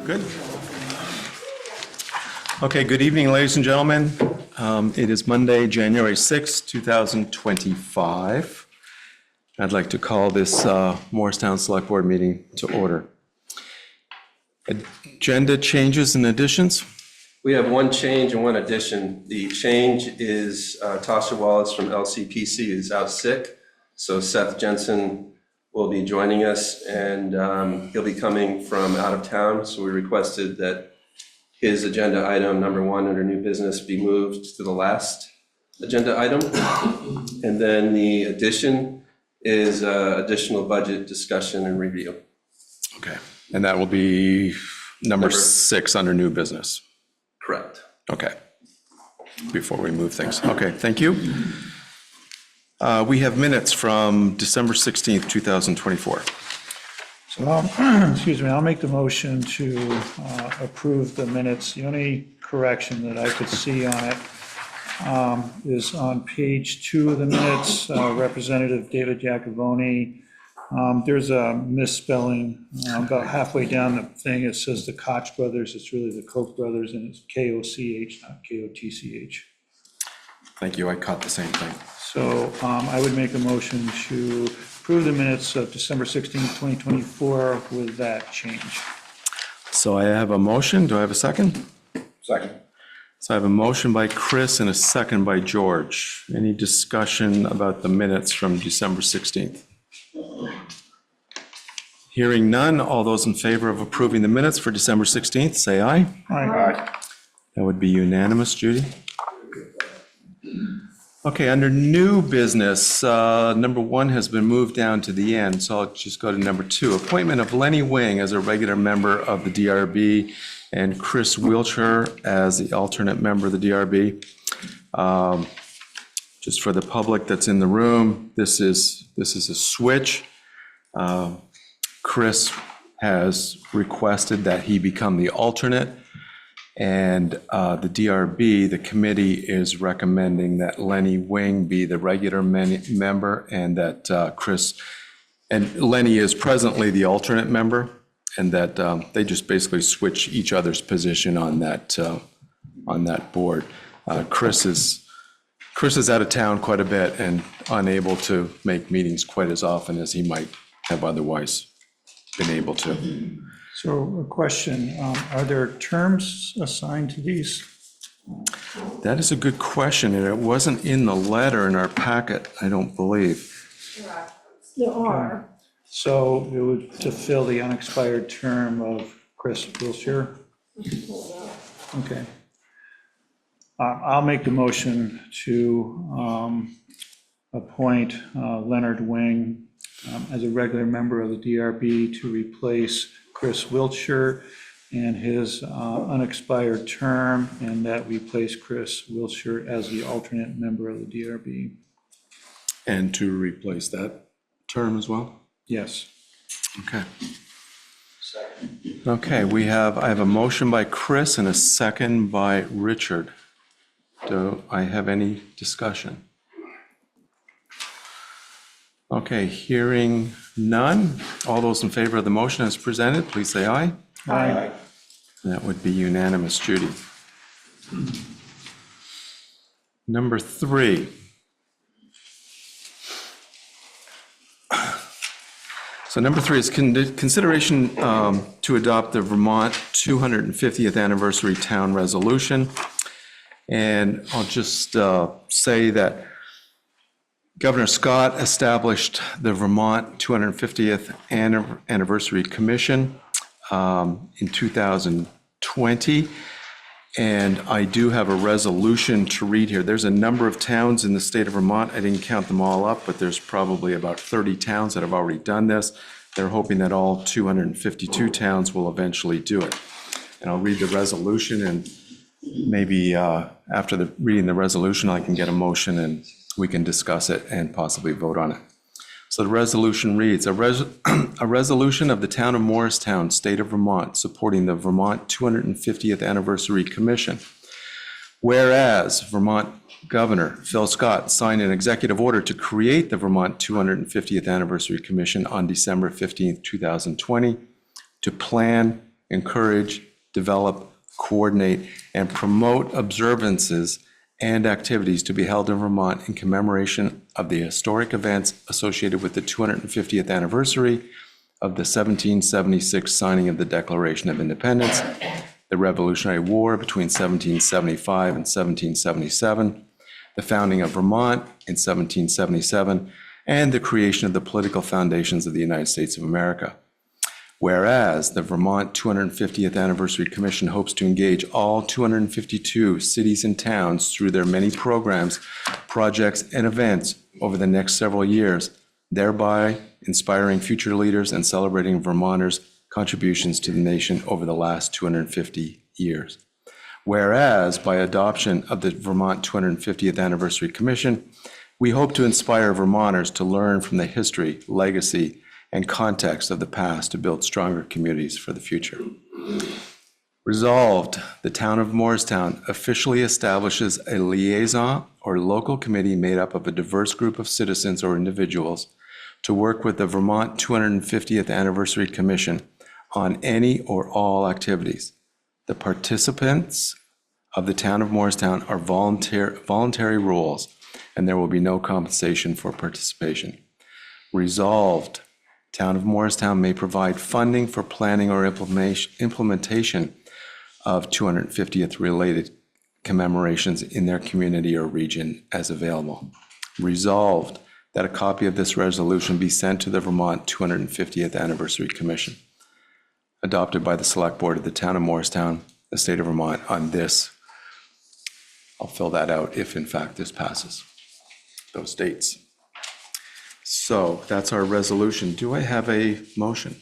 Good. Okay, good evening, ladies and gentlemen. It is Monday, January 6th, 2025. I'd like to call this Morristown Selectboard meeting to order. Agenda changes and additions? We have one change and one addition. The change is Tasha Wallace from LCPC is out sick, so Seth Jensen will be joining us, and he'll be coming from out of town. So we requested that his agenda item number 1 under new business be moved to the last agenda item. And then the addition is additional budget discussion and review. Okay, and that will be number 6 under new business. Correct. Okay, before we move things. Okay, thank you. We have minutes from December 16th, 2024. So excuse me, I'll make the motion to approve the minutes. The only correction that I could see on it is on page 2 of the minutes, Representative David Giacovone. There's a misspelling about halfway down the thing. It says the Koch brothers. It's really the Koch brothers, and it's K-O-C-H, not K-O-T-C-H. Thank you, I caught the same thing. So I would make a motion to approve the minutes of December 16th, 2024 with that change. So I have a motion. Do I have a second? Second. So I have a motion by Chris and a second by George. Any discussion about the minutes from December 16th? Hearing none, all those in favor of approving the minutes for December 16th, say aye. Aye. That would be unanimous, Judy. Okay, under new business, number 1 has been moved down to the end, so I'll just go to number 2. Appointment of Lenny Wing as a regular member of the DRB and Chris Wiltshire as the alternate member of the DRB. Just for the public that's in the room, this is a switch. Chris has requested that he become the alternate, and the DRB, the committee, is recommending that Lenny Wing be the regular member, and that Lenny is presently the alternate member, and that they just basically switch each other's position on that board. Chris is out of town quite a bit and unable to make meetings quite as often as he might have otherwise been able to. So a question, are there terms assigned to these? That is a good question, and it wasn't in the letter in our packet, I don't believe. There are. So it would to fill the unexpired term of Chris Wiltshire? Okay. I'll make the motion to appoint Leonard Wing as a regular member of the DRB to replace Chris Wiltshire and his unexpired term, and that we place Chris Wiltshire as the alternate member of the DRB. And to replace that term as well? Yes. Okay. Okay, I have a motion by Chris and a second by Richard. Do I have any discussion? Okay, hearing none. All those in favor of the motion as presented, please say aye. Aye. That would be unanimous, Judy. Number 3. So number 3 is consideration to adopt the Vermont 250th anniversary town resolution. And I'll just say that Governor Scott established the Vermont 250th Anniversary Commission in 2020, and I do have a resolution to read here. There's a number of towns in the state of Vermont. I didn't count them all up, but there's probably about 30 towns that have already done this. They're hoping that all 252 towns will eventually do it. And I'll read the resolution, and maybe after reading the resolution, I can get a motion and we can discuss it and possibly vote on it. So the resolution reads, a resolution of the town of Morristown, state of Vermont, supporting the Vermont 250th Anniversary Commission. Whereas Vermont Governor Phil Scott signed an executive order to create the Vermont 250th Anniversary Commission on December 15th, 2020, to plan, encourage, develop, coordinate, and promote observances and activities to be held in Vermont in commemoration of the historic events associated with the 250th anniversary of the 1776 signing of the Declaration of Independence, the Revolutionary War between 1775 and 1777, the founding of Vermont in 1777, and the creation of the political foundations of the United States of America. Whereas the Vermont 250th Anniversary Commission hopes to engage all 252 cities and towns through their many programs, projects, and events over the next several years, thereby inspiring future leaders and celebrating Vermonters' contributions to the nation over the last 250 years. Whereas by adoption of the Vermont 250th Anniversary Commission, we hope to inspire Vermonters to learn from the history, legacy, and context of the past to build stronger communities for the future. Resolved, the town of Morristown officially establishes a liaison or local committee made up of a diverse group of citizens or individuals to work with the Vermont 250th Anniversary Commission on any or all activities. The participants of the town of Morristown are voluntary roles, and there will be no compensation for participation. Resolved, town of Morristown may provide funding for planning or implementation of 250th related commemorations in their community or region as available. Resolved, that a copy of this resolution be sent to the Vermont 250th Anniversary Commission, adopted by the Select Board of the town of Morristown, the state of Vermont, on this. I'll fill that out if in fact this passes, those dates. So that's our resolution. Do I have a motion?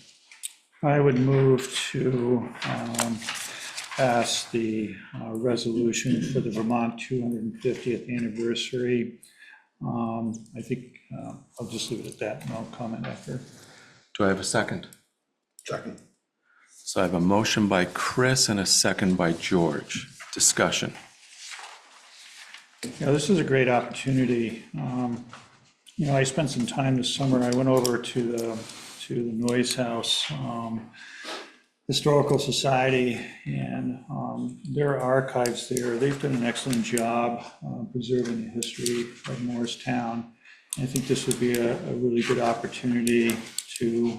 I would move to pass the resolution for the Vermont 250th anniversary. I think I'll just leave it at that, and I'll comment after. Do I have a second? Second. So I have a motion by Chris and a second by George. Discussion. Yeah, this is a great opportunity. You know, I spent some time this summer. I went over to the Noyes House Historical Society, and there are archives there. They've done an excellent job preserving the history of Morristown. I think this would be a really good opportunity to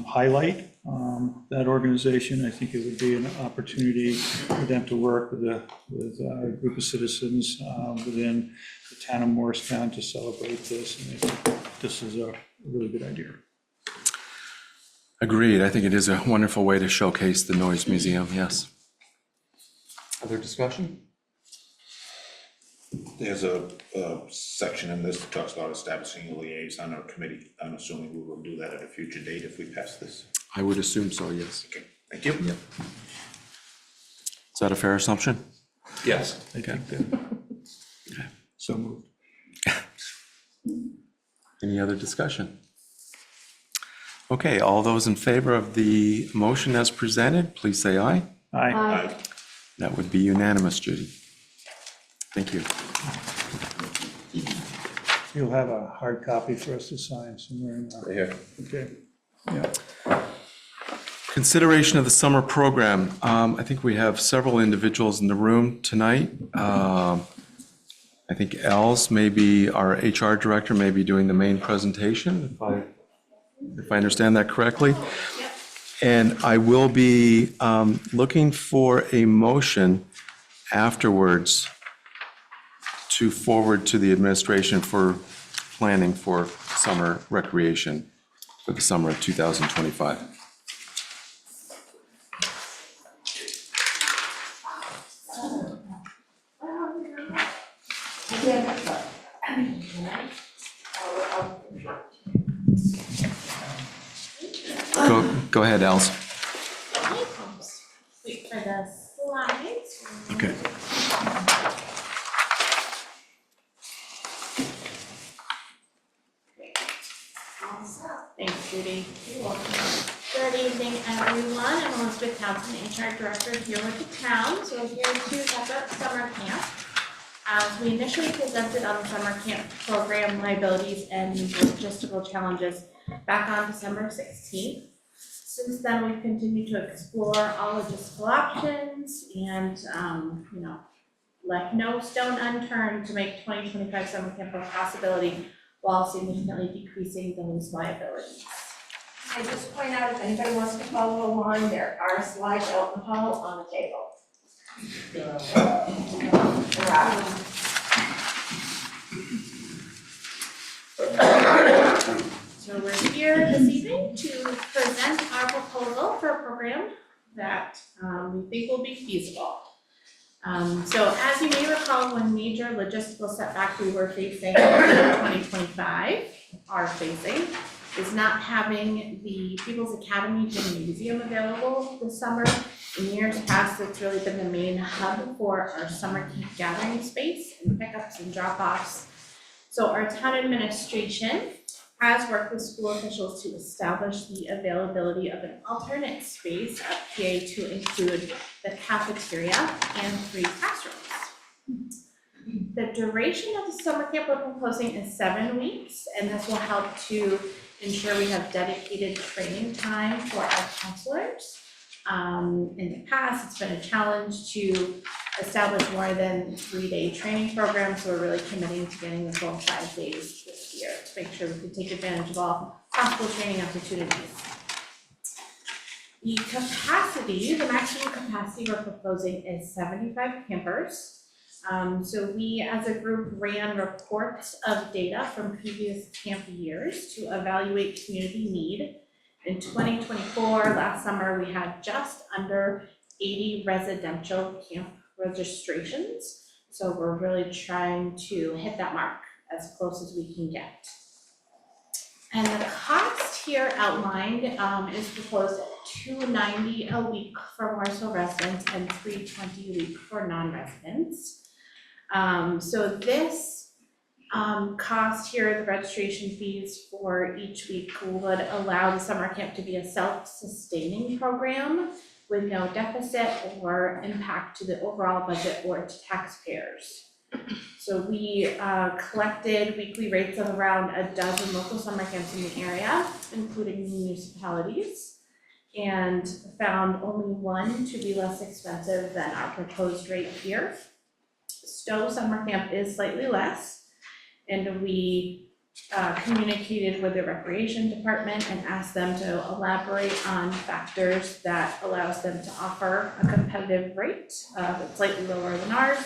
highlight that organization. I think it would be an opportunity for them to work with a group of citizens within the town of Morristown to celebrate this. And I think this is a really good idea. Agreed. I think it is a wonderful way to showcase the Noyes Museum, yes. Other discussion? There's a section in this that talks about establishing a liaison or committee. I'm assuming we will do that at a future date if we pass this. I would assume so, yes. Okay, thank you. Yep. Is that a fair assumption? Yes. Okay. So moved. Any other discussion? Okay, all those in favor of the motion as presented, please say aye. Aye. Aye. That would be unanimous, Judy. Thank you. You'll have a hard copy for us to sign somewhere in there. Here. Okay. Yeah. Consideration of the summer program. I think we have several individuals in the room tonight. I think Els, maybe our HR director, may be doing the main presentation, if I understand that correctly. And I will be looking for a motion afterwards to forward to the administration for planning for summer recreation for the summer of 2025. Go ahead, Els. Wait for the slides. Okay. Thanks, Judy. You're welcome. Good evening, everyone. I'm Elizabeth Townsend, HR Director here with the town. So here to talk about summer camp. As we initially presented on the summer camp program liabilities and logistical challenges back on December 16th. Since then, we've continued to explore all logistical options and, left no stone unturned to make 2025 summer camp a possibility while significantly decreasing those liabilities. I just point out, if anybody wants to follow along, there are slides out in the hall on the table. So we're here this evening to present our proposal for a program that we think will be feasible. So as you may recall, one major logistical setback we were facing in 2025, is not having the People's Academy Gymnasium available this summer. In years past, it's really been the main hub for our summer camp gathering space and pickups and drop-offs. So our town administration has worked with school officials to establish the availability of an alternate space at PA to include the cafeteria and 3 classrooms. The duration of the summer camp we're proposing is 7 weeks, and this will help to ensure we have dedicated training time for our counselors. In the past, it's been a challenge to establish more than 3-day training programs, so we're really committing to getting the full 5 days this year to make sure we can take advantage of all possible training opportunities. The maximum capacity we're proposing is 75 campers. So we as a group ran reports of data from previous camp years to evaluate community need. In 2024, last summer, we had just under 80 residential camp registrations. So we're really trying to hit that mark as close as we can get. And the cost here outlined is proposed at $290 a week for Morristown residents and $320 a week for non-residents. So this cost here, the registration fees for each week would allow the summer camp to be a self-sustaining program with no deficit or impact to the overall budget or to taxpayers. So we collected weekly rates of around a dozen local summer camps in the area, including municipalities, and found only one to be less expensive than our proposed rate here. Stowe Summer Camp is slightly less, and we communicated with the recreation department and asked them to elaborate on factors that allows them to offer a competitive rate that's slightly lower than ours.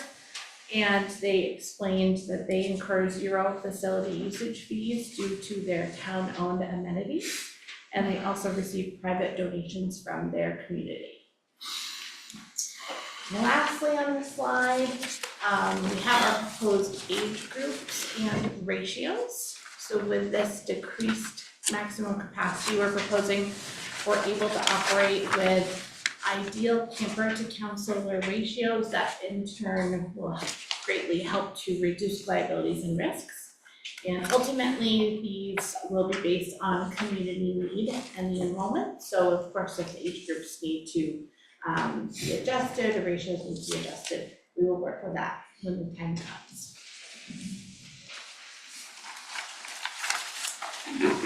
And they explained that they incur 0 facility usage fees due to their town-owned amenities, and they also receive private donations from their community. Lastly on this slide, we have our proposed age groups and ratios. So with this decreased maximum capacity we're proposing, we're able to operate with ideal camper to counselor ratios that in turn will greatly help to reduce liabilities and risks. And ultimately, these will be based on community need and the enrollment. So of course, if the age groups need to be adjusted, the ratios need to be adjusted, we will work with that when the time comes.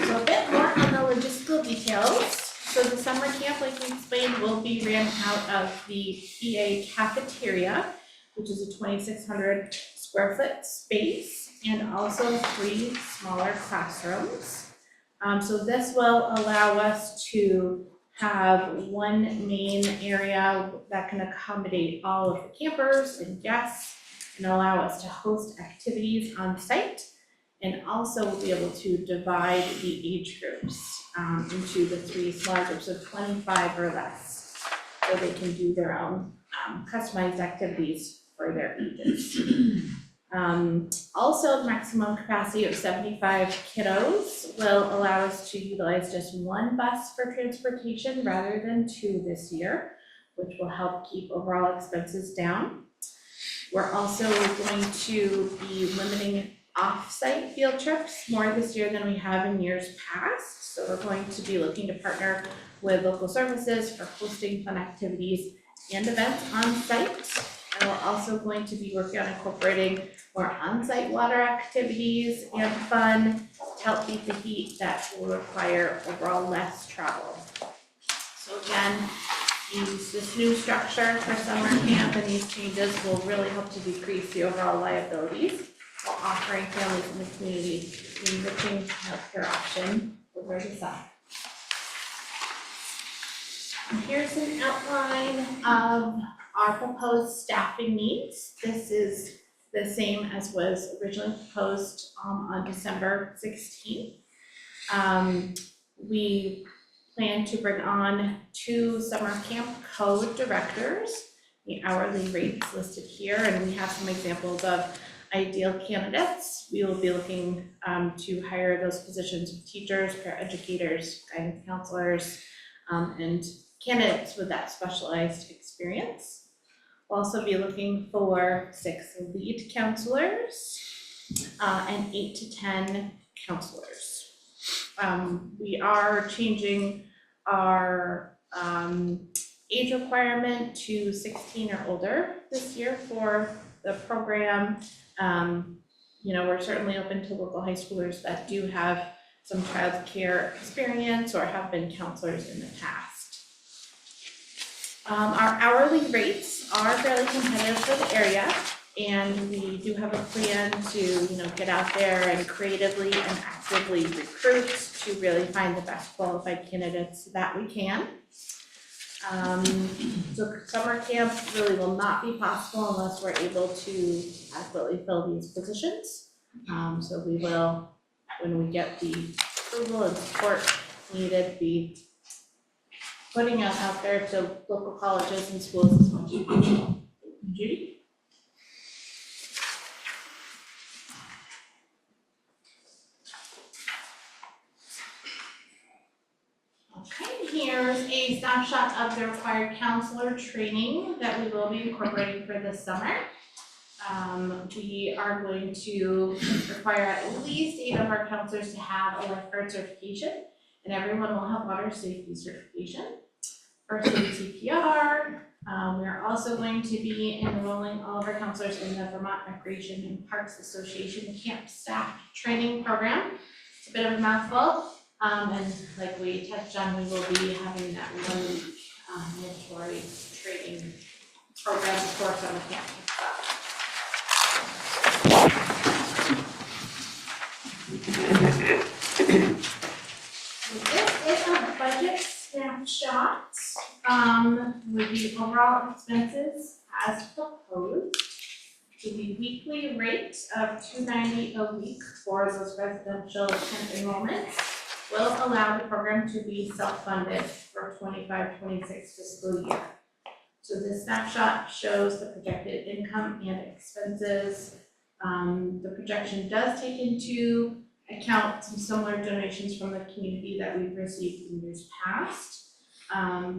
So a bit more on the logistical details. So the summer camp, like we explained, will be ran out of the PA cafeteria, which is a 2,600 square foot space, and also 3 smaller classrooms. So this will allow us to have one main area that can accommodate all of the campers and guests and allow us to host activities on site, and also we'll be able to divide the age groups into the 3 small groups of 25 or less, so they can do their own customized activities for their ages. Also, maximum capacity of 75 kiddos will allow us to utilize just 1 bus for transportation rather than 2 this year, which will help keep overall expenses down. We're also going to be limiting off-site field trips more this year than we have in years past. So we're going to be looking to partner with local services for hosting fun activities and events on site. And we're also going to be working on incorporating more on-site water activities and fun to help beat the heat that will require overall less travel. So again, this new structure for summer camp and these changes will really help to decrease the overall liabilities while offering families in the community an enriching healthcare option over the summer. And here's an outline of our proposed staffing needs. This is the same as was originally proposed on December 16th. We plan to bring on 2 summer camp co-directors. The hourly rates listed here, and we have some examples of ideal candidates. We will be looking to hire those positions of teachers, paraeducators, guidance counselors, and candidates with that specialized experience. We'll also be looking for 6 lead counselors and 8 to 10 counselors. We are changing our age requirement to 16 or older this year for the program. We're certainly open to local high schoolers that do have some child care experience or have been counselors in the past. Our hourly rates are fairly competitive for the area, and we do have a plan to, get out there and creatively and actively recruit to really find the best qualified candidates that we can. So summer camp really will not be possible unless we're able to adequately fill these positions. So we will, when we get the approval and support needed, be putting it out there to local colleges and schools as much as possible. Judy? Okay, here's a snapshot of the required counselor training that we will be incorporating for this summer. We are going to require at least 8 of our counselors to have a lifeguard certification, and everyone will have water safety certification. First aid CPR. We are also going to be enrolling all of our counselors in the Vermont Recreation and Parks Association Camp Staff Training Program. It's a bit of a mouthful. And like we touched on, we will be having that 1-week mandatory training program before summer camp kicks off. This is a budget snapshot with the overall expenses as proposed. With the weekly rate of $290 a week for those residential camp enrollments will allow the program to be self-funded for 25-26 fiscal year. So this snapshot shows the projected income and expenses. The projection does take into account some similar donations from the community that we've received in years past.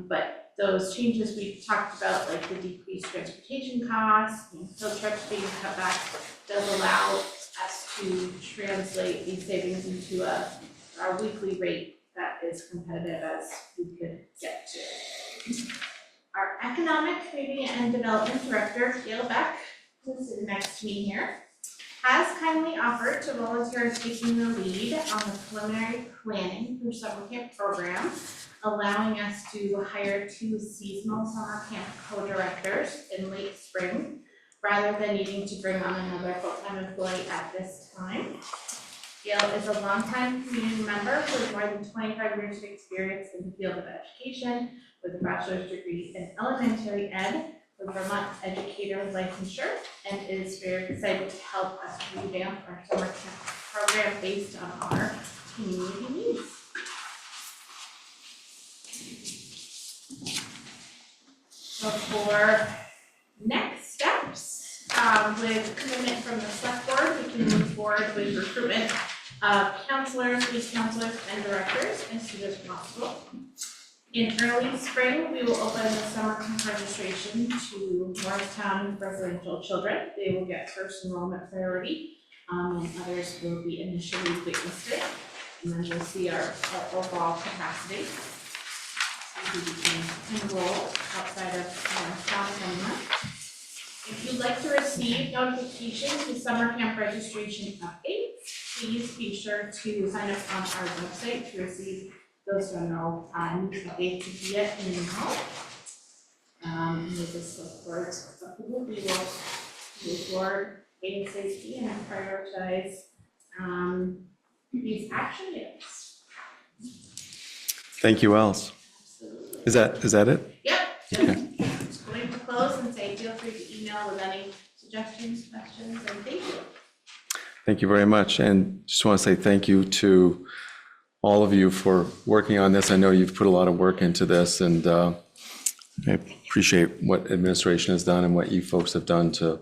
But those changes we talked about, like the decreased transportation costs and field trips being cut back, does allow us to translate these savings into our weekly rate that is competitive as we could get to. Our Economic, Community and Development Director, Gail Beck, who's sitting next to me here, has kindly offered to volunteer in taking the lead on the preliminary planning for summer camp program, allowing us to hire 2 seasonal summer camp co-directors in late spring, rather than needing to bring on another full-time employee at this time. Gail is a longtime community member with more than 25 years of experience in the field of education, with a bachelor's degree in elementary ed with Vermont educator licensure, and is very excited to help us revamp our summer camp program based on our community needs. So for next steps, with commitment from the select board, we can move forward with recruitment of counselors, lead counselors, and directors as soon as possible. In early spring, we will open the summer camp registration to Morristown residential children. They will get first enrollment priority, and others will be initially waitlisted. And then we'll see our overall capacity. So we can enroll outside of Morristown and Vermont. If you'd like to receive notifications to summer camp registration updates, please be sure to sign up on our website to receive those are now newspaper here in now. With the select-board's approval, we will move forward ASAP and prioritize these action items. Thank you, Els. Absolutely. Is that it? Yep, Okay. just going to close and say, feel free to email with any suggestions, questions, and thank you. Thank you very much. And just want to say thank you to all of you for working on this. I know you've put a lot of work into this, and I appreciate what administration has done and what you folks have done to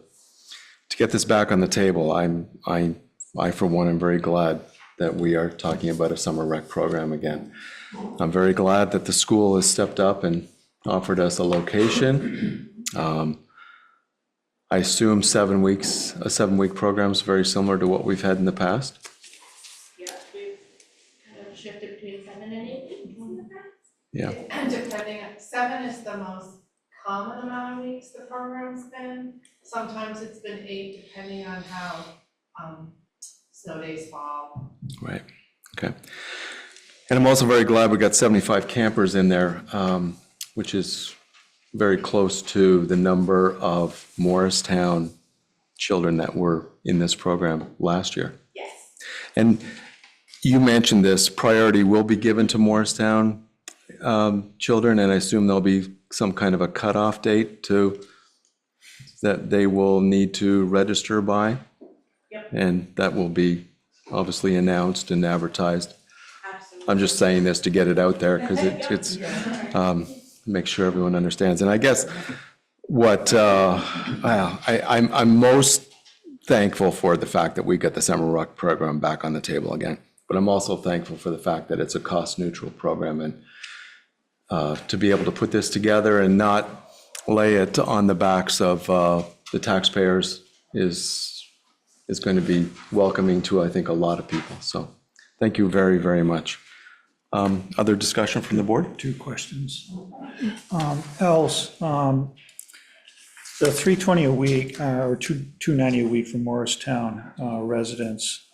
get this back on the table. I for one, am very glad that we are talking about a summer rec program again. I'm very glad that the school has stepped up and offered us a location. I assume 7 weeks, a 7-week program is very similar to what we've had in the past. Yeah, we've kind of shifted between 7 and 8 weeks in the past. Yeah, And depending, 7 is the most common amount of weeks the program's been. Sometimes it's been 8, depending on how snow days fall. right, okay. And I'm also very glad we got 75 campers in there, which is very close to the number of Morristown children that were in this program last year. Yes. And you mentioned this, priority will be given to Morristown children, and I assume there'll be some kind of a cutoff date that they will need to register by? Yep. And that will be obviously announced and advertised. Absolutely. I'm just saying this to get it out there, because it's make sure everyone understands. And I guess what I'm most thankful for the fact that we got the summer rec program back on the table again. But I'm also thankful for the fact that it's a cost-neutral program, and to be able to put this together and not lay it on the backs of the taxpayers is going to be welcoming to, I think, a lot of people. So thank you very, very much. Other discussion from the board? 2 questions. Els, the $320 a week, or $290 a week for Morristown residents,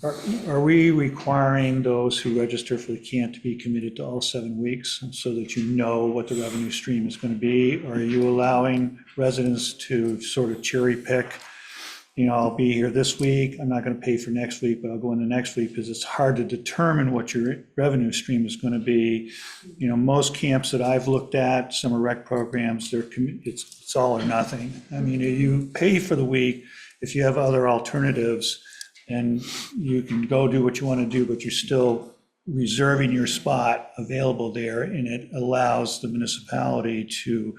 are we requiring those who register for the camp to be committed to all 7 weeks so that you know what the revenue stream is going to be? Or are you allowing residents to sort of cherry pick? You know, I'll be here this week, I'm not going to pay for next week, but I'll go in the next week, because it's hard to determine what your revenue stream is going to be. You know, most camps that I've looked at, summer rec programs, it's all or nothing. I mean, you pay for the week if you have other alternatives, and you can go do what you want to do, but you're still reserving your spot available there, and it allows the municipality to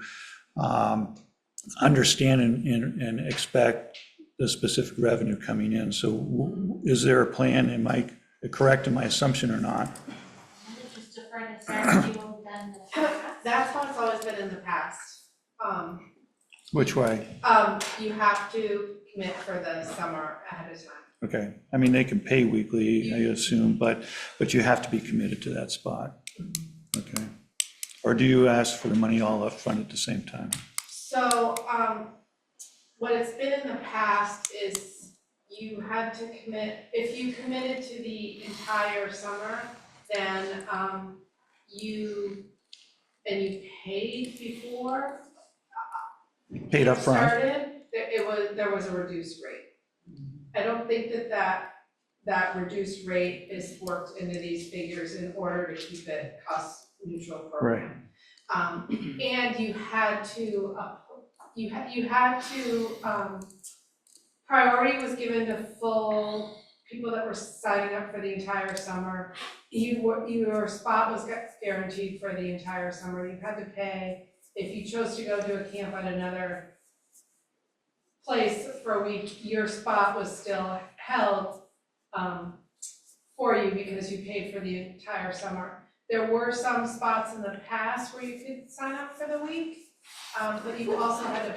understand and expect the specific revenue coming in. So is there a plan? Am I correct in my assumption or not? I would just defer to Sarah, you will then. That's how it's always been in the past. Which way? You have to commit for the summer ahead of time. Okay, I mean, they can pay weekly, I assume, but you have to be committed to that spot. Okay. Or do you ask for the money all up front at the same time? So, what it's been in the past is you had to commit, if you committed to the entire summer, then you paid before Paid up front? started, there was a reduced rate. I don't think that reduced rate is worked into these figures in order to keep it cost neutral program. And you had to, priority was given to full people that were signing up for the entire summer. Your spot was guaranteed for the entire summer. You had to pay, if you chose to go to a camp at another place for a week, your spot was still held for you because you paid for the entire summer. There were some spots in the past where you could sign up for the week, but you also had to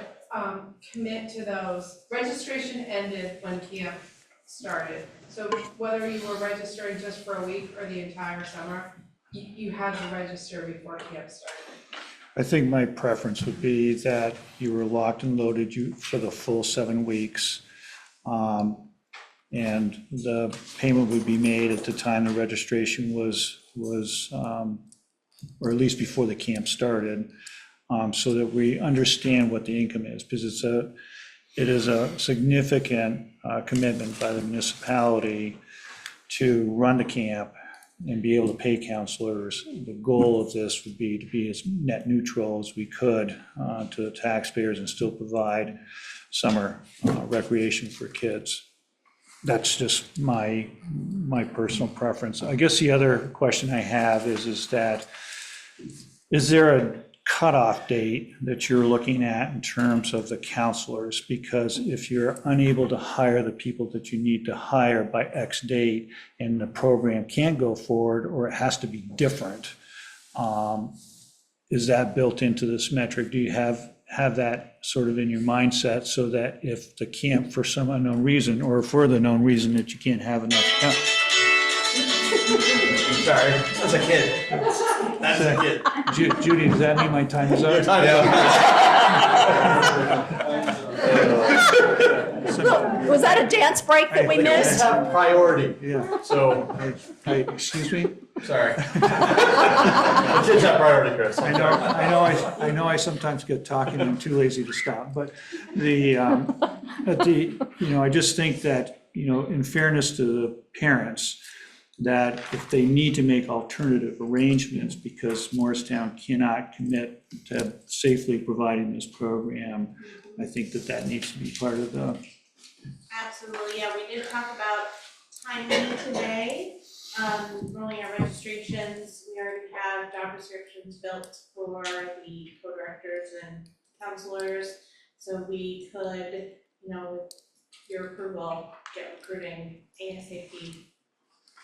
commit to those. Registration ended when camp started. So whether you were registering just for a week or the entire summer, you had to register before camp started. I think my preference would be that you were locked and loaded for the full 7 weeks. And the payment would be made at the time the registration was, or at least before the camp started, so that we understand what the income is, because it is a significant commitment by the municipality to run the camp and be able to pay counselors. The goal of this would be to be as net neutral as we could to the taxpayers and still provide summer recreation for kids. That's just my personal preference. I guess the other question I have is that, is there a cutoff date that you're looking at in terms of the counselors? Because if you're unable to hire the people that you need to hire by X date and the program can't go forward, or it has to be different, is that built into this metric? Do you have that sort of in your mindset, so that if the camp for some unknown reason, or for the known reason that you can't have enough Sorry, that's a kid. That's a kid. Judy, does that mean my time is up? Was that a dance break that we missed? Have priority, Yeah, so, excuse me? sorry. The kids have priority, Chris. I know I sometimes get talking and I'm too lazy to stop, but I just think that, in fairness to the parents, that if they need to make alternative arrangements because Morristown cannot commit to safely providing this program, I think that needs to be part of the. Absolutely, yeah, we did talk about timing today, rolling out registrations. We already have job descriptions built for the co-directors and counselors. So we could, with your approval, get recruiting ASAP.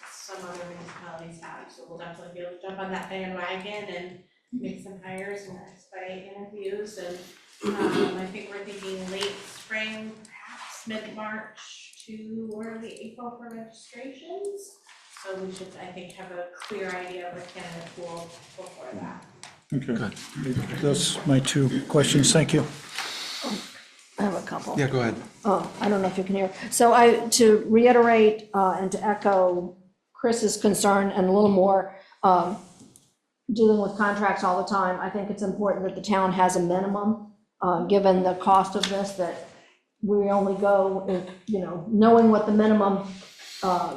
Some other municipalities have, so we'll definitely be able to jump on that bandwagon and make some hires and expedite interviews. And I think we're thinking late spring, perhaps mid-March to early April for registrations. So we should, I think, have a clear idea of the candidate pool before that. Okay, those are my two questions, thank you. I have a couple. Yeah, go ahead. I don't know if you can hear. So to reiterate and to echo Chris's concern and a little more, dealing with contracts all the time, I think it's important that the town has a minimum, given the cost of this, that we only go, knowing what the minimum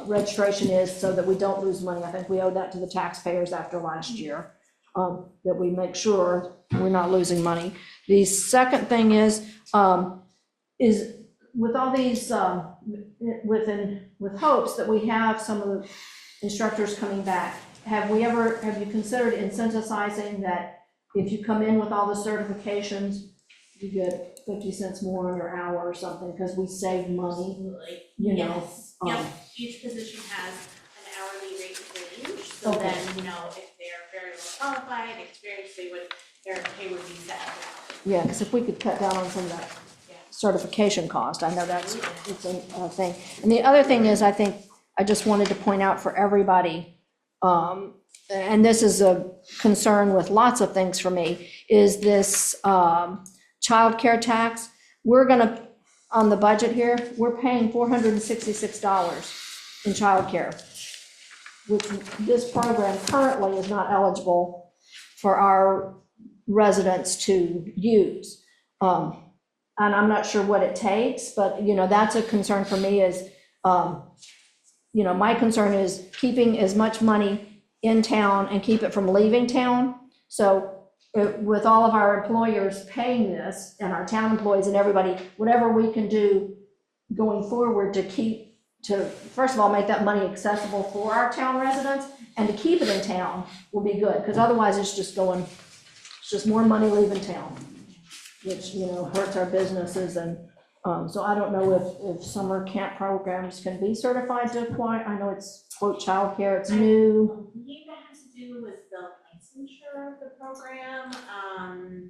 registration is so that we don't lose money. I think we owe that to the taxpayers after last year, that we make sure we're not losing money. The second thing is with all these, with hopes that we have some of the instructors coming back, have you considered incentivizing that if you come in with all the certifications, you get 50 cents more on your hour or something, because we save money, Yes. Yep, each position has an hourly rate range, so Okay. then, if they're very well qualified, experienced, their pay would be set at an hour. Yeah, because if we could cut down on some of that certification cost, I know it's a thing. And the other thing is, I think, I just wanted to point out for everybody, and this is a concern with lots of things for me, is this childcare tax. We're gonna, on the budget here, we're paying $466 in childcare, which this program currently is not eligible for our residents to use. And I'm not sure what it takes, but, that's a concern for me is, my concern is keeping as much money in town and keep it from leaving town. So with all of our employers paying this, and our town employees and everybody, whatever we can do going forward to first of all, make that money accessible for our town residents, and to keep it in town will be good, because otherwise it's just more money leaving town, which, hurts our businesses. And so I don't know if summer camp programs can be certified to acquire. I know it's quote childcare, it's new. I believe that has to do with the licensure of the program,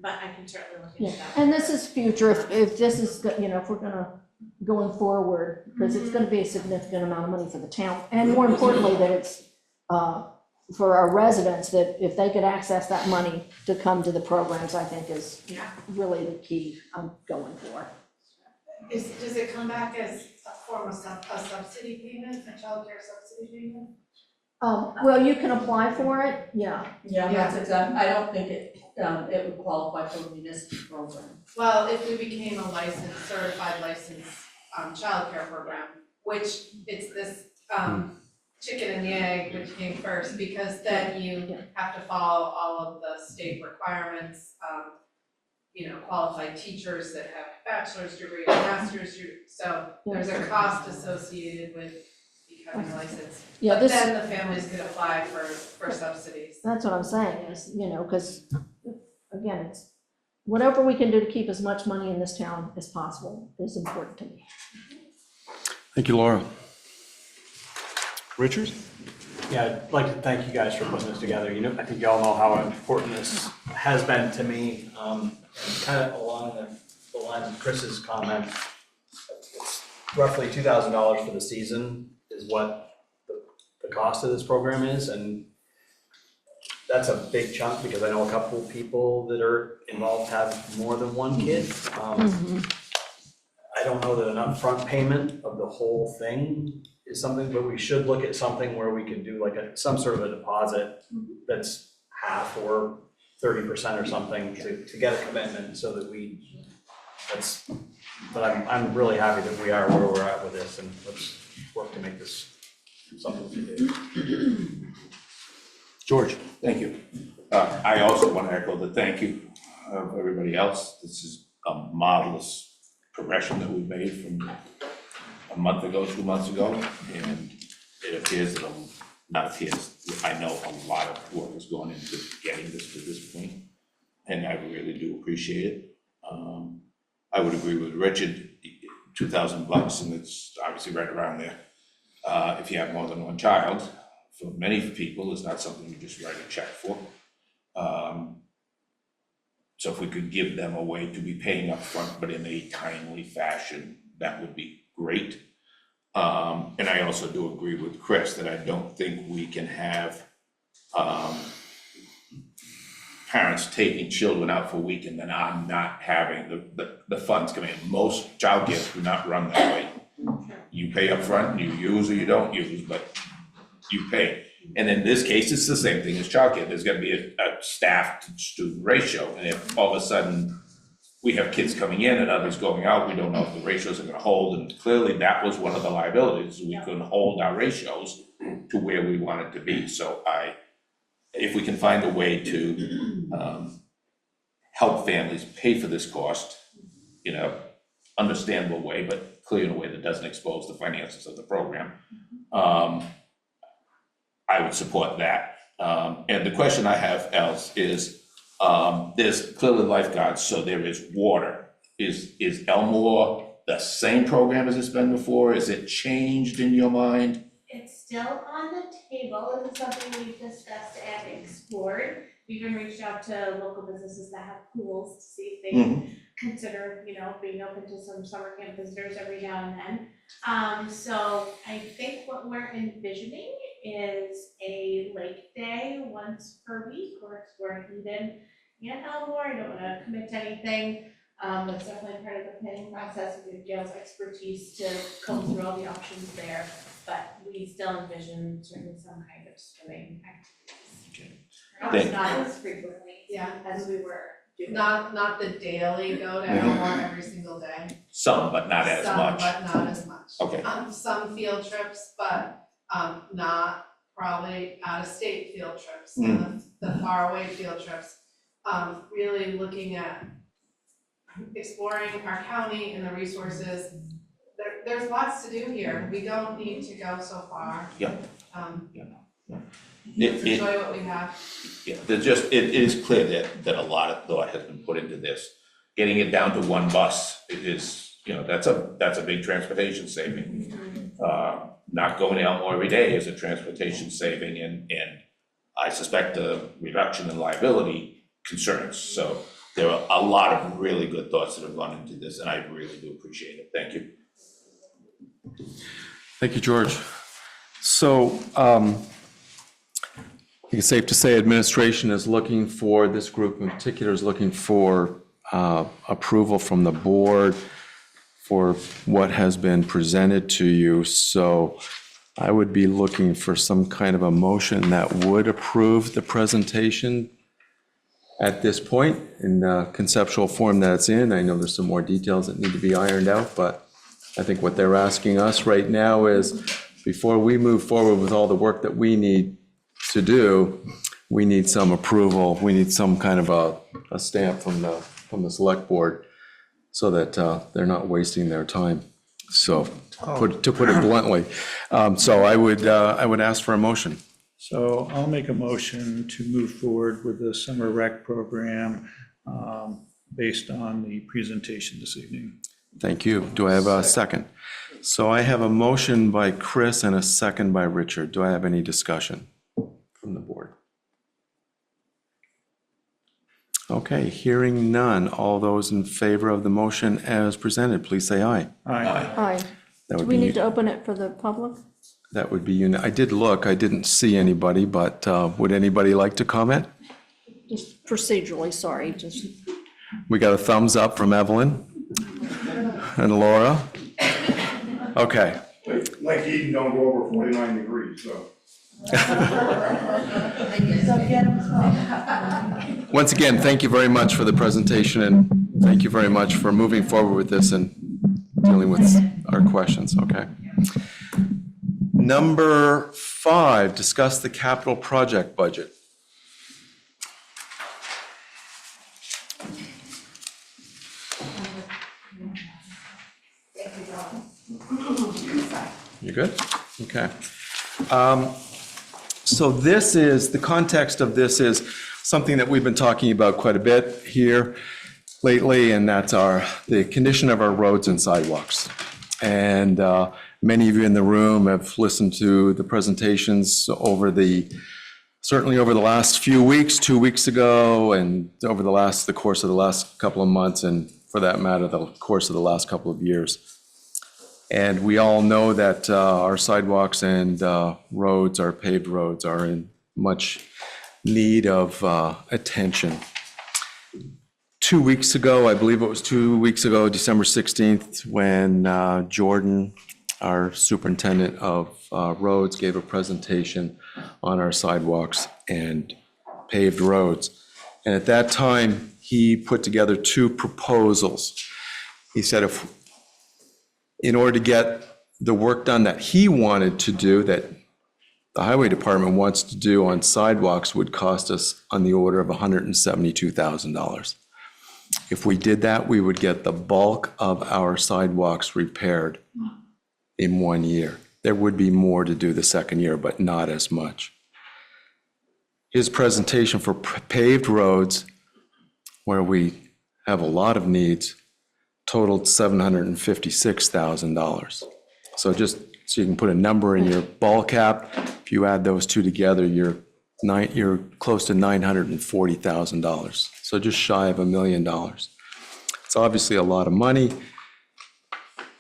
but I can certainly look into that. And this is future, if this is, if we're gonna, going forward, because it's gonna be a significant amount of money for the town, and more importantly, that it's for our residents, that if they could access that money to come to the programs, I think is really the key I'm going for. Does it come back as a form of a subsidy payment, a childcare subsidy payment? Well, you can apply for it, yeah. Yeah, that's exactly, I don't think it would qualify for a municipal program. Well, if we became a licensed, certified licensed, childcare program, which it's this, chicken and the egg, which came first, because then you have to follow all of the state requirements, qualified teachers that have bachelor's degree, master's degree, so there's a cost associated with becoming licensed. Yeah, But this, then the families could apply for subsidies. that's what I'm saying is, because, again, it's, whatever we can do to keep as much money in this town as possible is important to me. Thank you, Laura. Richard? Yeah, I'd like to thank you guys for putting this together. I think you all know how important this has been to me. And kind of along the lines of Chris's comment, it's roughly $2,000 for the season is what the cost of this program is. And that's a big chunk because I know a couple people that are involved have more than one kid. I don't know that an upfront payment of the whole thing is something, but we should look at something where we can do like some sort of a deposit that's half or 30% or something to get a commitment so that but I'm really happy that we are where we're at with this, and let's work to make this something we do. George? Thank you. I also want to echo the thank you of everybody else. This is a marvelous progression that we've made from a month ago, 2 months ago, and it appears that, I know a lot of work has gone into getting this to this point, and I really do appreciate it. I would agree with Richard, $2,000, and it's obviously right around there. If you have more than one child, for many people, it's not something you just write a check for. So if we could give them a way to be paying up front, but in a timely fashion, that would be great. And I also do agree with Chris that I don't think we can have parents taking children out for a week and then I'm not having the funds coming in. Most childcare do not run that way. You pay up front, you use or you don't use, but you pay. And in this case, it's the same thing as childcare. There's gonna be a staff to student ratio, and if all of a sudden we have kids coming in and others going out, we don't know if the ratios are gonna hold, and clearly that was one of the liabilities. We couldn't hold our ratios to where we wanted to be. So if we can find a way to help families pay for this cost, understandable way, but clear in a way that doesn't expose the finances of the program, I would support that. And the question I have, Els, is there's clearly lifeguards, so there is water. Is Elmore the same program as it's been before? Is it changed in your mind? It's still on the table. This is something we've discussed and explored. We've even reached out to local businesses that have pools to see if they consider, being open to some summer camp visitors every now and then. So I think what we're envisioning is a lake day once per week, or exploring Eden and Elmore. I don't wanna commit to anything. That's definitely part of the planning process. We have Gail's expertise to comb through all the options there, but we still envision certainly some kind of swimming activities. Perhaps not as frequently as we were doing. Not the daily go to Elmore every single day. Some, but not as much. Some, but not as much. Okay. Some field trips, but not probably out-of-state field trips, the faraway field trips. Really looking at exploring our county and the resources. There's lots to do here. We don't need to go so far. Let's enjoy what we have. Yeah, it is clear that a lot of thought has been put into this. Getting it down to one bus is, that's a big transportation saving. Not going to Elmore every day is a transportation saving, and I suspect a reduction in liability concerns. So there are a lot of really good thoughts that have gone into this, and I really do appreciate it. Thank you. Thank you, George. So I think it's safe to say administration is looking for, this group in particular is looking for approval from the board for what has been presented to you. So I would be looking for some kind of a motion that would approve the presentation at this point in the conceptual form that it's in. I know there's some more details that need to be ironed out, but I think what they're asking us right now is, before we move forward with all the work that we need to do, we need some approval. We need some kind of a stamp from the select board so that they're not wasting their time. So to put it bluntly, so I would ask for a motion. So I'll make a motion to move forward with the summer rec program based on the presentation this evening. Thank you. Do I have a second? So I have a motion by Chris and a second by Richard. Do I have any discussion from the board? Okay, hearing none. All those in favor of the motion as presented, please say aye. Aye. Aye. That Do would we be, need to open it for the public? that would be, I did look, I didn't see anybody, but would anybody like to comment? Just procedurally, sorry, just. We got a thumbs up from Evelyn and Laura. Okay. Like Eden don't go over 49 degrees, so. Once again, thank you very much for the presentation, and thank you very much for moving forward with this and dealing with our questions, okay? Number 5, discuss the capital project budget. You good? Okay. So this is, the context of this is something that we've been talking about quite a bit here lately, and that's the condition of our roads and sidewalks. And many of you in the room have listened to the presentations certainly over the last few weeks, 2 weeks ago, and over the course of the last couple of months, and for that matter, the course of the last couple of years. And we all know that our sidewalks and roads, our paved roads, are in much need of attention. 2 weeks ago, I believe it was 2 weeks ago, December 16th, when Jordan, our superintendent of roads, gave a presentation on our sidewalks and paved roads. And at that time, he put together 2 proposals. He said in order to get the work done that he wanted to do, that the highway department wants to do on sidewalks, would cost us on the order of $172,000. If we did that, we would get the bulk of our sidewalks repaired in 1 year. There would be more to do the second year, but not as much. His presentation for paved roads, where we have a lot of needs, totaled $756,000. So just so you can put a number in your ball cap, if you add those 2 together, you're close to $940,000. So just shy of $1 million. It's obviously a lot of money.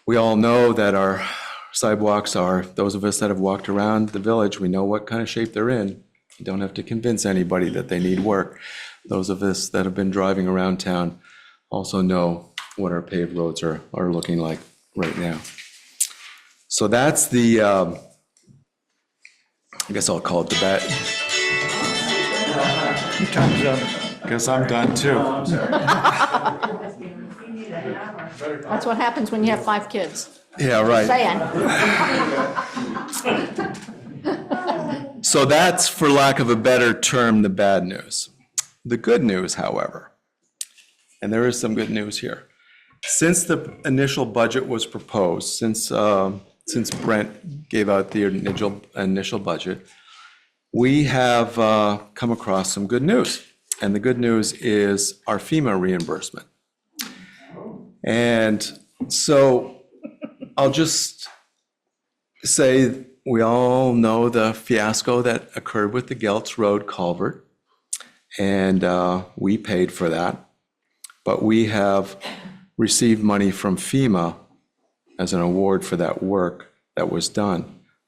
We all know that our sidewalks are, those of us that have walked around the village, we know what kind of shape they're in. You don't have to convince anybody that they need work. Those of us that have been driving around town also know what our paved roads are looking like right now. So that's the, I guess I'll call it the bet. Time's up. Guess I'm done too. That's what happens when you have 5 kids. Yeah, right. Saying. So that's, for lack of a better term, the bad news. The good news, however, and there is some good news here. Since the initial budget was proposed, since Brent gave out the initial budget, we have come across some good news. And the good news is our FEMA reimbursement. And so I'll just say, we all know the fiasco that occurred with the Geltz Road culvert, and we paid for that. But we have received money from FEMA as an award for that work that was done,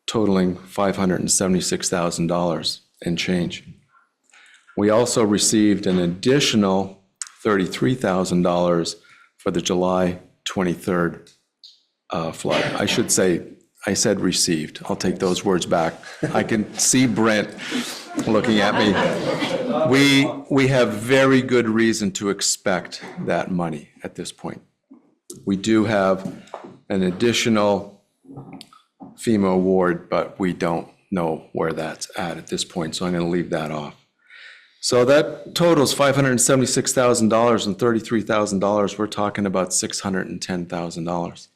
totaling $576,000 and change. We also received an additional $33,000 for the July 23rd flood. I should say, I said received. I'll take those words back. I can see Brent looking at me. We have very good reason to expect that money at this point. We do have an additional FEMA award, but we don't know where that's at this point, so I'm going to leave that off. So that totals $576,000 and $33,000. We're talking about $610,000.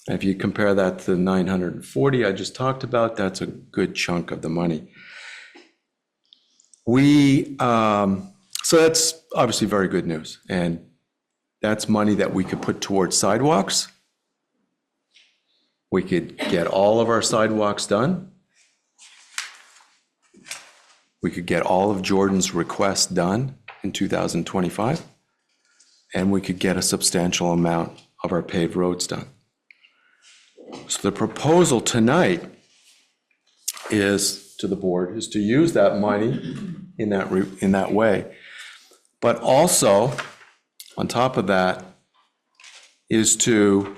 If you compare that to the 940 I just talked about, that's a good chunk of the money. So that's obviously very good news, and that's money that we could put towards sidewalks. We could get all of our sidewalks done. We could get all of Jordan's requests done in 2025, and we could get a substantial amount of our paved roads done. So the proposal tonight is to the board is to use that money in that way. But also, on top of that, is to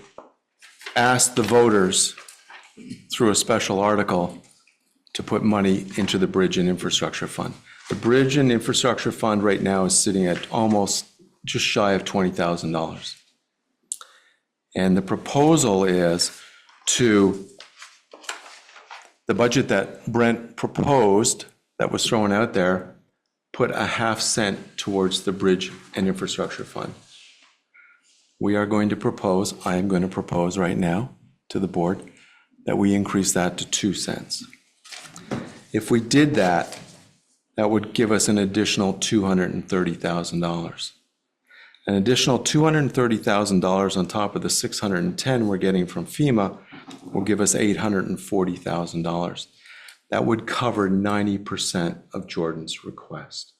ask the voters through a special article to put money into the Bridge and Infrastructure Fund. The Bridge and Infrastructure Fund right now is sitting at almost just shy of $20,000. And the proposal is to, the budget that Brent proposed, that was thrown out there, put a half cent towards the Bridge and Infrastructure Fund. We are going to propose, I am going to propose right now to the board, that we increase that to 2 cents. If we did that, that would give us an additional $230,000. An additional $230,000 on top of the $610 we're getting from FEMA will give us $840,000. That would cover 90% of Jordan's request.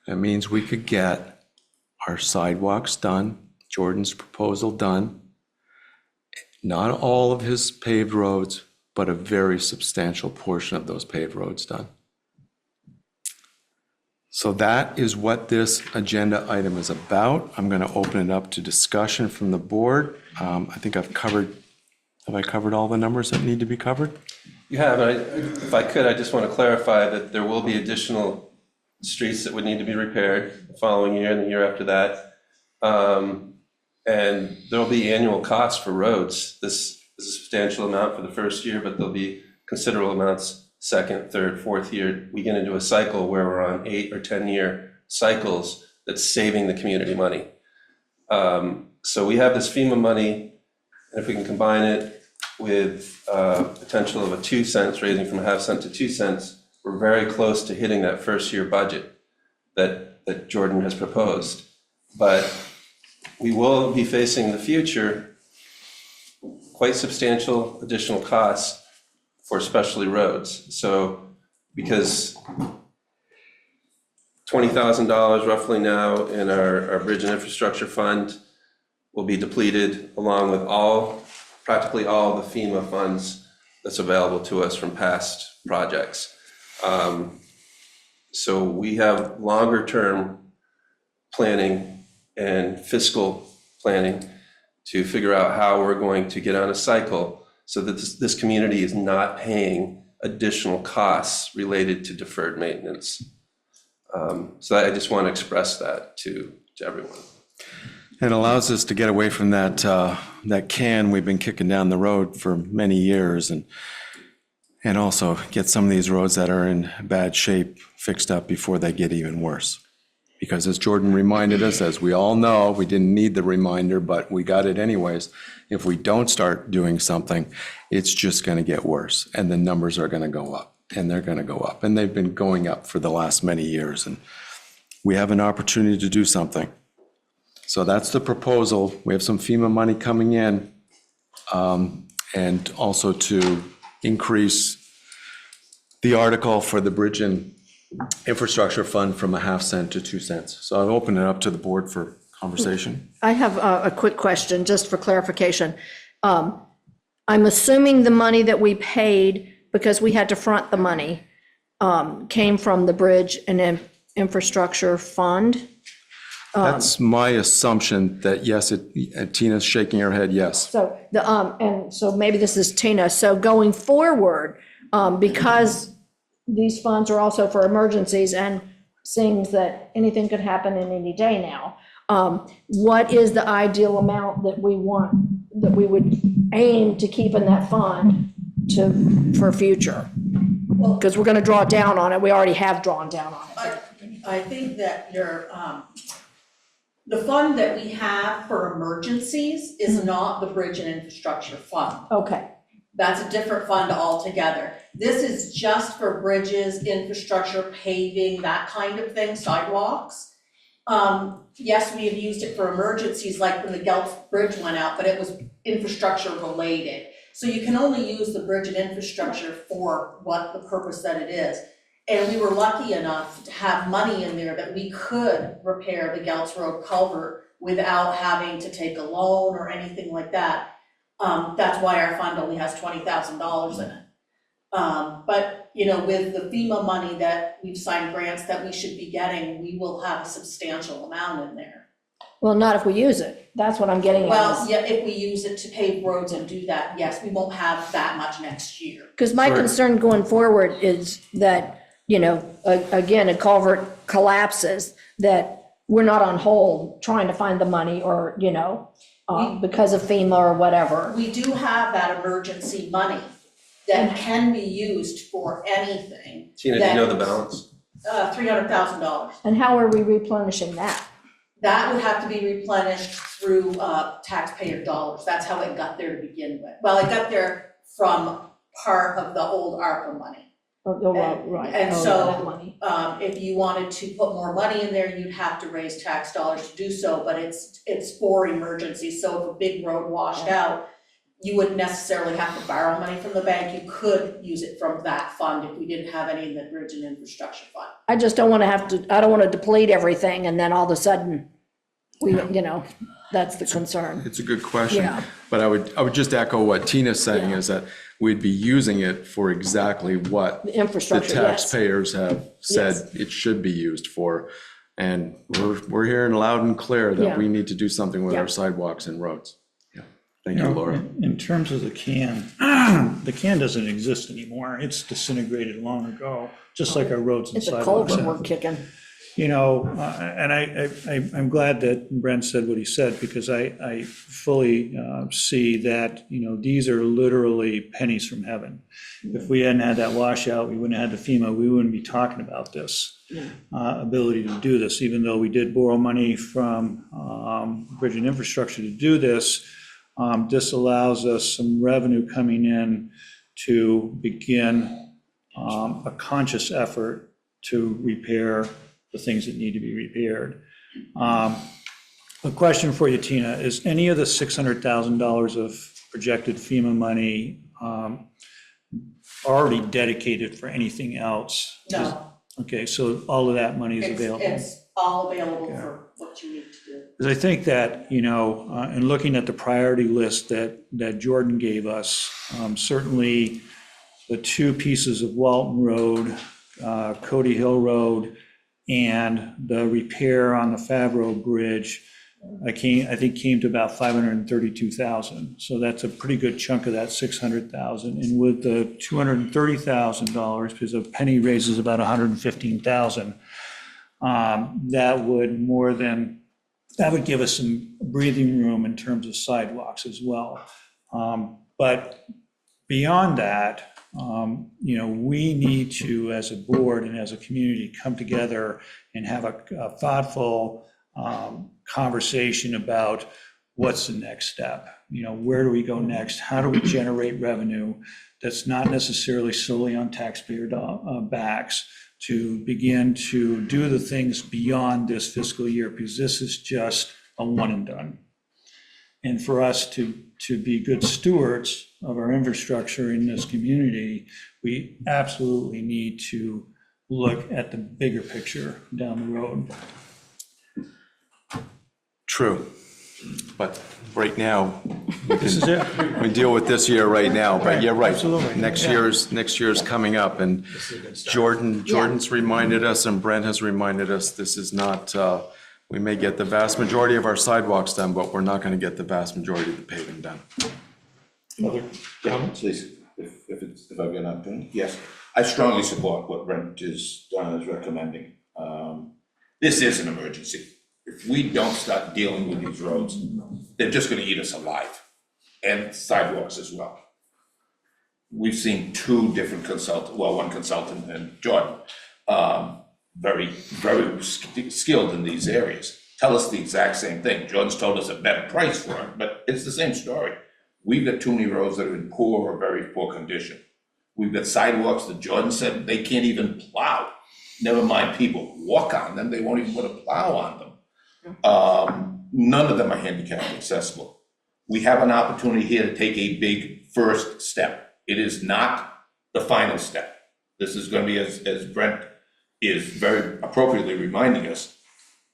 That means we could get our sidewalks done, Jordan's proposal done, not all of his paved roads, but a very substantial portion of those paved roads done. So that is what this agenda item is about. I'm going to open it up to discussion from the board. I think have I covered all the numbers that need to be covered? You have, and if I could, I just want to clarify that there will be additional streets that would need to be repaired the following year and the year after that. And there'll be annual costs for roads. This is a substantial amount for the first year, but there'll be considerable amounts second, third, fourth year. We get into a cycle where we're on 8 or 10-year cycles that's saving the community money. So we have this FEMA money, and if we can combine it with potential of a 2 cents, raising from a half cent to 2 cents, we're very close to hitting that first year budget that Jordan has proposed. But we will be facing in the future quite substantial additional costs for especially roads. So because $20,000 roughly now in our Bridge and Infrastructure Fund will be depleted, along with practically all the FEMA funds that's available to us from past projects. So we have longer term planning and fiscal planning to figure out how we're going to get on a cycle so that this community is not paying additional costs related to deferred maintenance. So I just want to express that to everyone. It allows us to get away from that can we've been kicking down the road for many years, and also get some of these roads that are in bad shape fixed up before they get even worse. Because as Jordan reminded us, as we all know, we didn't need the reminder, but we got it anyways. If we don't start doing something, it's just going to get worse, and the numbers are going to go up, and they're going to go up, and they've been going up for the last many years, and we have an opportunity to do something. So that's the proposal. We have some FEMA money coming in, and also to increase the article for the Bridge and Infrastructure Fund from a half cent to 2 cents. So I'll open it up to the board for conversation. I have a quick question, just for clarification. I'm assuming the money that we paid, because we had to front the money, came from the Bridge and Infrastructure Fund? That's my assumption that yes, and Tina's shaking her head, yes. So and so maybe this is Tina. So going forward, because these funds are also for emergencies and seems that anything could happen in any day now, what is the ideal amount that we would aim to keep in that fund for future? Because we're going to draw down on it. We already have drawn down on it. I think that the fund that we have for emergencies is not the bridge and infrastructure fund. Okay. That's a different fund altogether. This is just for bridges, infrastructure, paving, that kind of thing, sidewalks. Yes, we have used it for emergencies, like when the Gulf Bridge went out, but it was infrastructure related. So you can only use the bridge and infrastructure for what the purpose that it is. And we were lucky enough to have money in there that we could repair the Gouts Road culvert without having to take a loan or anything like that. That's why our fund only has $20,000 in it. But, you know, with the FEMA money that we've signed grants that we should be getting, we will have a substantial amount in there. Well, not if we use it. That's what I'm getting at. Well, yeah, if we use it to pave roads and do that, yes, we won't have that much next year. Because my concern going forward is that, you know, again, a culvert collapses, that we're not on hold trying to find the money or, you know, because of FEMA or whatever. We do have that emergency money that can be used for anything. Tina, do you know the balance? $300,000. And how are we replenishing that? That would have to be replenished through taxpayer dollars. That's how it got there to begin with. Well, it got there from part of the old ARPA money. Oh, right. And Oh, so, that money. if you wanted to put more money in there, you'd have to raise tax dollars to do so, but it's for emergencies. So if a big road washed out, you wouldn't necessarily have to borrow money from the bank. You could use it from that fund if we didn't have any in the bridge and infrastructure fund. I just don't want to I don't want to deplete everything and then all of a sudden, you know, that's the concern. It's a good question, Yeah. but I would just echo what Tina's saying, is that we'd be using it for exactly what The the infrastructure, yes. taxpayers have said it should be used for. And we're hearing loud and clear Yeah. that we need to do something with Yeah. our sidewalks and roads. Yeah, thank you, Laura. In terms of the can, the can doesn't exist anymore. It's disintegrated long ago, just like our roads and It's a sidewalks. culvert we're kicking. You know, and I'm glad that Brent said what he said, because I fully see that, you know, these are literally pennies from heaven. If we hadn't had that washout, we wouldn't have had the FEMA, we wouldn't be talking about this ability to do this, even though we did borrow money from Bridge and Infrastructure to do this. This allows us some revenue coming in to begin a conscious effort to repair the things that need to be repaired. A question for you, Tina, is any of the $600,000 of projected FEMA money already dedicated for anything else? No. Okay, so all of that money is available? It's all available for what you need to do. Because I think that, you know, in looking at the priority list that Jordan gave us, certainly the two pieces of Walton Road, Cody Hill Road, and the repair on the Favreau Bridge, I think came to about $532,000. So that's a pretty good chunk of that $600,000. And with the $230,000, because a penny raises about $115,000, that would give us some breathing room in terms of sidewalks as well. But beyond that, you know, we need to, as a board and as a community, come together and have a thoughtful conversation about what's the next step. You know, where do we go next? How do we generate revenue that's not necessarily solely on taxpayer backs, to begin to do the things beyond this fiscal year, because this is just a one and done. And for us to be good stewards of our infrastructure in this community, we absolutely need to look at the bigger picture down the road. True, but right now, This is it. we deal with this year right now, but you're right. Absolutely. Next year's coming up, and Jordan's reminded us and Brent has reminded us, this is not We may get the vast majority of our sidewalks done, but we're not going to get the vast majority of the paving done. Other comments? Please, if I've got an opportunity, yes. I strongly support what Brent is recommending. This is an emergency. If we don't start dealing with these roads, they're just gonna eat us alive, and sidewalks as well. We've seen two different one consultant and Jordan, very, very skilled in these areas, tell us the exact same thing. Jordan's told us a better price for it, but it's the same story. We've got too many roads that are in poor or very poor condition. We've got sidewalks that Jordan said they can't even plow. Never mind people walk on them, they won't even put a plow on them. None of them are handicap accessible. We have an opportunity here to take a big first step. It is not the final step. This is gonna be, as Brent is very appropriately reminding us,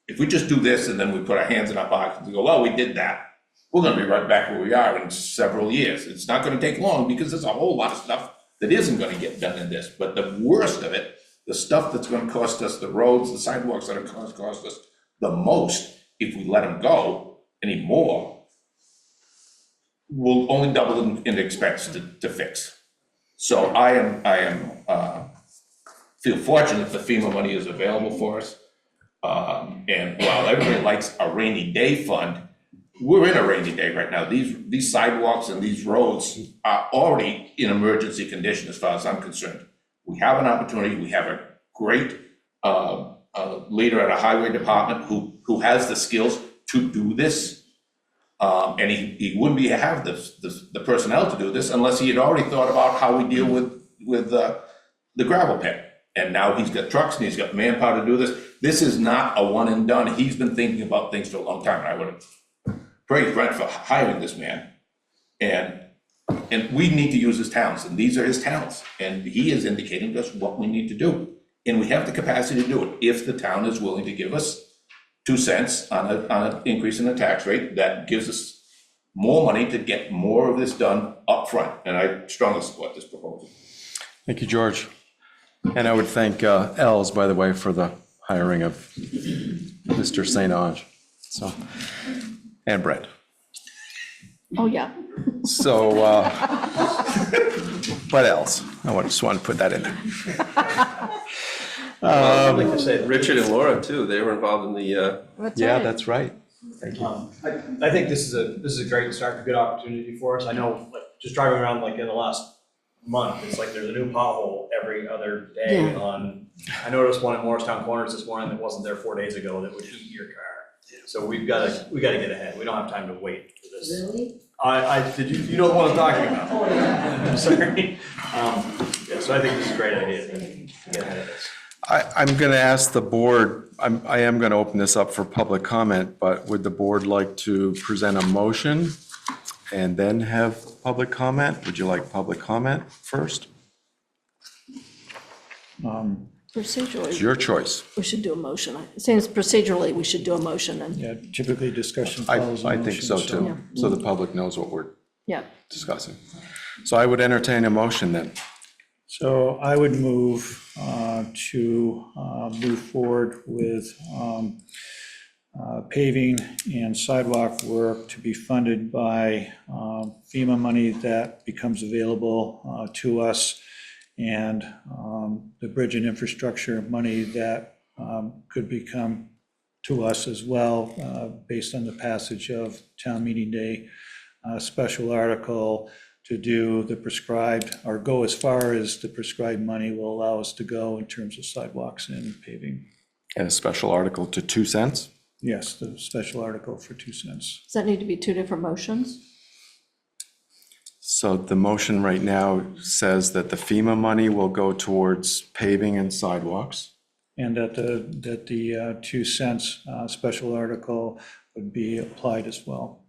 if we just do this and then we put our hands in our pockets and go, well, we did that, we're gonna be right back where we are in several years. It's not gonna take long because there's a whole lot of stuff that isn't gonna get done in this. But the worst of it, the stuff that's gonna cost us, the roads, the sidewalks that are cost us the most, if we let them go anymore, will only double in expense to fix. So I feel fortunate the FEMA money is available for us. And while everybody likes a rainy day fund, we're in a rainy day right now. These sidewalks and these roads are already in emergency condition as far as I'm concerned. We have an opportunity, we have a great leader at a highway department who has the skills to do this. And he wouldn't have the personnel to do this unless he had already thought about how we deal with the gravel pit. And now he's got trucks and he's got manpower to do this. This is not a one and done. He's been thinking about things for a long time. And I would have praised Brent for hiring this man. And we need to use his talents, and these are his talents. And he is indicating to us what we need to do. And we have the capacity to do it if the town is willing to give us 2 cents on an increase in the tax rate. That gives us more money to get more of this done up front. And I strongly support this proposal. Thank you, George. And I would thank Els, by the way, for the hiring of Mr. St. Ange. So, and Brett. Oh, yeah. So, what else? I just want to put that in there. I'd like to say, Richard and Laura too, they were involved in the, Yeah, that's right. Thank you. I think this is a great start, a good opportunity for us. I know, like, just driving around, like, in the last month, it's like there's a new pothole every other day on, I noticed one at Morristown Corners this morning that wasn't there 4 days ago that would eat your car. So we gotta get ahead. We don't have time to wait for this. Really? You know the one I'm talking about? I'm sorry. Yeah, so I think this is a great idea to get ahead of this. I'm going to ask the board, I am going to open this up for public comment, but would the board like to present a motion and then have public comment? Would you like public comment first? It's Procedurally, your choice. we should do a motion. It seems procedurally, we should do a motion and, Yeah, typically discussion follows a I motion. think so too, so the public knows what we're yeah. discussing. So I would entertain a motion then. So I would move to move forward with paving and sidewalk work to be funded by FEMA money that becomes available to us, and the bridge and infrastructure money that could become to us as well, based on the passage of town meeting day special article to do the prescribed, or go as far as the prescribed money will allow us to go in terms of sidewalks and paving. And a special article to 2 cents? Yes, the special article for 2 cents. Does that need to be two different motions? So the motion right now says that the FEMA money will go towards paving and sidewalks. And that the 2 cents special article would be applied as well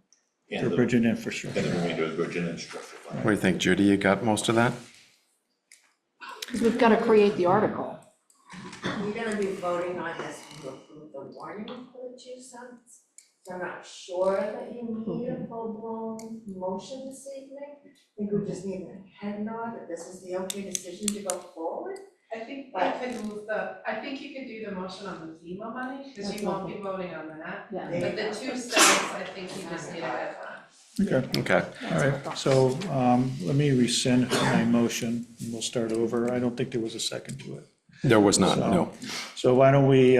for bridge and infrastructure. And the remainder is bridge and infrastructure. What do you think, Judy? You got most of that? Because we've got to create the article. We're gonna be voting on this to approve the warning for the 2 cents. So I'm not sure that you need a full-blown motion this evening. I think we just need a head nod that this is the okay decision to go forward. I think you could do the motion on the FEMA money, because you won't be voting on that. Yeah. But the 2 cents, I think you just need a head on. Okay, Okay. all right, so let me rescind my motion, and we'll start over. I don't think there was a second to it. There was not, So- no. So why don't we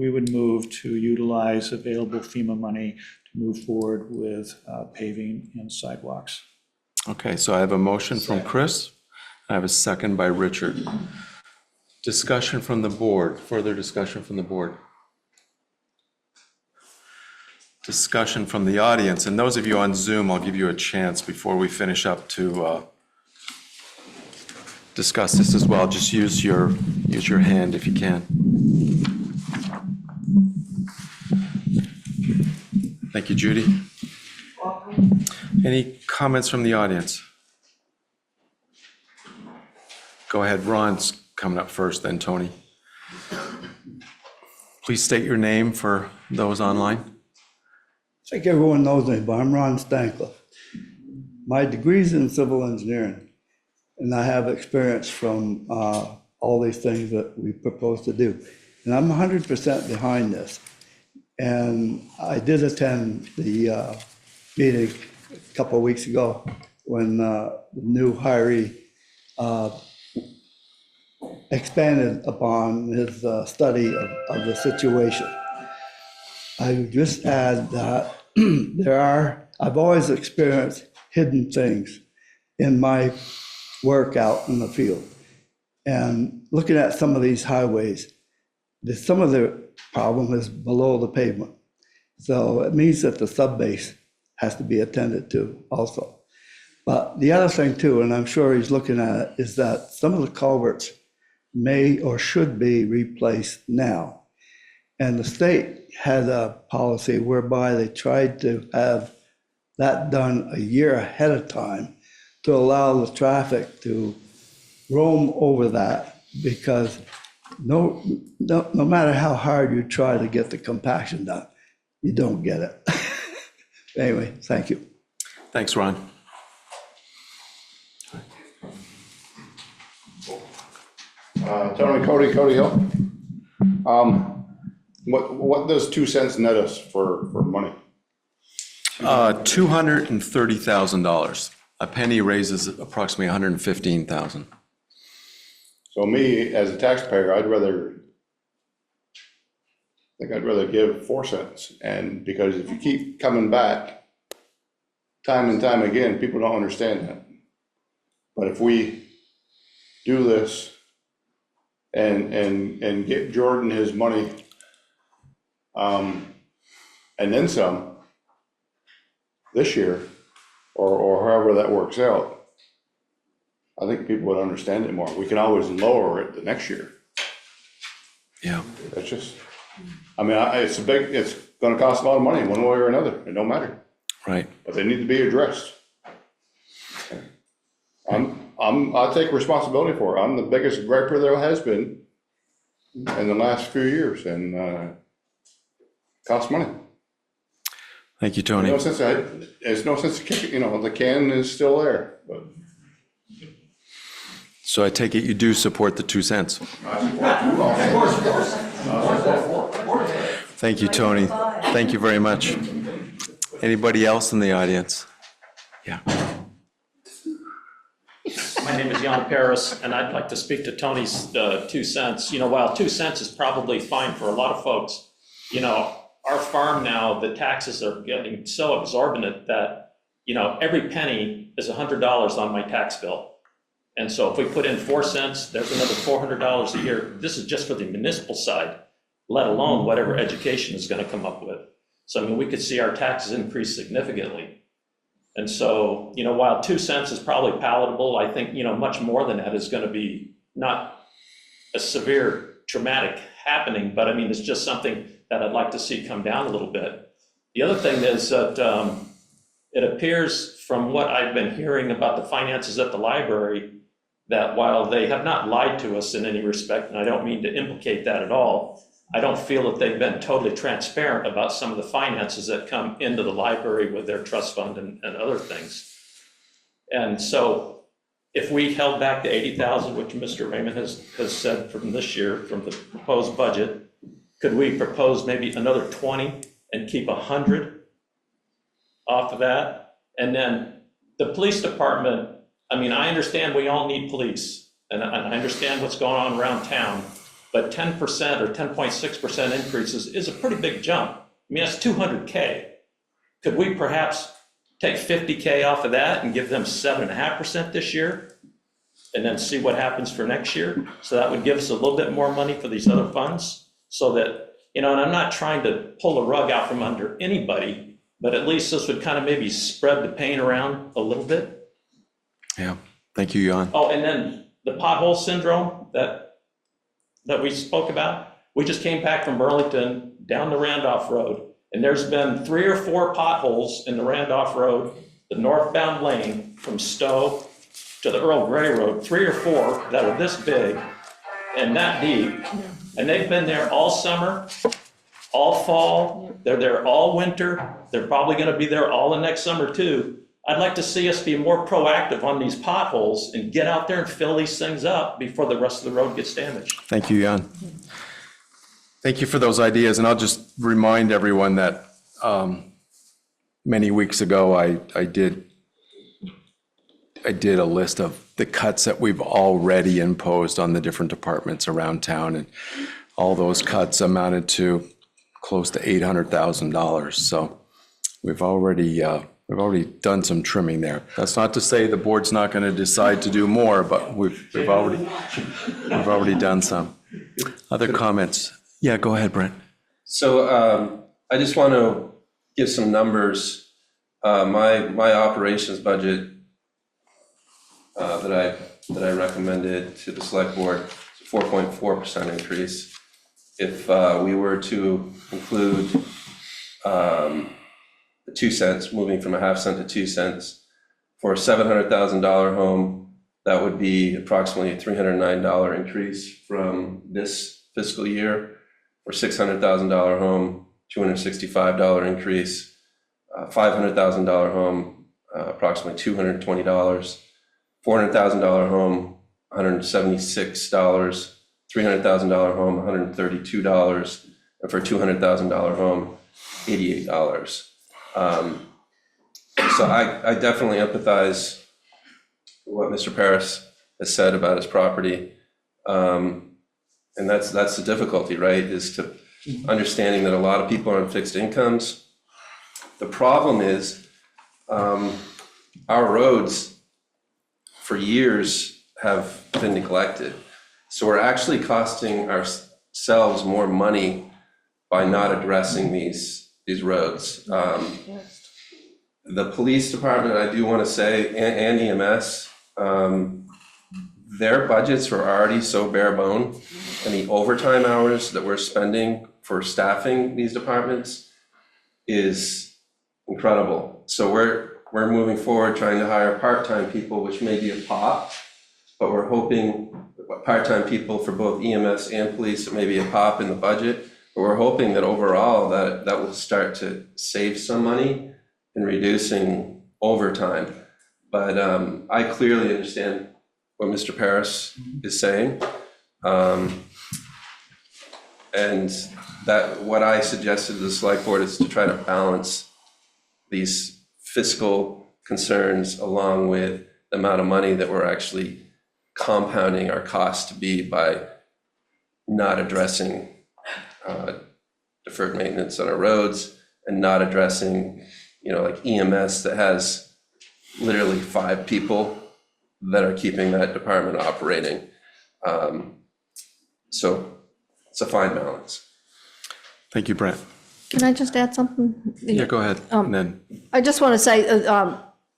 would move to utilize available FEMA money to move forward with paving and sidewalks. Okay, so I have a motion from Chris. I have a second by Richard. Discussion from the board, further discussion from the board. Discussion from the audience, and those of you on Zoom, I'll give you a chance before we finish up to discuss this as well. Just use your hand if you can. Thank you, Judy. Any comments from the audience? Go ahead, Ron's coming up first, then Tony. Please state your name for those online. I think everyone knows me, but I'm Ron Stankler. My degree's in civil engineering, and I have experience from all these things that we propose to do. And I'm 100% behind this. And I did attend the meeting a couple of weeks ago when the new hiree expanded upon his study of the situation. I would just add that I've always experienced hidden things in my work out in the field. And looking at some of these highways, some of the problem is below the pavement. So it means that the subbase has to be attended to also. But the other thing too, and I'm sure he's looking at it, is that some of the culverts may or should be replaced now. And the state had a policy whereby they tried to have that done a year ahead of time to allow the traffic to roam over that, because no matter how hard you try to get the compaction done, you don't get it. Anyway, thank you. Thanks, Ron. Tony, Cody Hill. What does 2 cents net us for money? $230,000. A penny raises approximately 115,000. So me, as a taxpayer, I'd rather give 4 cents. And because if you keep coming back time and time again, people don't understand that. But if we do this and get Jordan his money, and then some this year, or however that works out, I think people would understand it more. We can always lower it the next year. Yeah. That's just, I mean, it's gonna cost a lot of money one way or another, it don't matter, Right. but they need to be addressed. I take responsibility for it. I'm the biggest griper there has been in the last few years, and costs money. Thank you, Tony. There's no sense kicking, the can is still there, but. So I take it you do support the 2 cents. Thank you, Tony. Thank you very much. Anybody else in the audience? Yeah. My name is Jan Paris, and I'd like to speak to Tony's 2 cents. While 2 cents is probably fine for a lot of folks, our farm now, the taxes are getting so exorbitant that, every penny is $100 on my tax bill. And so if we put in 4 cents, there's another $400 a year. This is just for the municipal side, let alone whatever education is going to come up with. So, we could see our taxes increase significantly. And so, while 2 cents is probably palatable, I think, much more than that is going to be not a severe traumatic happening, but it's just something that I'd like to see come down a little bit. The other thing is that it appears from what I've been hearing about the finances at the library, that while they have not lied to us in any respect, and I don't mean to implicate that at all, I don't feel that they've been totally transparent about some of the finances that come into the library with their trust fund and other things. And so if we held back the 80,000, which Mr. Raymond has said from this year, from the proposed budget, could we propose maybe another 20 and keep 100 off of that? And then the police department, I mean, I understand we all need police, and I understand what's going on around town, but 10% or 10.6% increases is a pretty big jump. I mean, that's 200K. Could we perhaps take 50K off of that and give them 7.5% this year? And then see what happens for next year? So that would give us a little bit more money for these other funds, so that, you know, and I'm not trying to pull the rug out from under anybody, but at least this would kind of maybe spread the pain around a little bit. Yeah, thank you, Jan. Oh, and then the pothole syndrome that we spoke about, we just came back from Burlington down the Randolph Road, and there's been 3 or 4 potholes in the Randolph Road, the northbound lane from Stowe to the Earl Grey Road, 3 or 4 that are this big and that deep. And they've been there all summer, all fall, they're there all winter. They're probably gonna be there all the next summer too. I'd like to see us be more proactive on these potholes and get out there and fill these things up before the rest of the road gets damaged. Thank you, Jan. Thank you for those ideas, and I'll just remind everyone that many weeks ago, I did a list of the cuts that we've already imposed on the different departments around town, and all those cuts amounted to close to $800,000. So we've already done some trimming there. That's not to say the board's not going to decide to do more, but we've already done some. Other comments? Yeah, go ahead, Brent. So I just want to give some numbers. My operations budget that I recommended to the select board is a 4.4% increase. If we were to include the 2 cents, moving from a half cent to 2 cents, for a $700,000 home, that would be approximately a $309 increase from this fiscal year. For $600,000 home, $265 increase. $500,000 home, approximately $220. $400,000 home, $176. $300,000 home, $132. And for $200,000 home, $88. So I definitely empathize with what Mr. Paris has said about his property. And that's the difficulty, right, is to understanding that a lot of people are on fixed incomes. The problem is our roads for years have been neglected. So we're actually costing ourselves more money by not addressing these roads. The police department, I do want to say, and EMS, their budgets were already so bare bone, and the overtime hours that we're spending for staffing these departments is incredible. So we're moving forward trying to hire part-time people, which may be a pop, but we're hoping part-time people for both EMS and police, it may be a pop in the budget, but we're hoping that overall that will start to save some money in reducing overtime. But I clearly understand what Mr. Paris is saying. And that what I suggested to the select board is to try to balance these fiscal concerns along with the amount of money that we're actually compounding our costs to be by not addressing deferred maintenance on our roads and not addressing, like EMS that has literally 5 people that are keeping that department operating. So it's a fine balance. Thank you, Brent. Can I just add something? Yeah, go ahead. And then, I just want to say,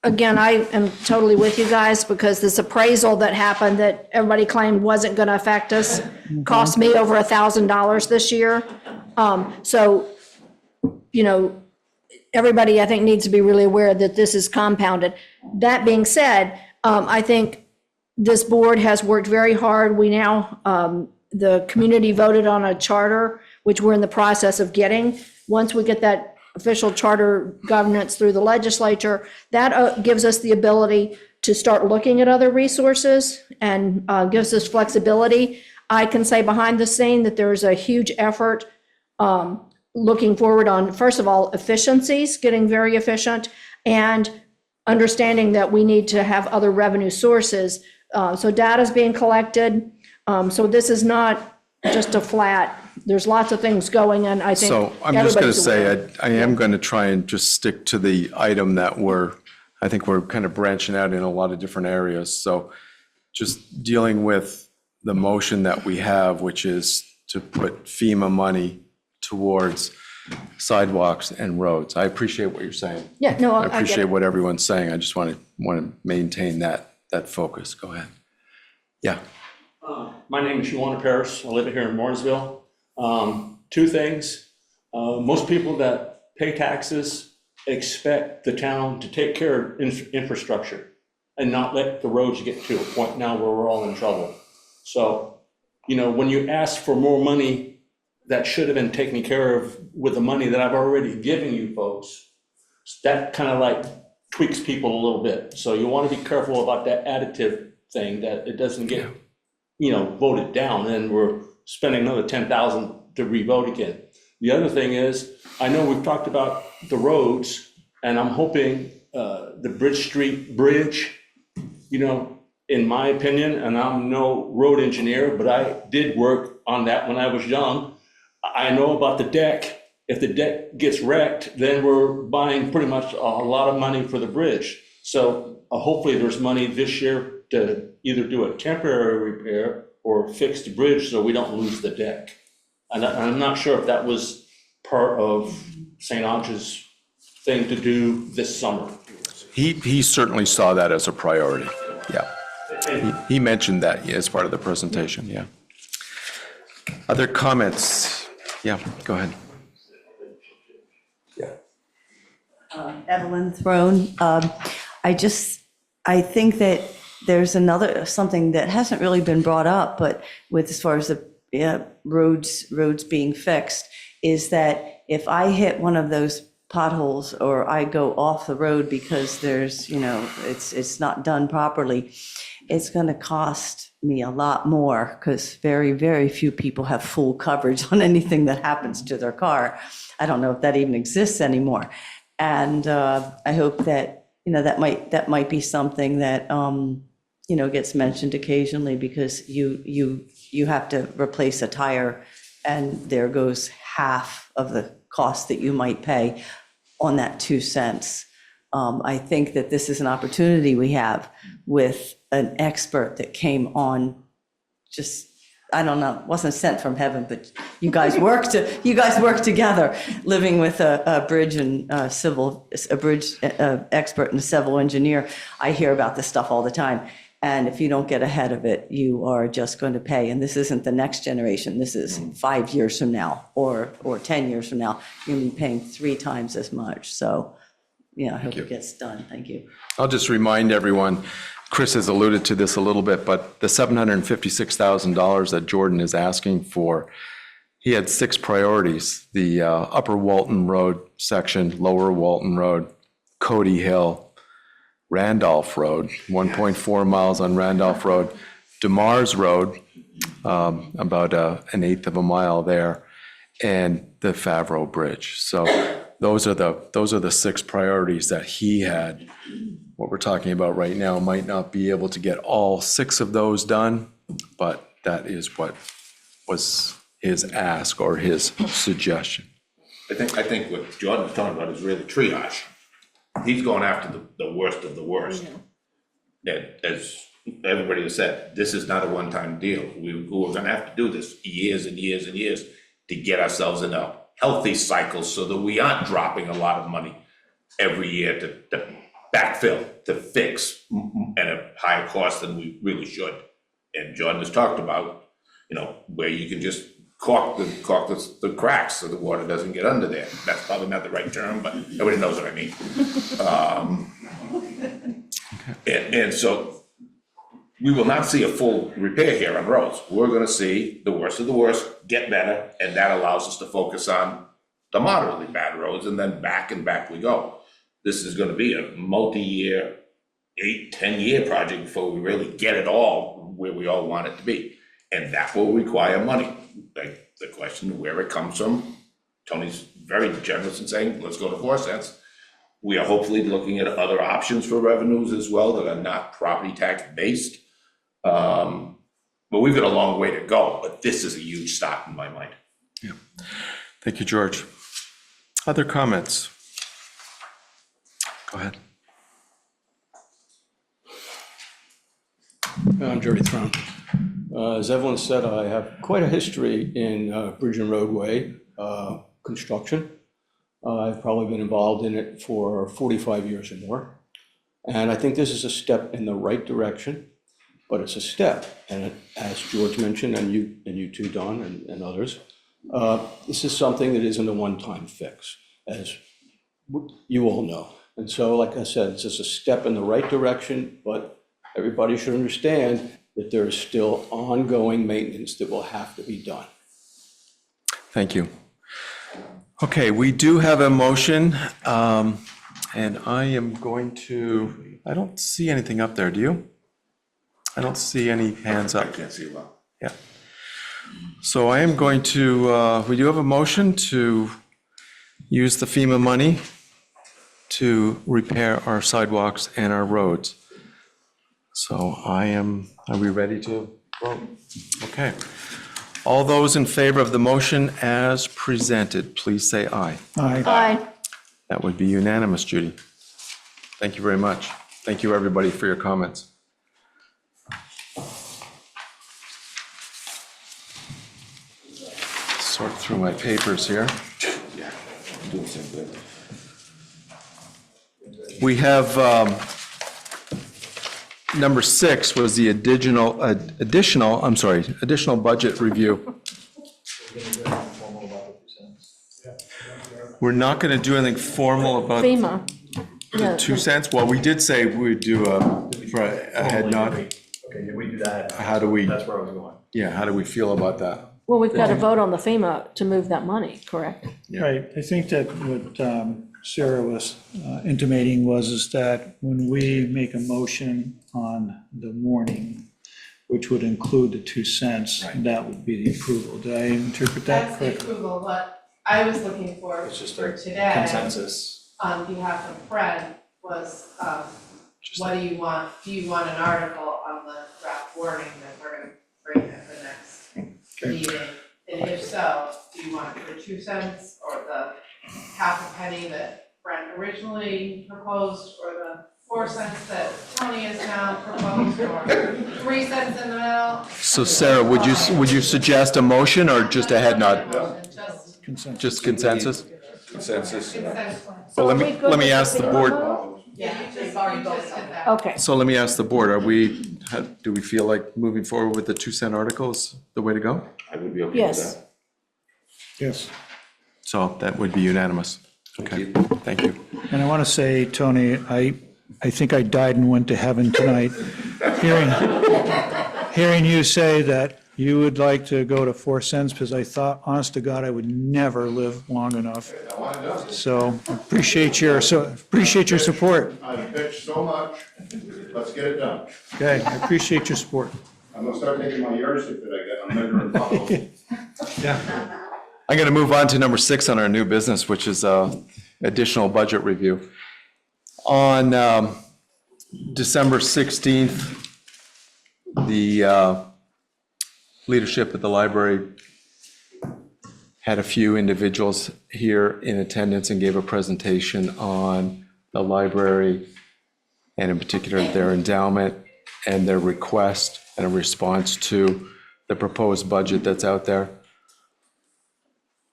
again, I am totally with you guys, because this appraisal that happened that everybody claimed wasn't going to affect us cost me over $1,000 this year. So, everybody, I think, needs to be really aware that this is compounded. That being said, I think this board has worked very hard. We now, the community voted on a charter, which we're in the process of getting. Once we get that official charter governance through the legislature, that gives us the ability to start looking at other resources and gives us flexibility. I can say behind the scene that there's a huge effort looking forward on, first of all, efficiencies, getting very efficient, and understanding that we need to have other revenue sources. So data is being collected. So this is not just a flat, there's lots of things going on, I think. So I'm just going to everybody's aware. say, I am going to try and just stick to the item that I think we're kind of branching out in a lot of different areas. So just dealing with the motion that we have, which is to put FEMA money towards sidewalks and roads. I appreciate what you're saying. Yeah, no, I I get appreciate it. what everyone's saying. I just want to maintain that focus. Go ahead. Yeah. My name is Shawana Paris. I live here in Morrisville. Two things. Most people that pay taxes expect the town to take care of infrastructure and not let the roads get to a point now where we're all in trouble. So, when you ask for more money that should have been taken care of with the money that I've already given you folks, that kind of like tweaks people a little bit. So you want to be careful about that additive thing, that it doesn't get, voted down, and we're spending another $10,000 to revote again. The other thing is, I know we've talked about the roads, and I'm hoping the Bridge Street Bridge, in my opinion, and I'm no road engineer, but I did work on that when I was young. I know about the deck. If the deck gets wrecked, then we're buying pretty much a lot of money for the bridge. So hopefully there's money this year to either do a temporary repair or fix the bridge so we don't lose the deck. And I'm not sure if that was part of St. Ange's thing to do this summer. He certainly saw that as a priority. Yeah. He mentioned that as part of the presentation. Yeah. Other comments? Yeah, go ahead. Evelyn Throne. I think that there's something that hasn't really been brought up, but with as far as the roads being fixed, is that if I hit one of those potholes or I go off the road because there's, it's not done properly, it's going to cost me a lot more, because very, very few people have full coverage on anything that happens to their car. I don't know if that even exists anymore. And I hope that, that might be something that, gets mentioned occasionally, because you have to replace a tire, and there goes half of the cost that you might pay on that 2 cents. I think that this is an opportunity we have with an expert that came on, just, I don't know, wasn't sent from heaven, but you guys work together, living with a bridge and bridge expert and a civil engineer. I hear about this stuff all the time. And if you don't get ahead of it, you are just going to pay. And this isn't the next generation. This is 5 years from now or 10 years from now. You're going to be paying 3 times as much. So, I hope it gets done. Thank you. I'll just remind everyone, Chris has alluded to this a little bit, but the $756,000 that Jordan is asking for, he had 6 priorities: the Upper Walton Road section, Lower Walton Road, Cody Hill, Randolph Road, 1.4 miles on Randolph Road, DeMars Road, about an eighth of a mile there, and the Favreau Bridge. So those are the 6 priorities that he had. What we're talking about right now might not be able to get all 6 of those done, but that is what was his ask or his suggestion. I think what Jordan's talking about is really triage. He's going after the worst of the worst. And as everybody has said, this is not a one-time deal. We're going to have to do this years and years and years to get ourselves in a healthy cycle so that we aren't dropping a lot of money every year to backfill, to fix at a higher cost than we really should. And Jordan has talked about, where you can just caulk the cracks so the water doesn't get under there. That's probably not the right term, but everybody knows what I mean. And so we will not see a full repair here on roads. We're gonna see the worst of the worst get better, and that allows us to focus on the moderately bad roads, and then back and back we go. This is gonna be a multi-year 8, 10-year project before we really get it all where we all want it to be. And that will require money. Like the question where it comes from, Tony's very generous in saying, let's go to 4 cents. We are hopefully looking at other options for revenues as well that are not property tax based. But we've got a long way to go, but this is a huge start in my mind. Yeah. Thank you, George. Other comments? Go ahead. I'm Jerry Throne. As Evelyn said, I have quite a history in bridge and roadway construction. I've probably been involved in it for 45 years or more. And I think this is a step in the right direction, but it's a step. And as George mentioned, and you too, Don, and others, this is something that isn't a one-time fix, as you all know. And so, like I said, it's just a step in the right direction, but everybody should understand that there is still ongoing maintenance that will have to be done. Thank you. Okay, we do have a motion, and I am going to, I don't see anything up there, do you? I don't see any hands up. I can't see well. Yeah. So I am going to, we do have a motion to use the FEMA money to repair our sidewalks and our roads. So are we ready to vote? Okay. All those in favor of the motion as presented, please say aye. Aye. That would be unanimous, Judy. Thank you very much. Thank you, everybody, for your comments. Sort through my papers here. Yeah, I'm doing the same thing. We have, number 6 was the additional budget review. We're not going to do anything formal about FEMA. the 2 cents. Well, we did say we'd do a head nod. Okay, yeah, we do that. How do we, That's where I was going. yeah, how do we feel about that? Well, we've got to vote on the FEMA to move that money, correct? Yeah. Right, I think that what Sarah was intimating is that when we make a motion on the morning, which would include the 2 cents, that would be the approval. Did I interpret that That's the correctly? approval. What I was looking for It's just for a today, consensus. on behalf of Fred, was, what do you want? Do you want an article on the draft warning that we're gonna bring at the next meeting? And if so, do you want the 2 cents or the half a penny that Brent originally proposed, or the 4 cents that Tony has now proposed, or 3 cents in the middle? So Sarah, would you suggest a motion or just a head nod? Just Consensus. Just consensus? Consensus. consent. Well, So are we good with let me ask the FEMA board. vote? Yeah, you just did that. Okay, So let me ask the board, do we feel like moving forward with the 2 cent article is the way to go? I would be okay with yes. that. Yes. So that would be unanimous. Okay, thank you. And I want to say, Tony, I think I died and went to heaven tonight, hearing you say that you would like to go to 4 cents, because I thought, honest to God, I would never live long enough. So appreciate your support. I've bitched so much, let's get it done. Okay, I appreciate your support. I'm gonna start taking my yardstick that I got, I'm measuring potholes. Yeah. I'm going to move on to number 6 on our new business, which is additional budget review. On December 16th, the leadership at the library had a few individuals here in attendance and gave a presentation on the library, and in particular their endowment and their request and a response to the proposed budget that's out there.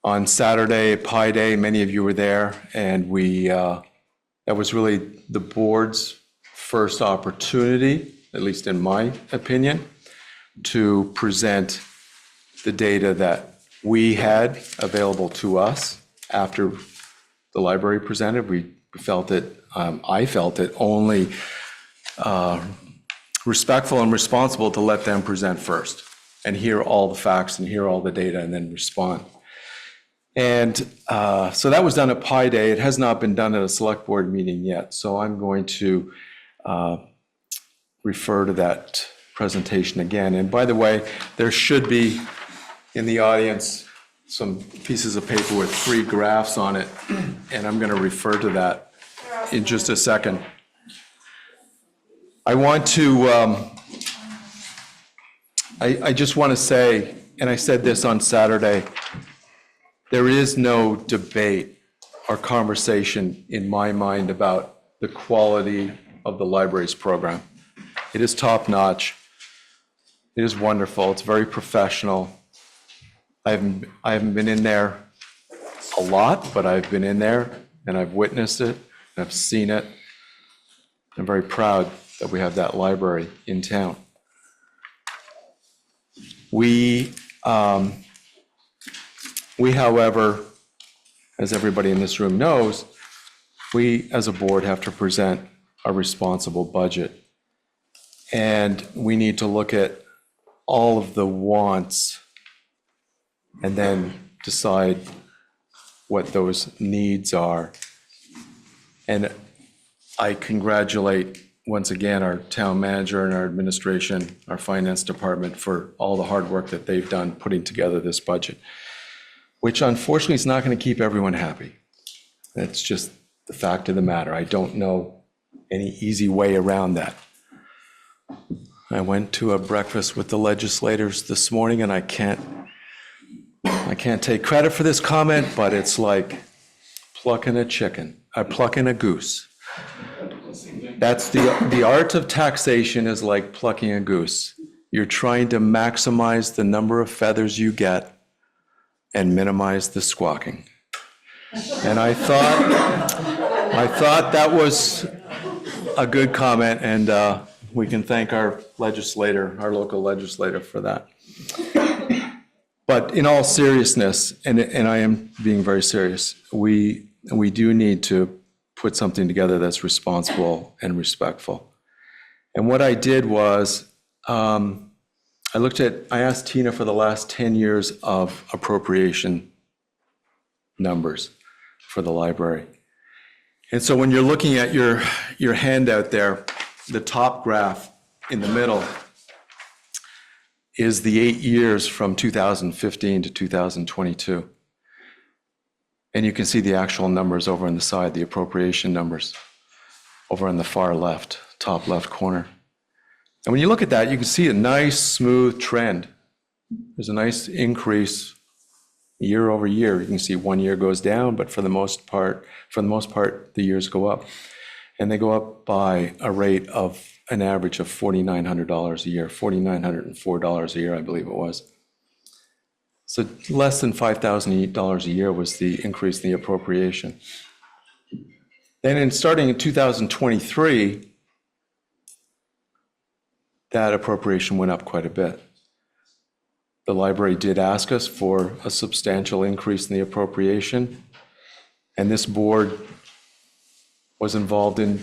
On Saturday, Pi Day, many of you were there, and that was really the board's first opportunity, at least in my opinion, to present the data that we had available to us after the library presented. We felt it, I felt it only respectful and responsible to let them present first and hear all the facts and hear all the data and then respond. And so that was done at Pi Day. It has not been done at a select board meeting yet. So I'm going to refer to that presentation again. And by the way, there should be in the audience some pieces of paper with 3 graphs on it, and I'm going to refer to that in just a second. I want to, I just want to say, and I said this on Saturday, there is no debate or conversation in my mind about the quality of the library's program. It is top-notch. It is wonderful. It's very professional. I haven't been in there a lot, but I've been in there and I've witnessed it and I've seen it. I'm very proud that we have that library in town. We, however, as everybody in this room knows, we as a board have to present a responsible budget. And we need to look at all of the wants and then decide what those needs are. And I congratulate, once again, our town manager and our administration, our finance department, for all the hard work that they've done putting together this budget, which unfortunately is not going to keep everyone happy. That's just the fact of the matter. I don't know any easy way around that. I went to a breakfast with the legislators this morning, and I can't take credit for this comment, but it's like plucking a goose. That's the art of taxation is like plucking a goose. You're trying to maximize the number of feathers you get and minimize the squawking. And I thought that was a good comment, and we can thank our local legislator for that. But in all seriousness, and I am being very serious, we do need to put something together that's responsible and respectful. And what I did was, I asked Tina for the last 10 years of appropriation numbers for the library. And so when you're looking at your handout there, the top graph in the middle is the 8 years from 2015 to 2022. And you can see the actual numbers over on the side, the appropriation numbers over on the far left, top left corner. And when you look at that, you can see a nice smooth trend. There's a nice increase year over year. You can see 1 year goes down, but for the most part, the years go up. And they go up by a rate of an average of $4,900 a year, $4,904 a year, I believe it was. So less than $5,000 a year was the increase in the appropriation. Then starting in 2023, that appropriation went up quite a bit. The library did ask us for a substantial increase in the appropriation, and this board was involved in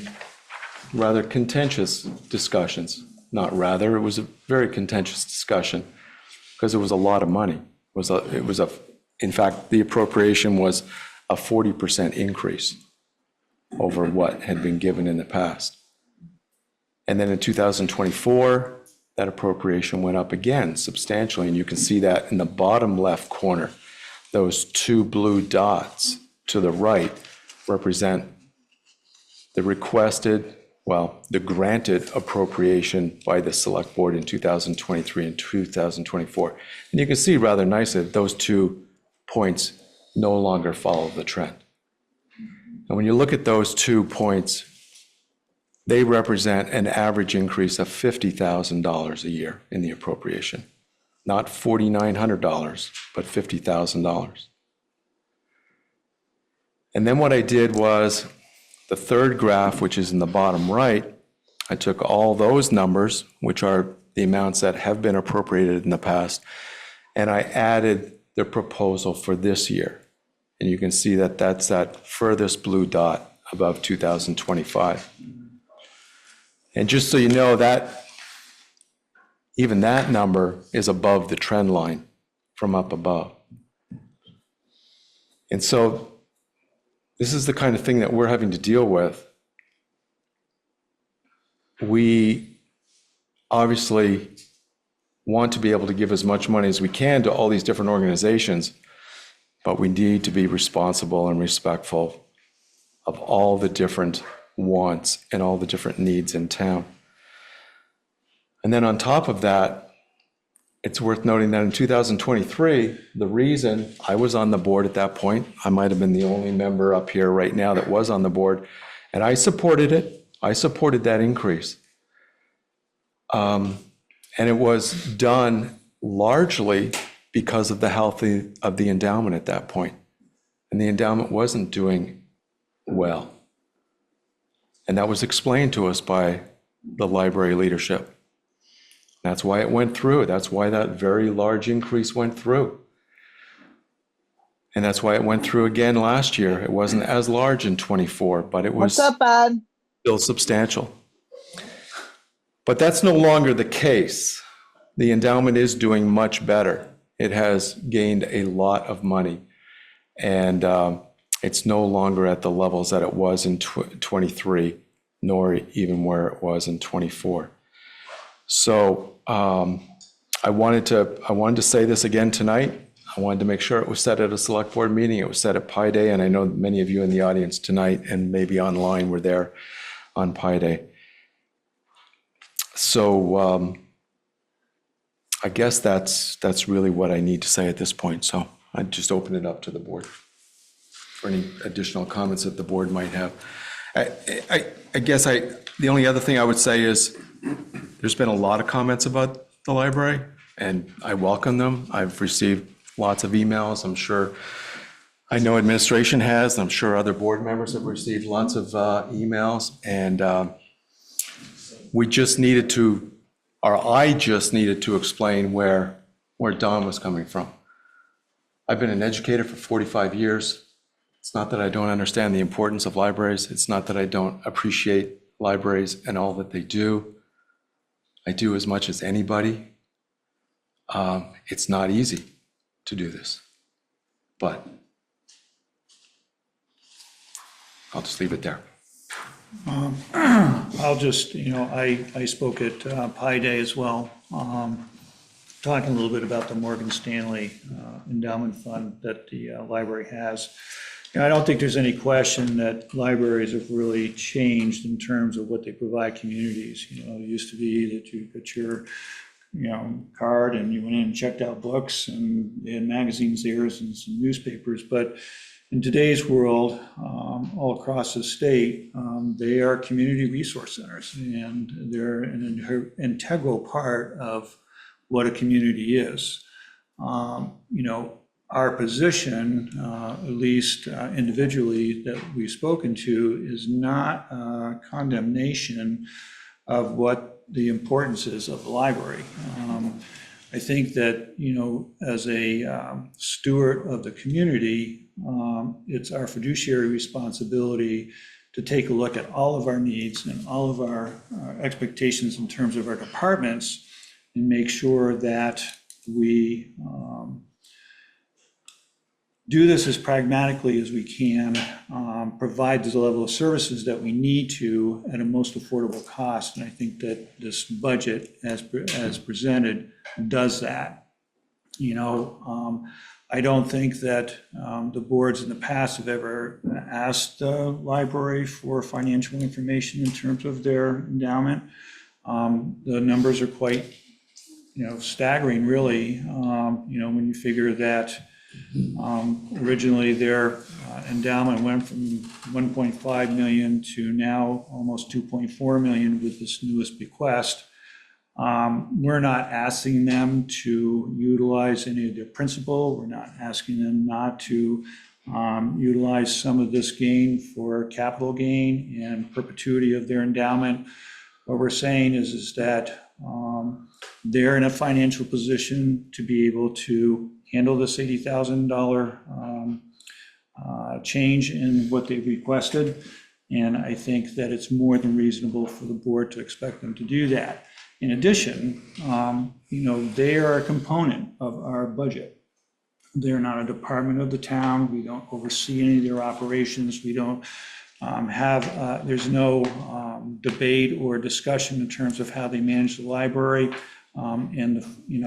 rather contentious discussions. Not rather, it was a very contentious discussion because it was a lot of money. In fact, the appropriation was a 40% increase over what had been given in the past. And then in 2024, that appropriation went up again substantially, and you can see that in the bottom left corner. Those 2 blue dots to the right represent the the granted appropriation by the select board in 2023 and 2024. And you can see rather nicely that those 2 points no longer follow the trend. And when you look at those 2 points, they represent an average increase of $50,000 a year in the appropriation. Not $4,900, but $50,000. And then what I did was, the third graph, which is in the bottom right, I took all those numbers, which are the amounts that have been appropriated in the past, and I added the proposal for this year. And you can see that that's that furthest blue dot above 2025. And just so you know, that even that number is above the trend line from up above. And so this is the kind of thing that we're having to deal with. We obviously want to be able to give as much money as we can to all these different organizations, but we need to be responsible and respectful of all the different wants and all the different needs in town. And then on top of that, it's worth noting that in 2023, the reason I was on the board at that point, I might have been the only member up here right now that was on the board, and I supported it. I supported that increase. And it was done largely because of the health of the endowment at that point. And the endowment wasn't doing well. And that was explained to us by the library leadership. That's why it went through. That's why that very large increase went through. And that's why it went through again last year. It wasn't as large in '24, but it was still substantial. But that's no longer the case. The endowment is doing much better. It has gained a lot of money. And it's no longer at the levels that it was in '23, nor even where it was in '24. So I wanted to say this again tonight. I wanted to make sure it was said at a select board meeting. It was said at Pi Day, and I know many of you in the audience tonight and maybe online were there on Pi Day. So I guess that's really what I need to say at this point. So I'd just open it up to the board for any additional comments that the board might have. I guess the only other thing I would say is there's been a lot of comments about the library, and I welcome them. I've received lots of emails. I know administration has, I'm sure other board members have received lots of emails, and we just needed to, or I just needed to explain where Don was coming from. I've been an educator for 45 years. It's not that I don't understand the importance of libraries. It's not that I don't appreciate libraries and all that they do. I do as much as anybody. It's not easy to do this, but I'll just leave it there. I'll just, I spoke at Pi Day as well, talking a little bit about the Morgan Stanley endowment fund that the library has. I don't think there's any question that libraries have really changed in terms of what they provide communities. It used to be that you put your, card and you went in and checked out books, and they had magazines there and some newspapers. But in today's world, all across the state, they are community resource centers, and they're an integral part of what a community is. Our position, at least individually that we've spoken to, is not condemnation of what the importance is of the library. I think that, as a steward of the community, it's our fiduciary responsibility to take a look at all of our needs and all of our expectations in terms of our departments, and make sure that we do this as pragmatically as we can, provide the level of services that we need to at a most affordable cost. And I think that this budget, as presented, does that. I don't think that the boards in the past have ever asked the library for financial information in terms of their endowment. The numbers are quite, staggering, really, when you figure that originally their endowment went from 1.5 million to now almost 2.4 million with this newest bequest. We're not asking them to utilize any of their principal. We're not asking them not to utilize some of this gain for capital gain and perpetuity of their endowment. What we're saying is that they're in a financial position to be able to handle this $80,000 change in what they've requested. And I think that it's more than reasonable for the board to expect them to do that. In addition, they are a component of our budget. They're not a department of the town. We don't oversee any of their operations. We don't there's no debate or discussion in terms of how they manage the library and,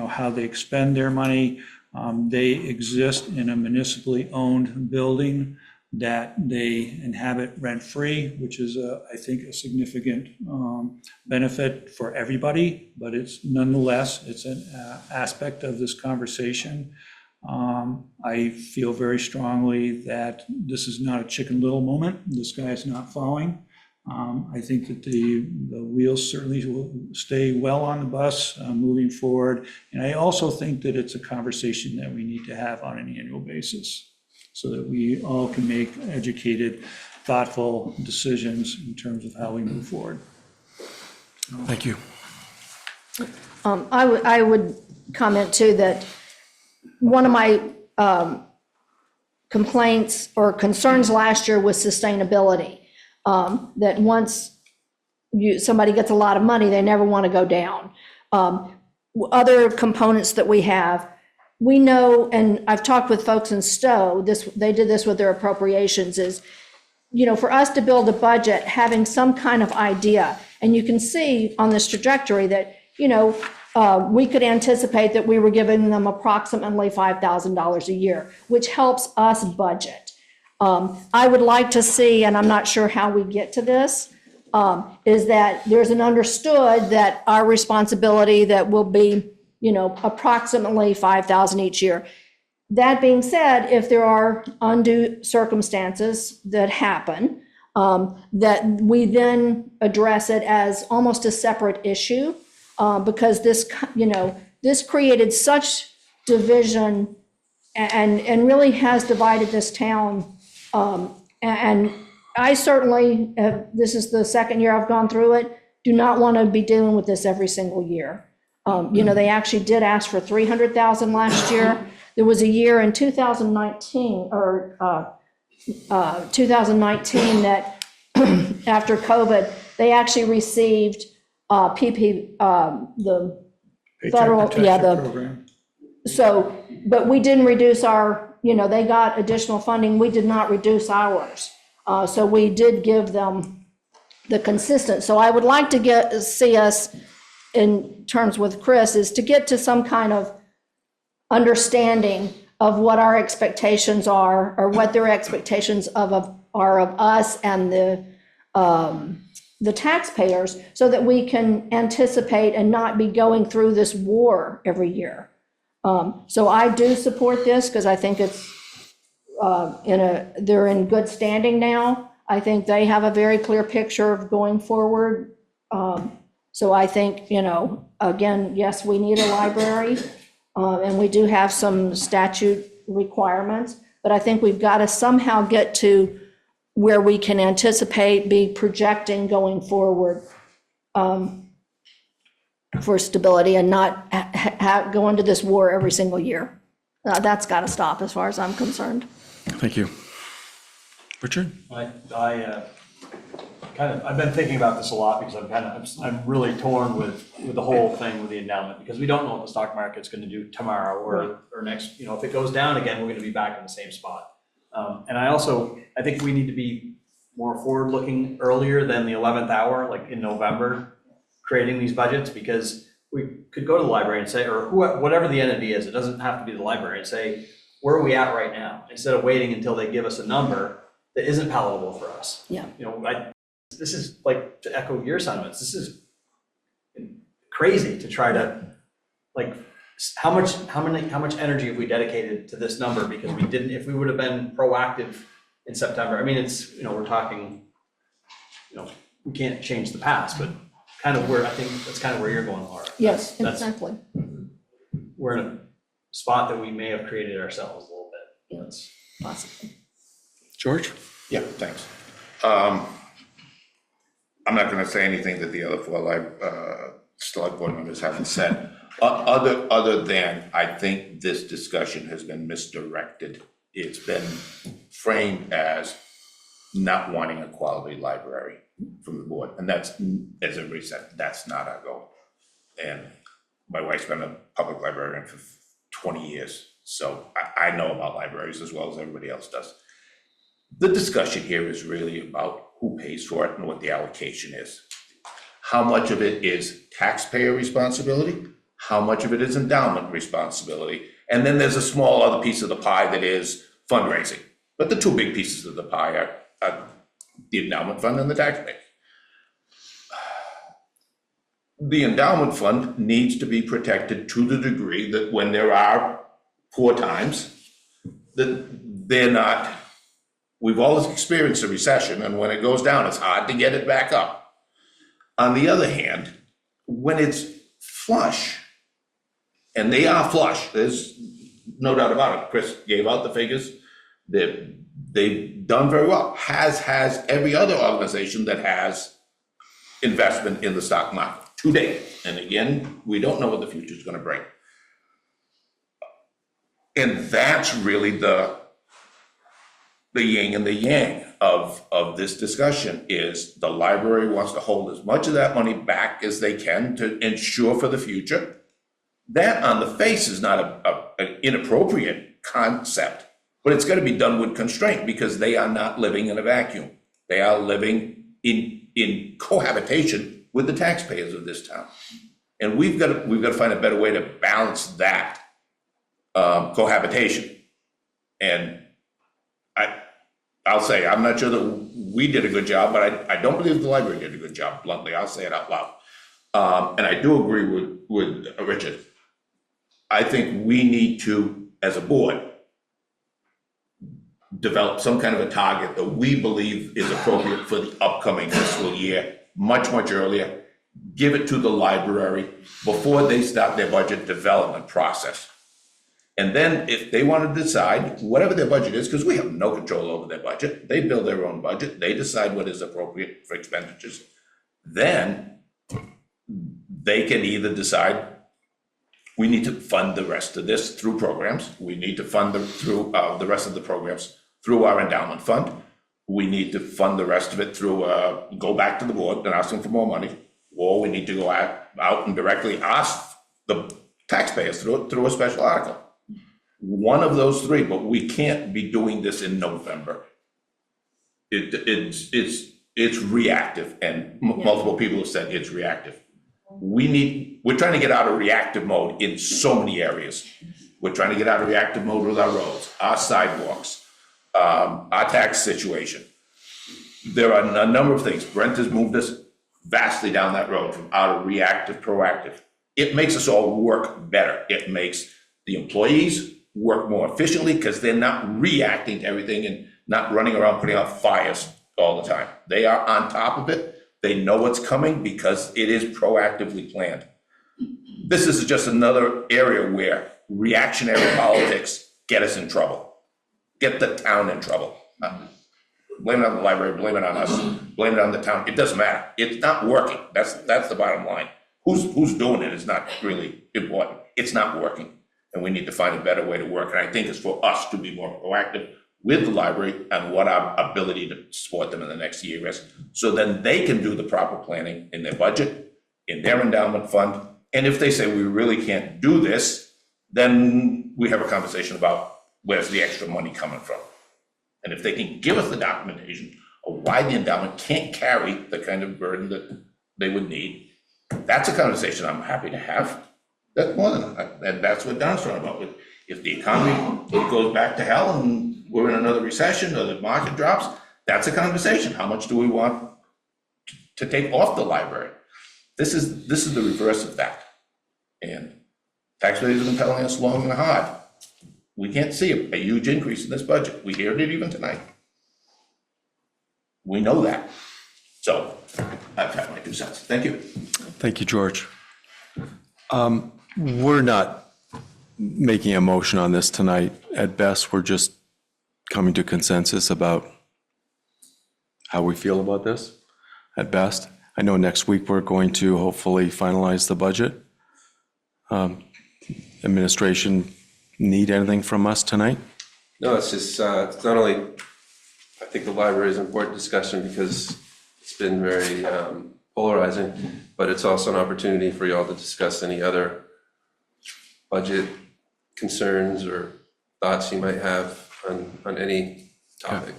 how they expend their money. They exist in a municipally owned building that they inhabit rent-free, which is, I think, a significant benefit for everybody, but it's nonetheless, it's an aspect of this conversation. I feel very strongly that this is not a Chicken Little moment. This guy is not falling. I think that the wheels certainly will stay well on the bus moving forward. And I also think that it's a conversation that we need to have on an annual basis so that we all can make educated, thoughtful decisions in terms of how we move forward. Thank you. I would comment too that one of my complaints or concerns last year was sustainability. That once somebody gets a lot of money, they never want to go down. Other components that we have, we know, and I've talked with folks in Stowe, they did this with their appropriations, is, for us to build a budget, having some kind of idea, and you can see on this trajectory that, we could anticipate that we were giving them approximately $5,000 a year, which helps us budget. I would like to see, and I'm not sure how we get to this, is that there's an understood that our responsibility that will be, approximately $5,000 each year. That being said, if there are undue circumstances that happen, that we then address it as almost a separate issue, because this created such division and really has divided this town. And I certainly, this is the second year I've gone through it, do not want to be dealing with this every single year. They actually did ask for $300,000 last year. There was a year in 2019 that after COVID, they actually received the federal, Program. so, but we didn't reduce our, they got additional funding. We did not reduce ours. So we did give them the consistent. So I would like to see us in terms with Chris is to get to some kind of understanding of what our expectations are or what their expectations are of us and the taxpayers so that we can anticipate and not be going through this war every year. So I do support this because I think it's they're in good standing now. I think they have a very clear picture of going forward. So I think, again, yes, we need a library and we do have some statute requirements, but I think we've got to somehow get to where we can anticipate, be projecting going forward for stability and not go into this war every single year. That's got to stop as far as I'm concerned. Thank you. Richard? I've been thinking about this a lot because I'm really torn with the whole thing with the endowment because we don't know what the stock market's going to do tomorrow or next, if it goes down again, we're going to be back in the same spot. And I think we need to be more forward-looking earlier than the 11th hour, like in November, creating these budgets, because we could go to the library and say, or whatever the entity is, it doesn't have to be the library, and say, where are we at right now? Instead of waiting until they give us a number that isn't palatable for us. Yeah. This is like, to echo your sentiments, this is crazy to try to, how much energy have we dedicated to this number? Because if we would have been proactive in September, we're talking, we can't change the past, but I think that's kind of where you're going, Laura. Yes, exactly. We're in a spot that we may have created ourselves a little bit. Yes, possibly. George? Yeah, thanks. I'm not going to say anything that the other four select board members haven't said, other than I think this discussion has been misdirected. It's been framed as not wanting a quality library from the board, and that's, as everybody said, that's not our goal. And my wife's been a public librarian for 20 years, so I know about libraries as well as everybody else does. The discussion here is really about who pays for it and what the allocation is. How much of it is taxpayer responsibility? How much of it is endowment responsibility? And then there's a small other piece of the pie that is fundraising. But the two big pieces of the pie are the endowment fund and the taxpayer. The endowment fund needs to be protected to the degree that when there are poor times, that they're not, we've always experienced a recession, and when it goes down, it's hard to get it back up. On the other hand, when it's flush, and they are flush, there's no doubt about it, Chris gave out the figures, they've done very well, has every other organization that has investment in the stock market to date. And again, we don't know what the future is going to bring. And that's really the yin and the yang of this discussion is the library wants to hold as much of that money back as they can to ensure for the future. That on the face is not an inappropriate concept, but it's got to be done with constraint because they are not living in a vacuum. They are living in cohabitation with the taxpayers of this town. And we've got to find a better way to balance that cohabitation. And I'll say, I'm not sure that we did a good job, but I don't believe the library did a good job, bluntly. I'll say it out loud. And I do agree with Richard. I think we need to, as a board, develop some kind of a target that we believe is appropriate for the upcoming fiscal year, much earlier. Give it to the library before they start their budget development process. And then if they want to decide whatever their budget is, because we have no control over their budget, they build their own budget, they decide what is appropriate for expenditures. Then they can either decide we need to fund the rest of this through programs. We need to fund through the rest of the programs through our endowment fund. We need to fund the rest of it through, go back to the board and ask them for more money. Or we need to go out and directly ask the taxpayers through a special article. One of those three, but we can't be doing this in November. It's reactive, and multiple people have said it's reactive. We're trying to get out of reactive mode in so many areas. We're trying to get out of reactive mode with our roads, our sidewalks, our tax situation. There are a number of things. Brent has moved us vastly down that road from out of reactive, proactive. It makes us all work better. It makes the employees work more efficiently because they're not reacting to everything and not running around putting out fires all the time. They are on top of it. They know what's coming because it is proactively planned. This is just another area where reactionary politics get us in trouble, get the town in trouble. Blame it on the library, blame it on us, blame it on the town. It doesn't matter. It's not working. That's the bottom line. Who's doing it is not really important. It's not working. And we need to find a better way to work. And I think it's for us to be more proactive with the library and what our ability to support them in the next year is. So then they can do the proper planning in their budget, in their endowment fund. And if they say we really can't do this, then we have a conversation about where's the extra money coming from. And if they can give us the documentation of why the endowment can't carry the kind of burden that they would need, that's a conversation I'm happy to have. That's more than, and that's what Don's talking about. If the economy goes back to hell and we're in another recession or the market drops, that's a conversation. How much do we want to take off the library? This is the reverse of that. And taxpayers have been telling us long and hard, we can't see a huge increase in this budget. We heard it even tonight. We know that. So I've had my 2 cents. Thank you. Thank you, George. We're not making a motion on this tonight. At best, we're just coming to consensus about how we feel about this, at best. I know next week we're going to hopefully finalize the budget. Administration need anything from us tonight? No, it's just, it's not only, I think the library is an important discussion because it's been very polarizing, but it's also an opportunity for y'all to discuss any other budget concerns or thoughts you might have on any topic.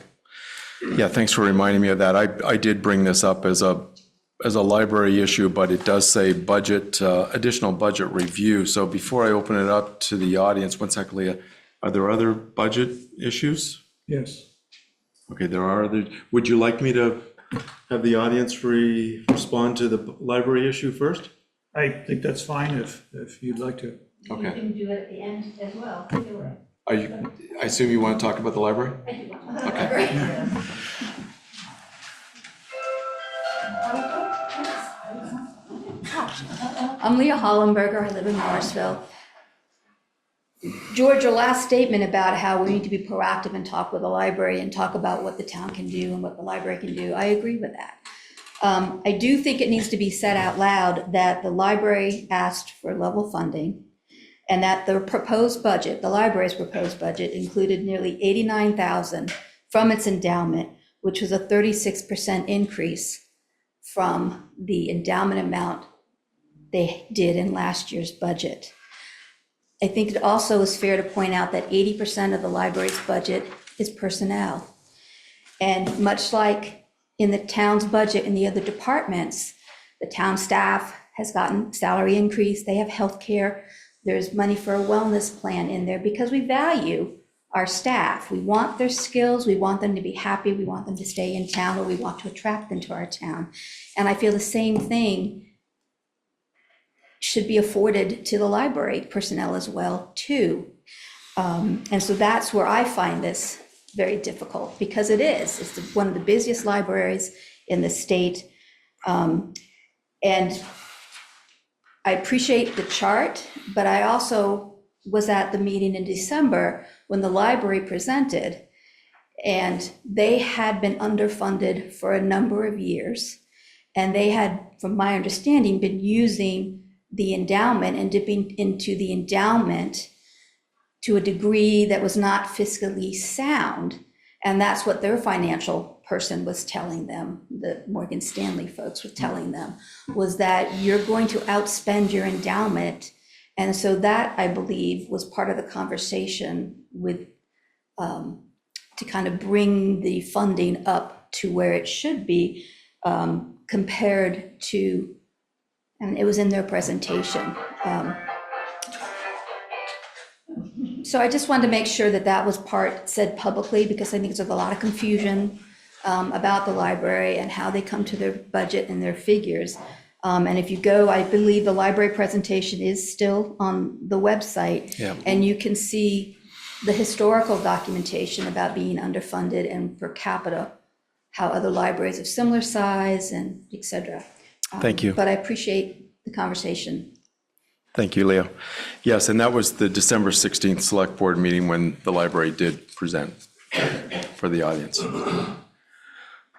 Yeah, thanks for reminding me of that. I did bring this up as a library issue, but it does say budget, additional budget review. So before I open it up to the audience, one sec, Leah, are there other budget issues? Yes. Okay, there are other, would you like me to have the audience respond to the library issue first? I think that's fine if you'd like to. Okay. You can do it at the end as well. Do it. I assume you want to talk about the library? I do want to. Okay. I'm Leah Hollenberger, I live in Morrisville. George, your last statement about how we need to be proactive and talk with the library and talk about what the town can do and what the library can do, I agree with that. I do think it needs to be said out loud that the library asked for level funding and that the proposed budget, the library's proposed budget, included nearly $89,000 from its endowment, which was a 36% increase from the endowment amount they did in last year's budget. I think it also is fair to point out that 80% of the library's budget is personnel. And much like in the town's budget in the other departments, the town staff has gotten salary increase, they have health care, there's money for a wellness plan in there because we value our staff. We want their skills, we want them to be happy, we want them to stay in town, or we want to attract them to our town. And I feel the same thing should be afforded to the library personnel as well, too. And so that's where I find this very difficult, because it is. It's one of the busiest libraries in the state. And I appreciate the chart, but I also was at the meeting in December when the library presented, and they had been underfunded for a number of years. And they had, from my understanding, been using the endowment and dipping into the endowment to a degree that was not fiscally sound. And that's what their financial person was telling them, the Morgan Stanley folks were telling them, was that you're going to outspend your endowment. And so that, I believe, was part of the conversation with, to kind of bring the funding up to where it should be, compared to, and it was in their presentation. So I just wanted to make sure that that was said publicly, because I think there's a lot of confusion about the library and how they come to their budget and their figures. And if you go, I believe the library presentation is still on the website. Yeah. And you can see the historical documentation about being underfunded and per capita, how other libraries of similar size and et cetera. Thank you. But I appreciate the conversation. Thank you, Leo. Yes, and that was the December 16th Select Board meeting when the library did present for the audience.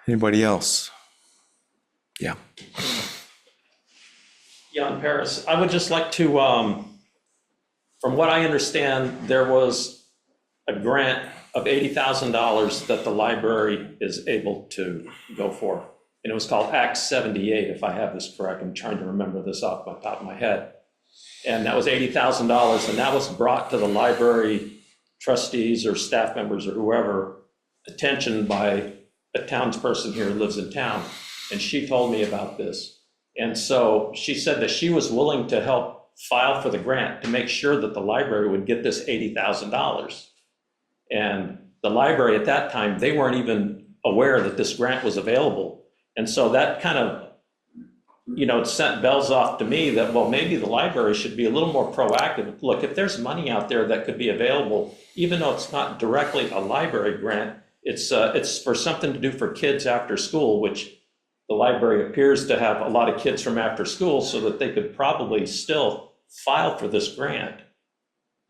Anybody else? Yeah. Jan Paris, I would just like to, from what I understand, there was a grant of $80,000 that the library is able to go for. And it was called Act 78, if I have this correct. I'm trying to remember this off the top of my head. And that was $80,000, and that was brought to the library trustees or staff members or whoever attention by a townsperson here who lives in town. And she told me about this. And so she said that she was willing to help file for the grant to make sure that the library would get this $80,000. And the library at that time, they weren't even aware that this grant was available. And so that kind of, it sent bells off to me that, well, maybe the library should be a little more proactive. Look, if there's money out there that could be available, even though it's not directly a library grant, it's for something to do for kids after school, which the library appears to have a lot of kids from after school, so that they could probably still file for this grant.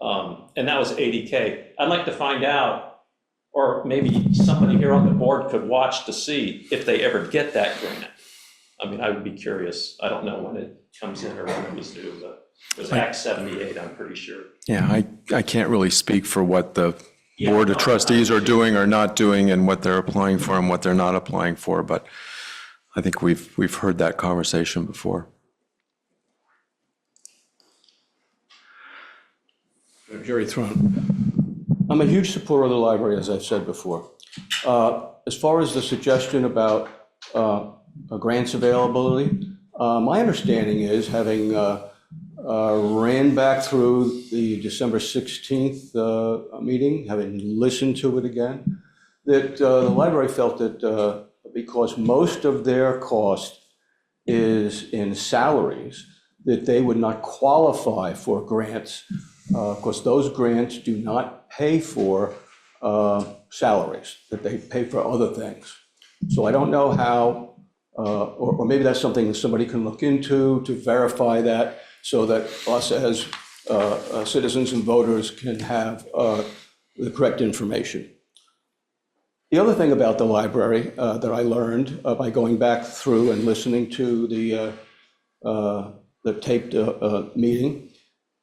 And that was $80K. I'd like to find out, or maybe somebody here on the board could watch to see if they ever get that grant. I mean, I would be curious. I don't know when it comes in or when it was due, but it was Act 78, I'm pretty sure. Yeah, I can't really speak for what the Board of Trustees are doing or not doing and what they're applying for and what they're not applying for, but I think we've heard that conversation before. Jerry Thrun. I'm a huge supporter of the library, as I've said before. As far as the suggestion about grants availability, my understanding is, having ran back through the December 16th meeting, having listened to it again, that the library felt that because most of their cost is in salaries, that they would not qualify for grants, because those grants do not pay for salaries, that they pay for other things. So I don't know how, or maybe that's something somebody can look into to verify that, so that us as citizens and voters can have the correct information. The other thing about the library that I learned by going back through and listening to the taped meeting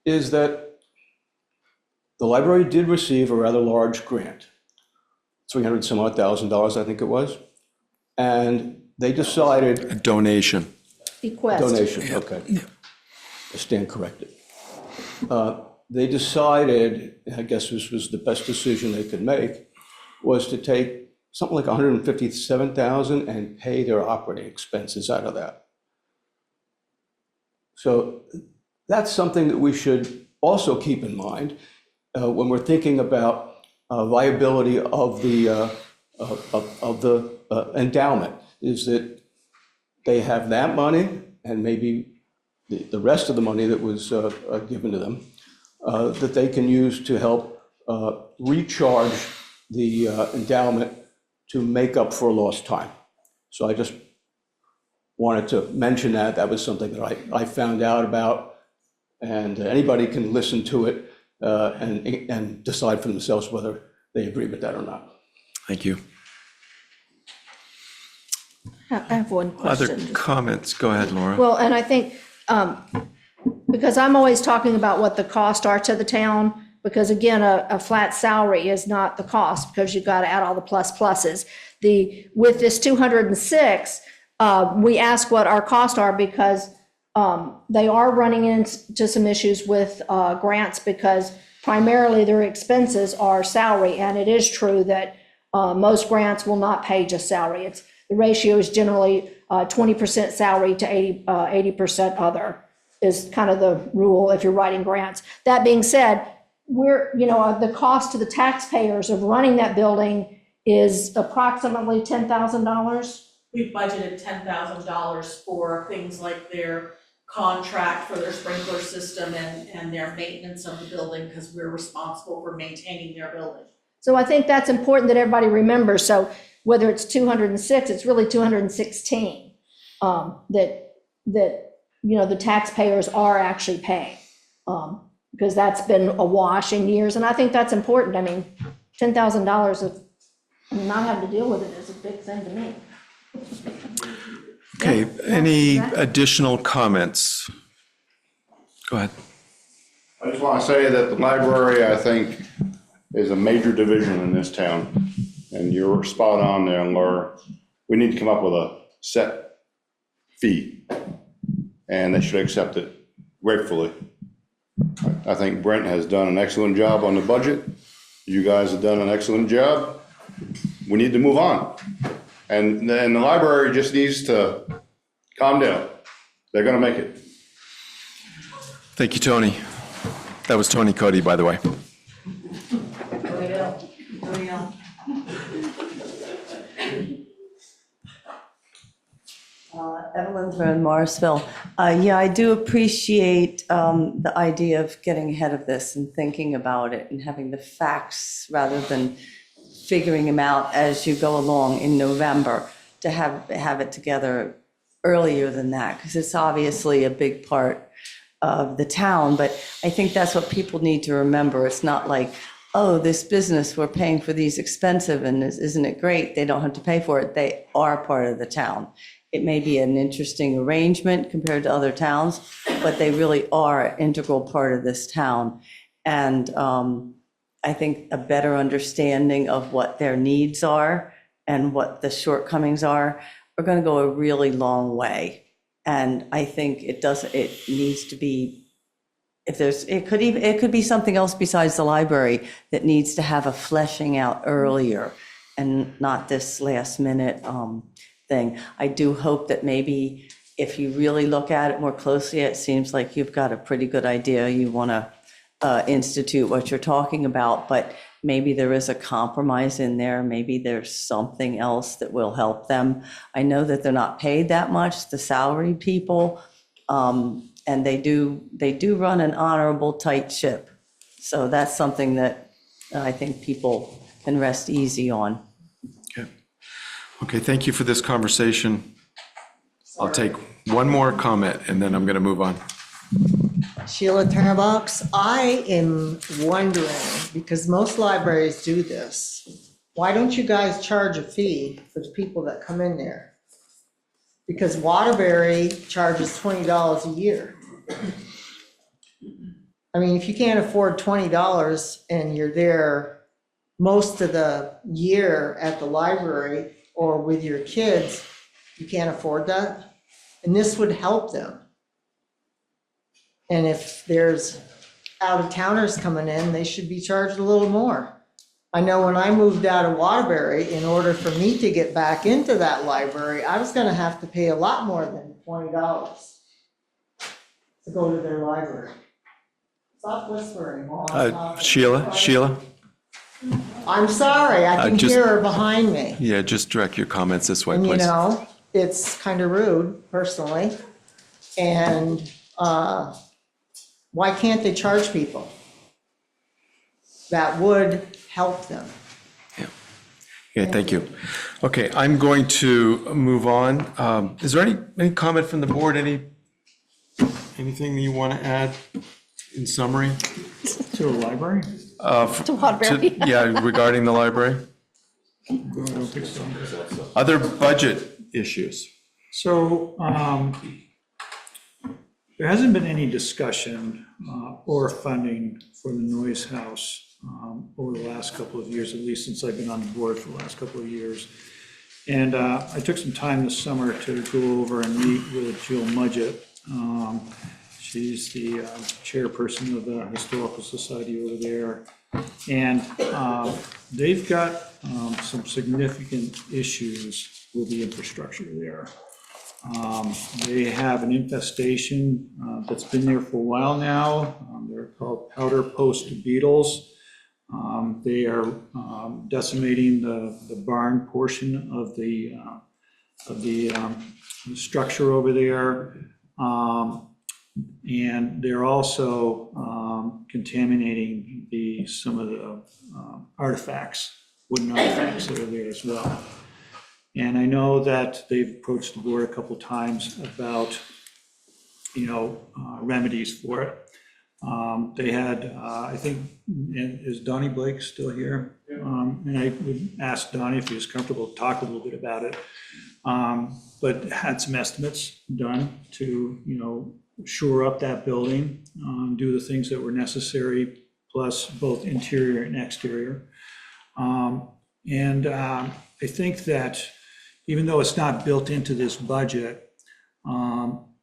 is that the library did receive a rather large grant, $300 some odd thousand, I think it was, and they decided. A donation. Bequest. Donation, okay. I stand corrected. They decided, I guess this was the best decision they could make, was to take something like $157,000 and pay their operating expenses out of that. So that's something that we should also keep in mind when we're thinking about viability of the endowment, is that they have that money and maybe the rest of the money that was given to them that they can use to help recharge the endowment to make up for lost time. So I just wanted to mention that. That was something that I found out about, and anybody can listen to it and decide for themselves whether they agree with that or not. Thank you. I have one question. Other comments? Go ahead, Laura. Well, and I think, because I'm always talking about what the costs are to the town, because again, a flat salary is not the cost, because you've got to add all the pluses. With this 206, we ask what our costs are, because they are running into some issues with grants, because primarily their expenses are salary, and it is true that most grants will not pay just salary. The ratio is generally 20% salary to 80% other is kind of the rule if you're writing grants. That being said, the cost to the taxpayers of running that building is approximately $10,000. We've budgeted $10,000 for things like their contract for their sprinkler system and their maintenance of the building, because we're responsible for maintaining their building. So I think that's important that everybody remembers. So whether it's 206, it's really 216 that the taxpayers are actually paying, because that's been a wash in years, and I think that's important. I mean, $10,000 of not having to deal with it is a big thing to me. Okay, any additional comments? Go ahead. I just want to say that the library, I think, is a major division in this town. And you're spot on there, Laura. We need to come up with a set fee, and they should accept it gratefully. I think Brent has done an excellent job on the budget. You guys have done an excellent job. We need to move on. And then the library just needs to calm down. They're gonna make it. Thank you, Tony. That was Tony Cody, by the way. Evelyn from Morrisville. Yeah, I do appreciate the idea of getting ahead of this and thinking about it and having the facts rather than figuring them out as you go along in November, to have it together earlier than that, because it's obviously a big part of the town. But I think that's what people need to remember. It's not like, oh, this business, we're paying for these expensive, and isn't it great? They don't have to pay for it. They are part of the town. It may be an interesting arrangement compared to other towns, but they really are an integral part of this town. And I think a better understanding of what their needs are and what the shortcomings are going to go a really long way. And I think it needs to be if there's, it could be something else besides the library that needs to have a fleshing out earlier and not this last minute thing. I do hope that maybe if you really look at it more closely, it seems like you've got a pretty good idea. You want to institute what you're talking about, but maybe there is a compromise in there. Maybe there's something else that will help them. I know that they're not paid that much, the salaried people, and they do run an honorable, tight ship. So that's something that I think people can rest easy on. Okay, thank you for this conversation. I'll take one more comment and then I'm going to move on. Sheila Turnerbox, I am wondering, because most libraries do this, why don't you guys charge a fee for the people that come in there? Because Waterbury charges $20 a year. I mean, if you can't afford $20 and you're there most of the year at the library or with your kids, you can't afford that. And this would help them. And if there's out-of-towners coming in, they should be charged a little more. I know when I moved out of Waterbury, in order for me to get back into that library, I was gonna have to pay a lot more than $20 to go to their library. Stop whispering while I'm talking. Sheila? I'm sorry, I can just- hear her behind me. Yeah, just direct your comments this way, And you please. know, it's kind of rude personally. And why can't they charge people? That would help them. Okay, thank you. Okay, I'm going to move on. Is there any comment from the board? Anything that you want to add in summary? To the library? To Waterbury. Yeah, regarding the library? I don't think so. Other budget issues? So there hasn't been any discussion or funding for the Noise House over the last couple of years, at least since I've been on the board for the last couple of years. And I took some time this summer to go over and meet with Jill Mudgett. She's the chairperson of the Historical Society over there. And they've got some significant issues with the infrastructure there. They have an infestation that's been there for a while now. They're called powder post beetles. They are decimating the barn portion of the structure over there. And they're also contaminating some of the artifacts, wooden artifacts that are there as well. And I know that they've approached the board a couple of times about, remedies for it. They had, I think, is Donnie Blake still here? And I would ask Donnie if he was comfortable to talk a little bit about it. But had some estimates done to, shore up that building, do the things that were necessary, plus both interior and exterior. And I think that even though it's not built into this budget,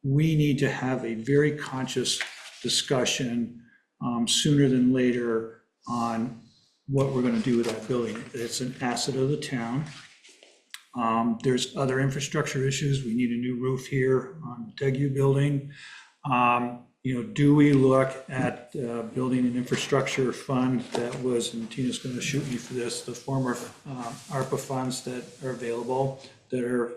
we need to have a very conscious discussion sooner than later on what we're going to do with that building. It's an asset of the town. There's other infrastructure issues. We need a new roof here on the Tegu Building. Do we look at building an infrastructure fund that was, and Tina's going to shoot me for this, the former ARPA funds that are available that are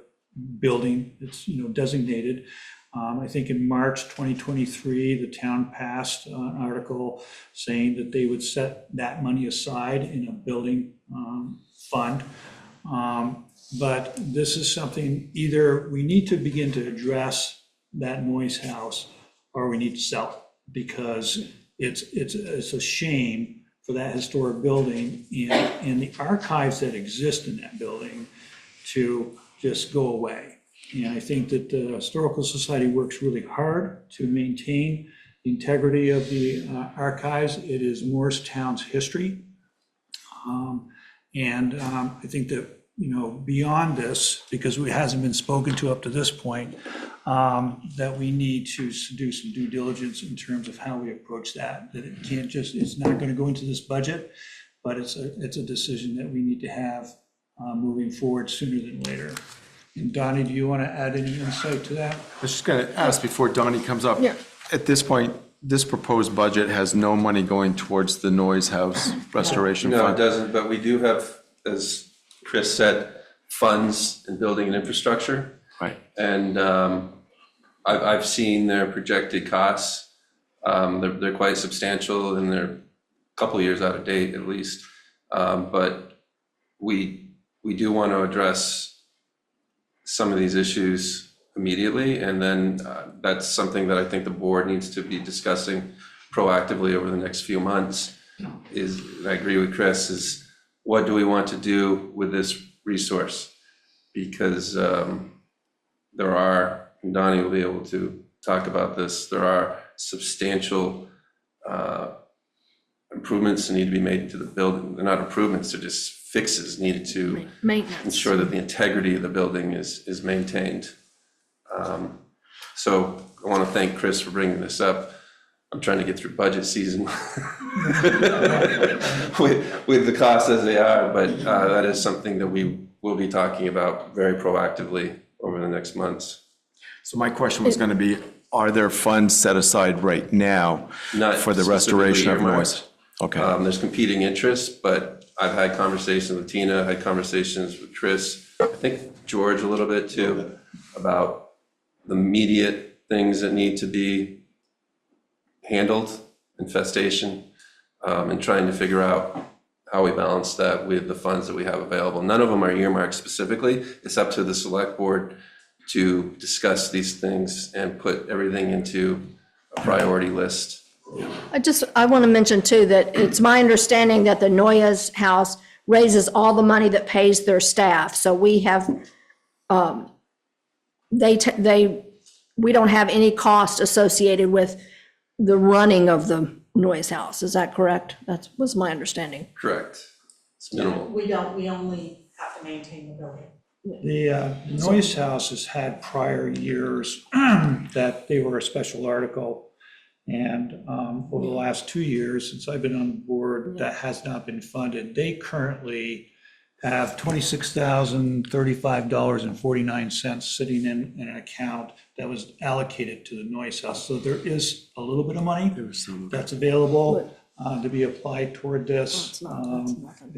building, it's designated. I think in March 2023, the town passed an article saying that they would set that money aside in a building fund. But this is something, either we need to begin to address that Noise House or we need to sell it, because it's a shame for that historic building and the archives that exist in that building to just go away. And I think that the Historical Society works really hard to maintain the integrity of the archives. It is Morristown's history. And I think that beyond this, because it hasn't been spoken to up to this point, that we need to do some due diligence in terms of how we approach that. That it can't just, it's not going to go into this budget, but it's a decision that we need to have moving forward sooner than later. And Donnie, do you want to add any insight to that? I was just going to ask before Donnie comes up. Yeah. At this point, this proposed budget has no money going towards the Noise House Restoration No, it Fund. doesn't, but we do have, as Chris said, funds in building and infrastructure. Right. And I've seen their projected costs. They're quite substantial and they're a couple years out of date at least. But we do want to address some of these issues immediately. And then that's something that I think the board needs to be discussing proactively over the next few months. Is, I agree with Chris, is what do we want to do with this resource? Because there are, and Donnie will be able to talk about this, there are substantial improvements that need to be made to the building. They're not improvements, they're just fixes needed to Maintenance. ensure that the integrity of the building is maintained. So I want to thank Chris for bringing this up. I'm trying to get through budget season with the costs as they are, but that is something that we will be talking about very proactively over the next months. So my question was going to be, are there funds set aside right now Not for the restoration of specifically noise? Okay. There's competing interests, but I've had conversations with Tina, had conversations with Chris, I think George a little bit too, about the immediate things that need to be handled, infestation, and trying to figure out how we balance that with the funds that we have available. None of them are earmarked specifically. It's up to the select board to discuss these things and put everything into a priority list. I want to mention too, that it's my understanding that the Noyes House raises all the money that pays their staff. So we have, we don't have any cost associated with the running of the Noyes House. Is that correct? That was my understanding. Correct. It's minimal. We only have to maintain the building. The Noyes House has had prior years that they were a special article. And over the last 2 years, since I've been on board, that has not been funded. They currently have $26,035.49 sitting in an account that was allocated to the Noyes House. So there is a little bit of money that's available to be applied toward this. I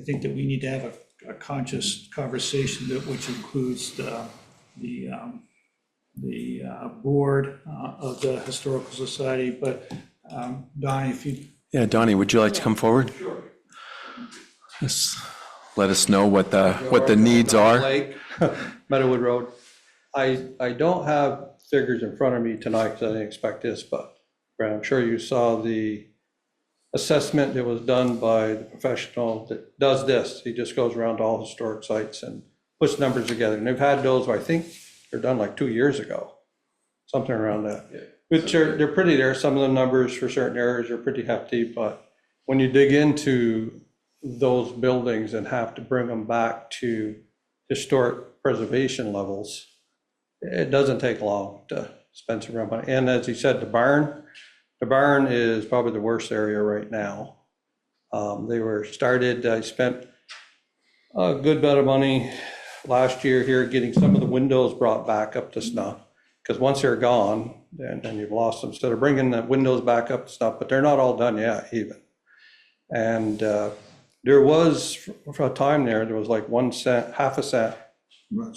think that we need to have a conscious conversation which includes the board of the Historical Society, but Donnie, if you. Yeah, Donnie, would you like to come forward? Sure. Just let us know what the needs are. Lake, Meadowood Road. I don't have figures in front of me tonight because I didn't expect this, but I'm sure you saw the assessment that was done by the professional that does this. He just goes around to all historic sites and puts numbers together. And they've had those, I think they're done like 2 years ago, something around that. Yeah. Which they're pretty there. Some of the numbers for certain areas are pretty hefty, but when you dig into those buildings and have to bring them back to historic preservation levels, it doesn't take long to spend some real money. And as he said, the barn is probably the worst area right now. They were started, I spent a good bit of money last year here getting some of the windows brought back up to snuff. Because once they're gone, then you've lost them. So they're bringing the windows back up to snuff, but they're not all done yet even. And there was, for a time there was like 1 cent, half a cent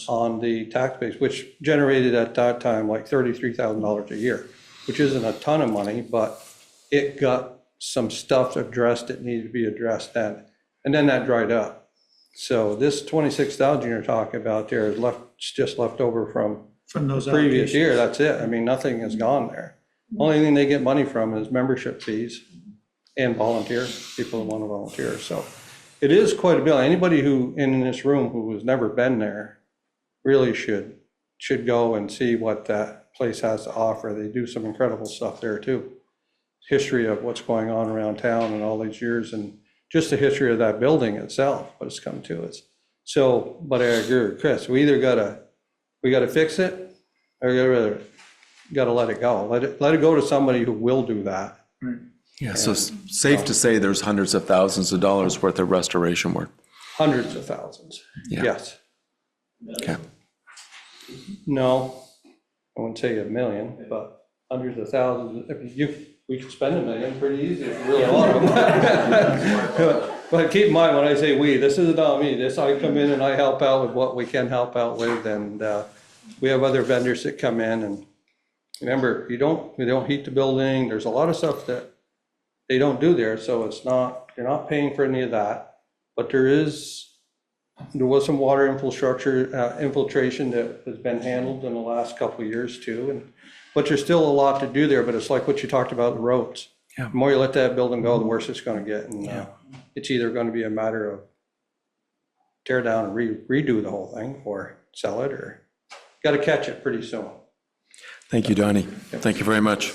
on the tax base, which generated at that time like $33,000 a year, which isn't a ton of money, but it got some stuff addressed that needed to be addressed then. And then that dried up. So this 26,000 you're talking about there is just left over from those previous allocations. year. That's it. I mean, nothing has gone there. Only thing they get money from is membership fees and volunteer, people who want to volunteer. So it is quite a bill. Anybody who in this room who has never been there really should go and see what that place has to offer. They do some incredible stuff there too. History of what's going on around town and all these years, and just the history of that building itself, what it's come to. So, but I agree with Chris, we gotta fix it, or we gotta let it go. Let it go to somebody who will do that. Yeah, so it's safe to say there's hundreds of thousands of dollars worth of restoration work. Hundreds of thousands, Yeah. yes. Okay. No, I wouldn't say a million, but hundreds of thousands. I mean, we could spend $1 million pretty easy if we really want to. But keep in mind, when I say we, this isn't all me. I come in and I help out with what we can help out with, and we have other vendors that come in. And remember, we don't heat the building. There's a lot of stuff that they don't do there, so you're not paying for any of that. But there was some water infiltration that has been handled in the last couple of years too. But there's still a lot to do there, but it's like what you talked about, the roads. Yeah. The more you let that building go, the worse it's gonna get. And it's either gonna be a matter of tear down and redo the whole thing, or sell it, or gotta catch it pretty soon. Thank you, Donnie. Thank you very much.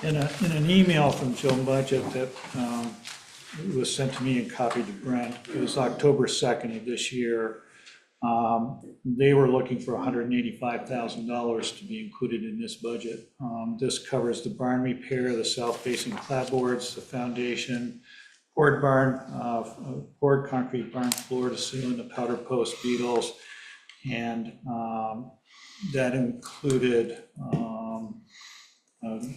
In an email from Joe Budget that was sent to me and copied to Brent, it was October 2nd of this year. They were looking for $185,000 to be included in this budget. This covers the barn repair, the south-facing clapboards, the foundation, poured concrete barn floor to seal in the powder post beetles, and that included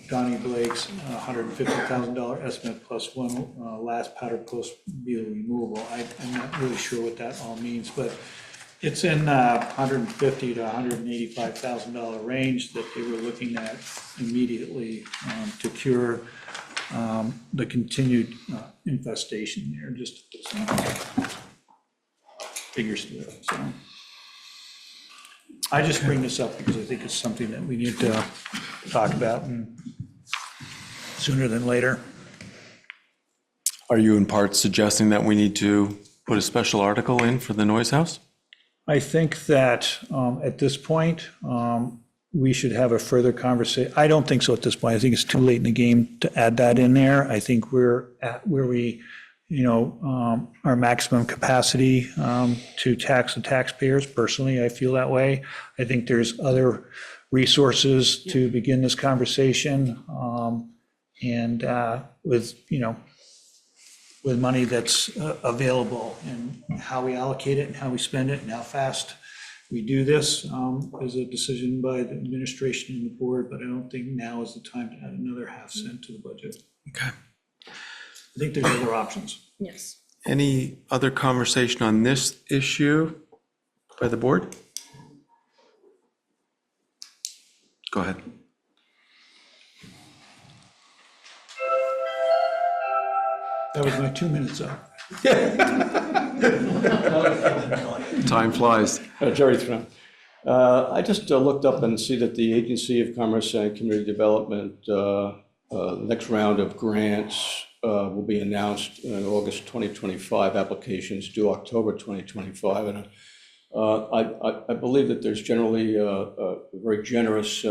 Donnie Blake's $150,000 estimate plus one last powder post beetle removal. I'm not really sure what that all means, but it's in $150,000 to $185,000 range that they were looking at immediately to cure the continued infestation there, just to put some figures to it. So I just bring this up because I think it's something that we need to talk about, and sooner than later. Are you in part suggesting that we need to put a special article in for the noise house? I think that at this point, we should have a further conversation. I don't think so at this point. I think it's too late in the game to add that in there. I think we're at where we, our maximum capacity to tax the taxpayers. Personally, I feel that way. I think there's other resources to begin this conversation, and with money that's available, and how we allocate it and how we spend it and how fast we do this is a decision by the administration and the board, but I don't think now is the time to add another half-cent to the budget. Okay. I think there's other options. Yes. Any other conversation on this issue by the board? Go ahead. That was my 2 minutes up. Time flies. Jerry Thrun. I just looked up and see that the Agency of Commerce and Community Development, the next round of grants will be announced in August 2025. Applications due October 2025. And I believe that there's generally very generous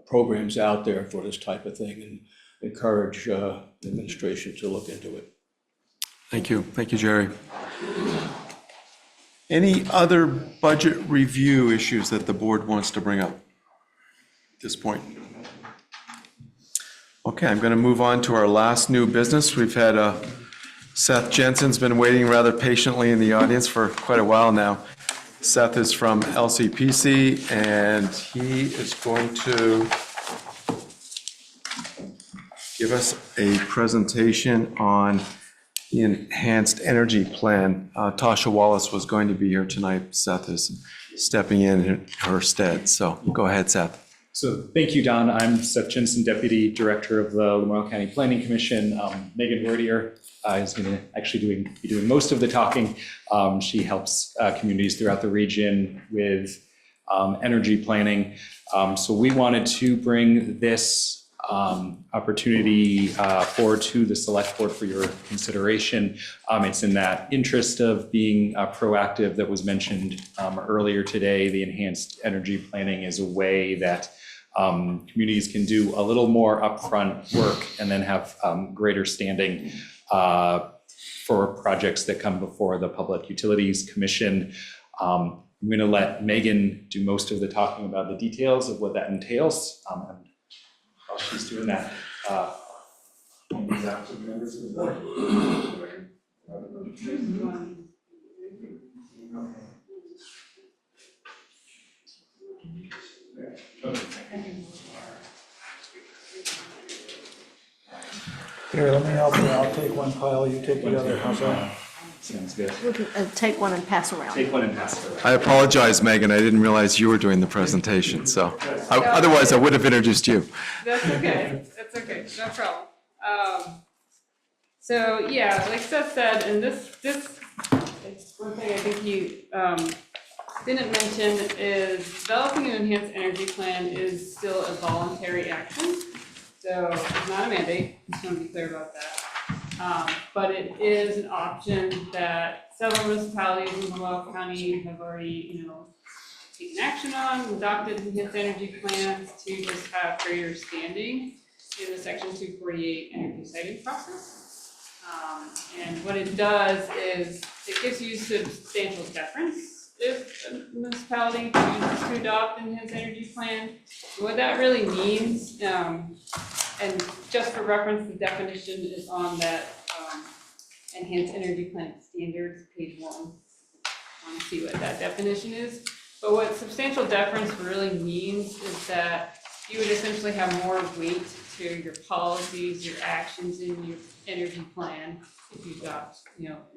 programs out there for this type of thing, and encourage the administration to look into it. Thank you. Thank you, Jerry. Any other budget review issues that the board wants to bring up at this point? Okay, I'm going to move on to our last new business. We've had Seth Jensen's been waiting rather patiently in the audience for quite a while now. Seth is from LCPC, and he is going to give us a presentation on the Enhanced Energy Plan. Tasha Wallace was going to be here tonight. Seth is stepping in her stead. So go ahead, Seth. So thank you, Don. I'm Seth Jensen, Deputy Director of the Lamoille County Planning Commission. Megan Werdier is going to actually be doing most of the talking. She helps communities throughout the region with energy planning. So we wanted to bring this opportunity forward to the Select Board for your consideration. It's in that interest of being proactive that was mentioned earlier today. The enhanced energy planning is a way that communities can do a little more upfront work and then have greater standing for projects that come before the Public Utilities Commission. I'm going to let Megan do most of the talking about the details of what that entails. And while she's doing that, Here, let me help you. I'll take one pile, you take the other. How's that? sounds good. We can take one and pass around. Take one and pass it around. I apologize, Megan, I didn't realize you were doing the presentation, so otherwise I would have introduced you. That's okay, that's okay, no problem. So, yeah, like Seth said, and this, it's one thing I think you didn't mention is developing an enhanced energy plan is still a voluntary action. So it's not a mandate, I just want to be clear about that. But it is an option that several municipalities in Vermont County have already, taken action on, adopted enhanced energy plans to just have greater standing in the Section 248 energy siting process. And what it does is it gives you substantial deference if a municipality chooses to adopt an enhanced energy plan. What that really means, and just for reference, the definition is on that enhanced energy plan standards, page 1. I want to see what that definition is. But what substantial deference really means is that you would essentially have more weight to your policies, your actions in your energy plan if you adopt,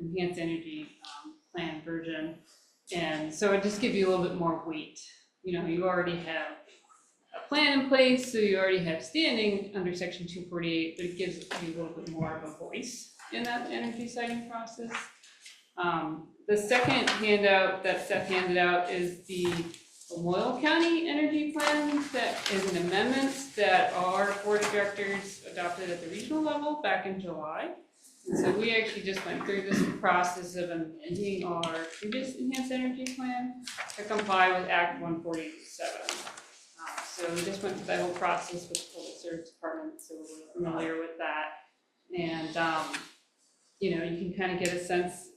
enhanced energy plan version. And so it just gives you a little bit more weight. You already have a plan in place, so you already have standing under Section 248, but it gives you a little bit more of a voice in that energy siting process. The second handout that Seth handed out is the Lamoille County Energy Plan. That is an amendment that our board of directors adopted at the regional level back in July. And so we actually just went through this process of amending our previous enhanced energy plan to comply with Act 147. So we just went through that whole process with the Public Service Department, so we're familiar with that. And you can kind of get a sense,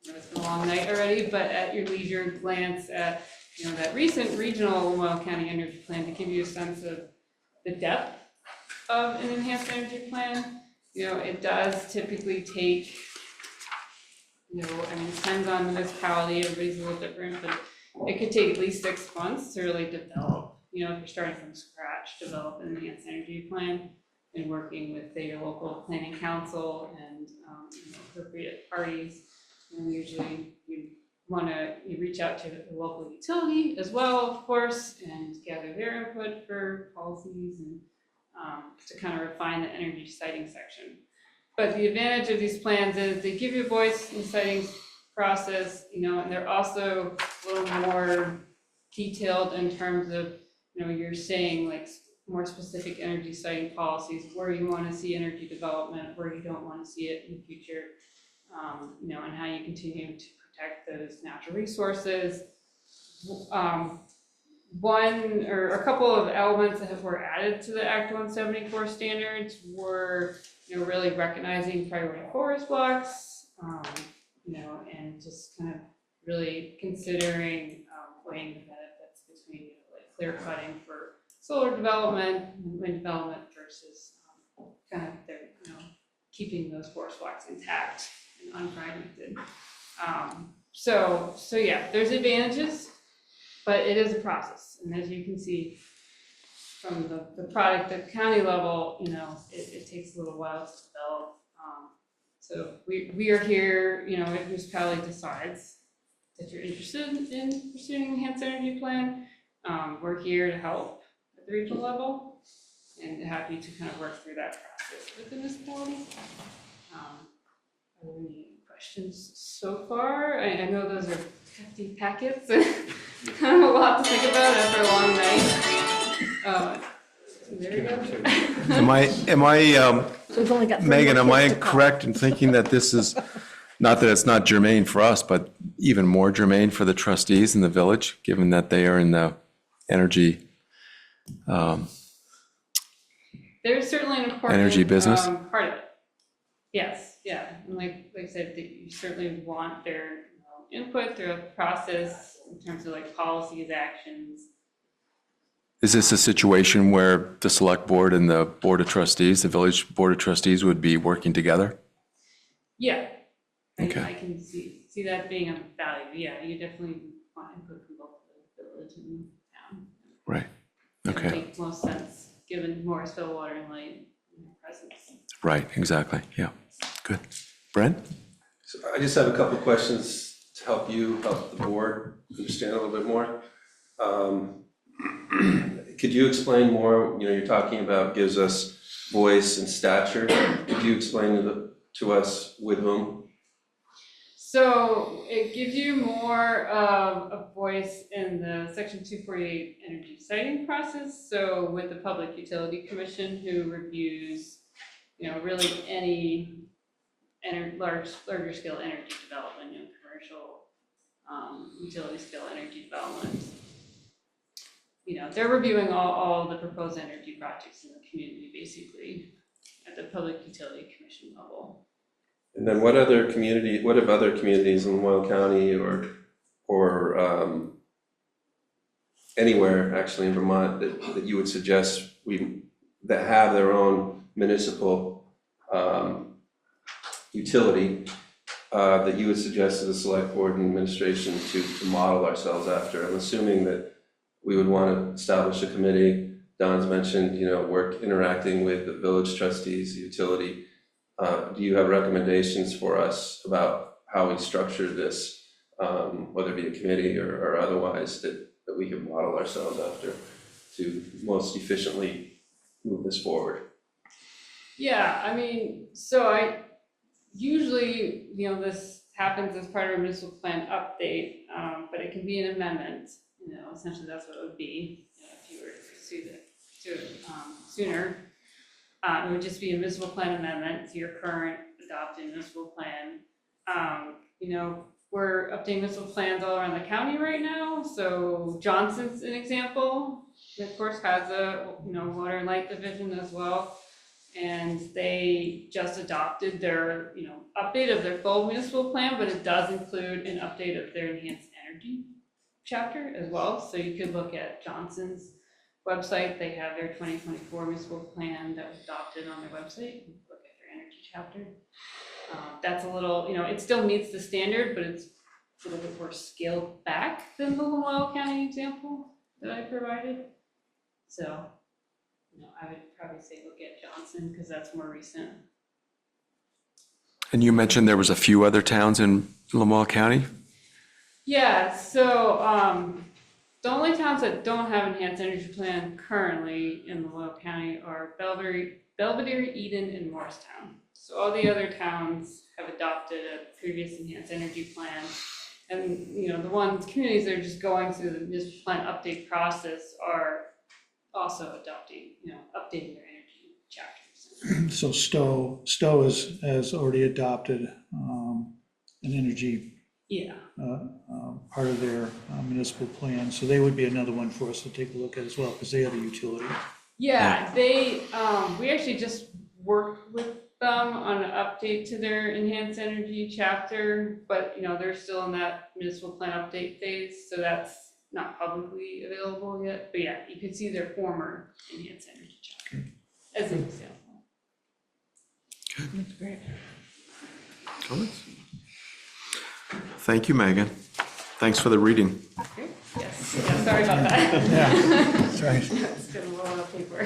it's been a long night already, but at your leisure glance at, that recent regional Lamoille County energy plan to give you a sense of the depth of an enhanced energy plan. It does typically take, it depends on municipality, everybody's a little different, but it could take at least 6 months to really develop, if you're starting from scratch, develop an enhanced energy plan and working with, say, your local planning council and appropriate parties. And usually you reach out to the local utility as well, of course, and gather their input for policies and to kind of refine the energy siting section. But the advantage of these plans is they give you a voice in the siting process, and they're also a little more detailed in terms of, you're saying like more specific energy siting policies, where you want to see energy development, where you don't want to see it in the future. And how you continue to protect those natural resources. One or a couple of elements that were added to the Act 174 standards were, really recognizing priority forest blocks, and just kind of really considering weighing the benefits between, clear cutting for solar development, wind development versus kind of their, keeping those forest blocks intact and unfragmented. So yeah, there's advantages, but it is a process. And as you can see from the product at the county level, it takes a little while to develop. So we are here, if the municipality decides that you're interested in pursuing an enhanced energy plan, we're here to help at the regional level and happy to kind of work through that process with the municipality. Are there any questions so far? I know those are hefty packets, kind of a lot to think about after a long night. There you go. Am I, We've only got 3 Megan, am more I kids to come. correct in thinking that this is, not that it's not germane for us, but even more germane for the trustees in the village, given that they are in the energy, There's certainly an important energy business? part of it. Yes. yeah, and like I said, that you certainly want their input throughout the process in terms of like policies, actions. Is this a situation where the select board and the board of trustees, the village board of trustees would be working together? Yeah. Okay. I can see that being of value, yeah, you definitely want input from both the village and town. Right, It would okay, make most sense, given Morrisville Water and Light presence. right, exactly, yeah, good. Brent? So I just have a couple questions to help the board understand a little bit more. Could you explain more, you're talking about gives us voice and stature. Could you explain to us with whom? So it gives you more of a voice in the Section 248 energy siting process. So with the Public Utility Commission, who reviews, really any larger scale energy development, commercial, utility scale energy development. They're reviewing all the proposed energy projects in the community, basically, at the Public Utility Commission level. And then what have other communities in Loyal County or anywhere actually in Vermont that you would suggest that have their own municipal utility that you would suggest to the select board and administration to model ourselves after? I'm assuming that we would want to establish a committee. Don's mentioned, work interacting with the village trustees, the utility. Do you have recommendations for us about how we structure this, whether it be a committee or otherwise, that we can model ourselves after to most efficiently move this forward? Yeah, so I usually, this happens as part of a municipal plan update, but it can be an amendment. Essentially that's what it would be, if you were to pursue it sooner. It would just be a municipal plan amendment to your current adopted municipal plan. We're updating municipal plans all around the county right now. So Johnson's an example. It of course has a water and light division as well. And they just adopted their update of their full municipal plan, but it does include an update of their enhanced energy chapter as well. So you could look at Johnson's website. They have their 2024 municipal plan that was adopted on their website. Look at their energy chapter. That's a little, it still meets the standard, but it's a little bit more scaled back than the Loyal County example that I provided. So, I would probably say look at Johnson because that's more recent. And you mentioned there was a few other towns in Lamoille County? Yeah, so the only towns that don't have enhanced energy plan currently in Loyal County are Belvedere, Eden, and Morristown. So all the other towns have adopted a previous enhanced energy plan. And, the communities that are just going through the municipal plan update process are also updating their energy chapters. So Stowe has already adopted an energy part of their municipal plan, so they would be another one for us to take a look at as well, because they have a utility. Yeah, we actually just worked with them on an update to their enhanced energy chapter, but they're still in that municipal plan update phase, so that's not publicly available yet. But yeah, you could see their former enhanced energy chapter as an example. Good. That's great. Comments? Thank you, Megan. Thanks for the reading. Great. Yes. Yeah, sorry about that. Yeah, that's right. It's been a lot of paper.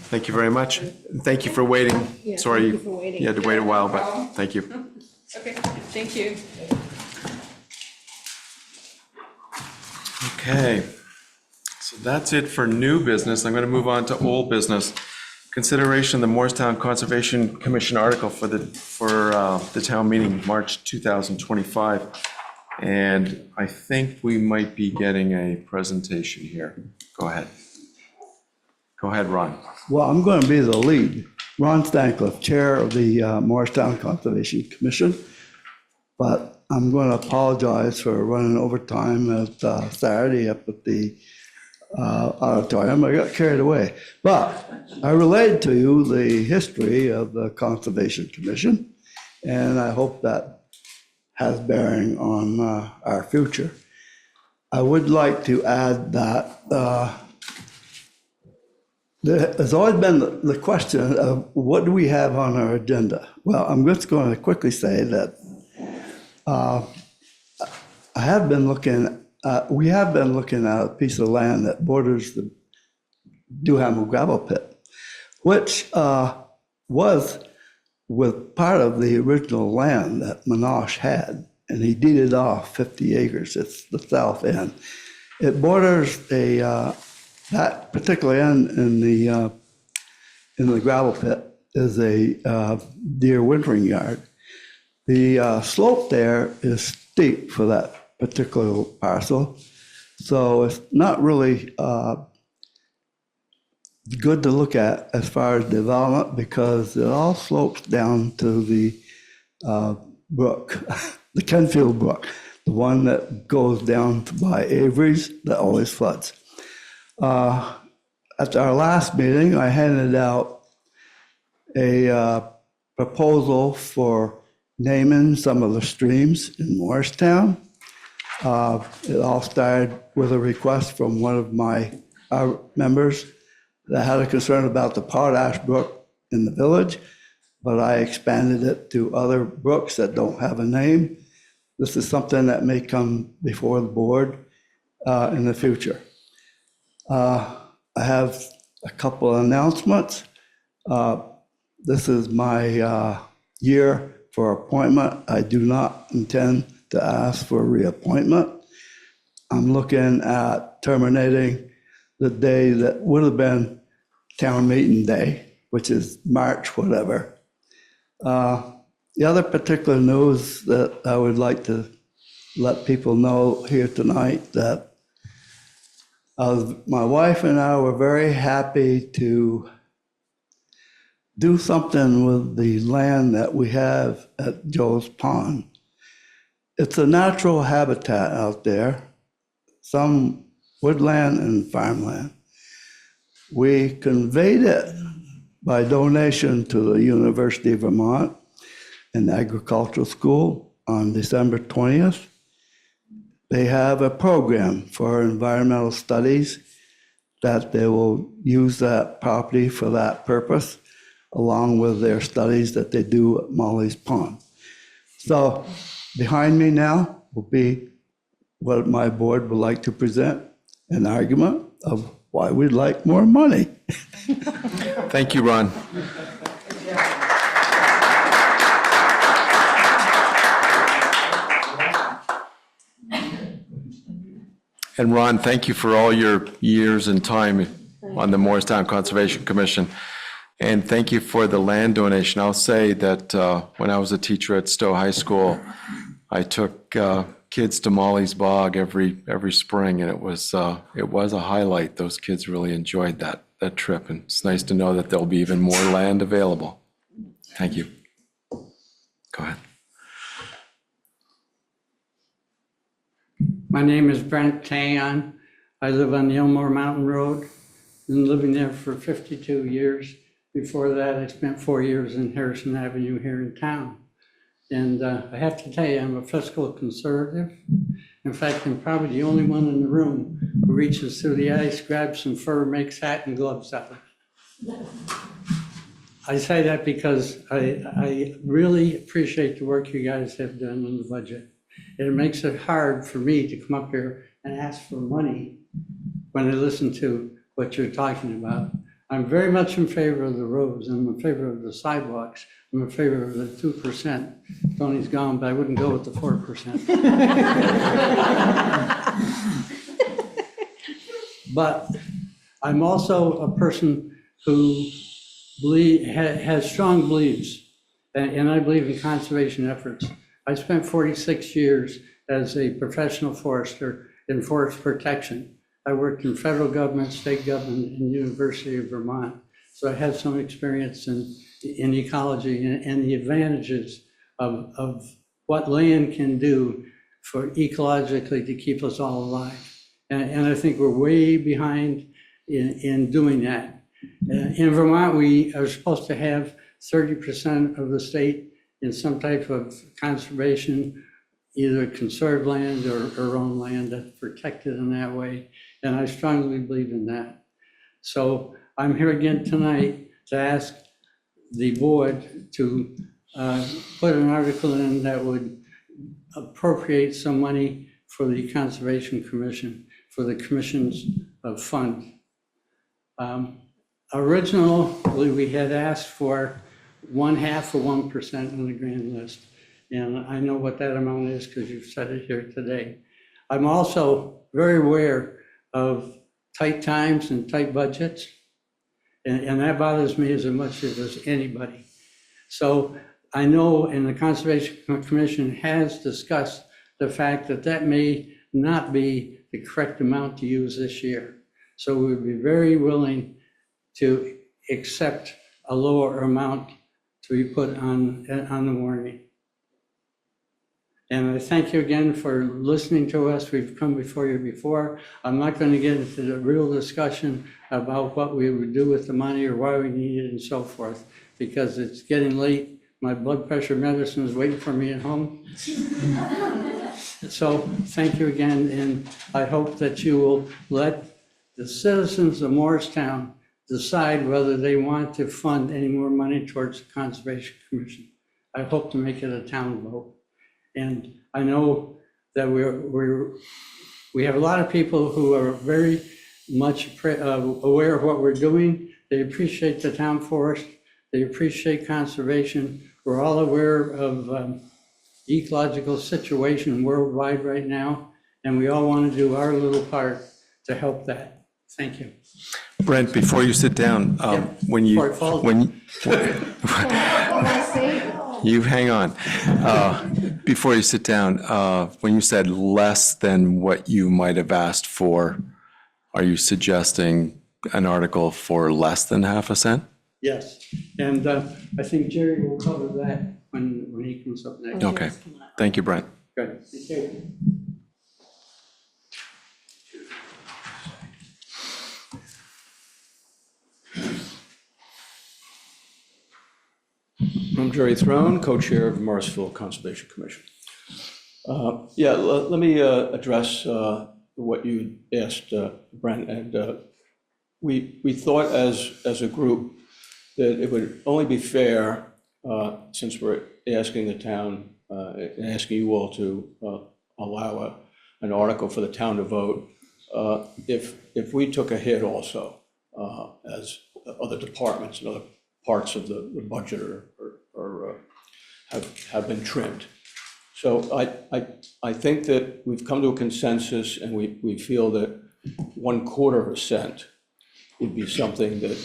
Thank you very much. And thank you for waiting. Yeah, Sorry thank you for waiting. you had to wait a while, but problem. thank you. Okay, thank you. Okay, so that's it for new business. I'm going to move on to old business. Consideration of the Morristown Conservation Commission article for the town meeting, March 2025. And I think we might be getting a presentation here. Go ahead. Go ahead, Ron. Well, I'm going to be the lead. Ron Stancliffe, Chair of the Morristown Conservation Commission. But I'm going to apologize for running overtime at Saturday up at the auditorium. I got carried away. But I relayed to you the history of the Conservation Commission, and I hope that has bearing on our future. I would like to add that there's always been the question of what do we have on our agenda? Well, I'm just going to quickly say that we have been looking at a piece of land that borders the Duhamel gravel pit, which was with part of the original land that Minosh had, and he deeded off 50 acres. It's the south end. It borders that particular end in the gravel pit is a deer wintering yard. The slope there is steep for that particular parcel, so it's not really good to look at as far as development because it all slopes down to the brook, the Kenfield Brook, the one that goes down by Avery's that always floods. At our last meeting, I handed out a proposal for naming some of the streams in Morristown. It all started with a request from one of our members that had a concern about the Potash Brook in the village, but I expanded it to other brooks that don't have a name. This is something that may come before the board in the future. I have a couple of announcements. This is my year for appointment. I do not intend to ask for reappointment. I'm looking at terminating the day that would have been town meeting day, which is March whatever. The other particular news that I would like to let people know here tonight that my wife and I were very happy to do something with the land that we have at Joe's Pond. It's a natural habitat out there, some woodland and farmland. We conveyed it by donation to the University of Vermont and Agricultural School on December 20th. They have a program for environmental studies that they will use that property for that purpose, along with their studies that they do at Molly's Pond. So behind me now will be what my board would like to present, an argument of why we'd like more money. Thank you, Ron. And Ron, thank you for all your years and time on the Morristown Conservation Commission. And thank you for the land donation. I'll say that when I was a teacher at Stowe High School, I took kids to Molly's Bog every spring, and it was a highlight. Those kids really enjoyed that trip, and it's nice to know that there'll be even more land available. Thank you. Go ahead. My name is Brent Tayon. I live on the Elmore Mountain Road. Been living there for 52 years. Before that, I spent 4 years in Harrison Avenue here in town. And I have to tell you, I'm a fiscal conservative. In fact, I'm probably the only one in the room who reaches through the ice, grabs some fur, makes hat and gloves out of it. I say that because I really appreciate the work you guys have done on the budget. And it makes it hard for me to come up here and ask for money when I listen to what you're talking about. I'm very much in favor of the roads. I'm in favor of the sidewalks. I'm in favor of the 2%. Tony's gone, but I wouldn't go with the 4%. But I'm also a person who has strong beliefs, and I believe in conservation efforts. I spent 46 years as a professional forester in forest protection. I worked in federal government, state government, and University of Vermont. So I have some experience in ecology and the advantages of what land can do for ecologically to keep us all alive. And I think we're way behind in doing that. In Vermont, we are supposed to have 30% of the state in some type of conservation, either conserved land or owned land that's protected in that way. And I strongly believe in that. So I'm here again tonight to ask the board to put an article in that would appropriate some money for the Conservation Commission, for the commission's fund. Originally, we had asked for 1/2 of 1% on the grand list. And I know what that amount is because you've said it here today. I'm also very aware of tight times and tight budgets. And that bothers me as much as does anybody. So I know, and the Conservation Commission has discussed the fact that that may not be the correct amount to use this year. So we would be very willing to accept a lower amount to be put on the warning. And I thank you again for listening to us. We've come before you before. I'm not going to get into the real discussion about what we would do with the money or why we need it and so forth, because it's getting late. My blood pressure medicine is waiting for me at home. So thank you again, and I hope that you will let the citizens of Morristown decide whether they want to fund any more money towards the Conservation Commission. I hope to make it a town vote. And I know that we have a lot of people who are very much aware of what we're doing. They appreciate the town forest. They appreciate conservation. We're all aware of ecological situation worldwide right now, and we all want to do our little part to help that. Thank you. Brent, before you sit down, you hang on. Before you sit down, when you said less than what you might have asked for, are you suggesting an article for less than 1/2 cent? Yes, and I think Jerry will cover that when he comes up next. Okay, thank you, Brent. Good, thank you. I'm Jerry Throne, co-chair of the Morrisville Conservation Commission. Let me address what you asked, Brent. And we thought as a group that it would only be fair, since we're asking the town, asking you all to allow an article for the town to vote, if we took a hit also, as other departments and other parts of the budget have been trimmed. So I think that we've come to a consensus, and we feel that 1/4 cent would be something that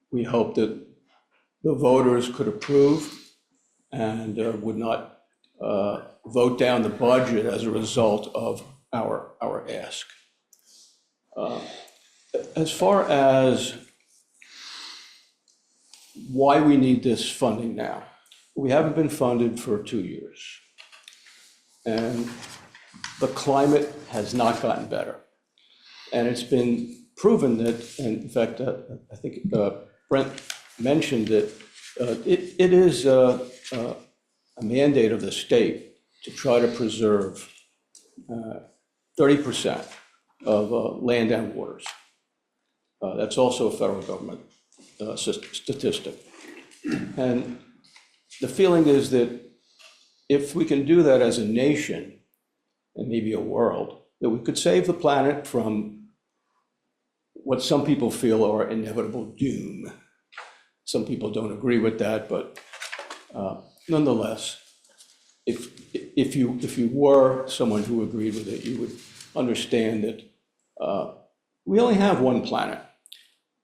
we hope that the voters could approve and would not vote down the budget as a result of our ask. As far as why we need this funding now, we haven't been funded for 2 years. And the climate has not gotten better. And it's been proven that, and in fact, I think Brent mentioned that it is a mandate of the state to try to preserve 30% of land and waters. That's also a federal government statistic. And the feeling is that if we can do that as a nation, and maybe a world, that we could save the planet from what some people feel are inevitable doom. Some people don't agree with that, but nonetheless, if you were someone who agreed with it, you would understand that we only have one planet.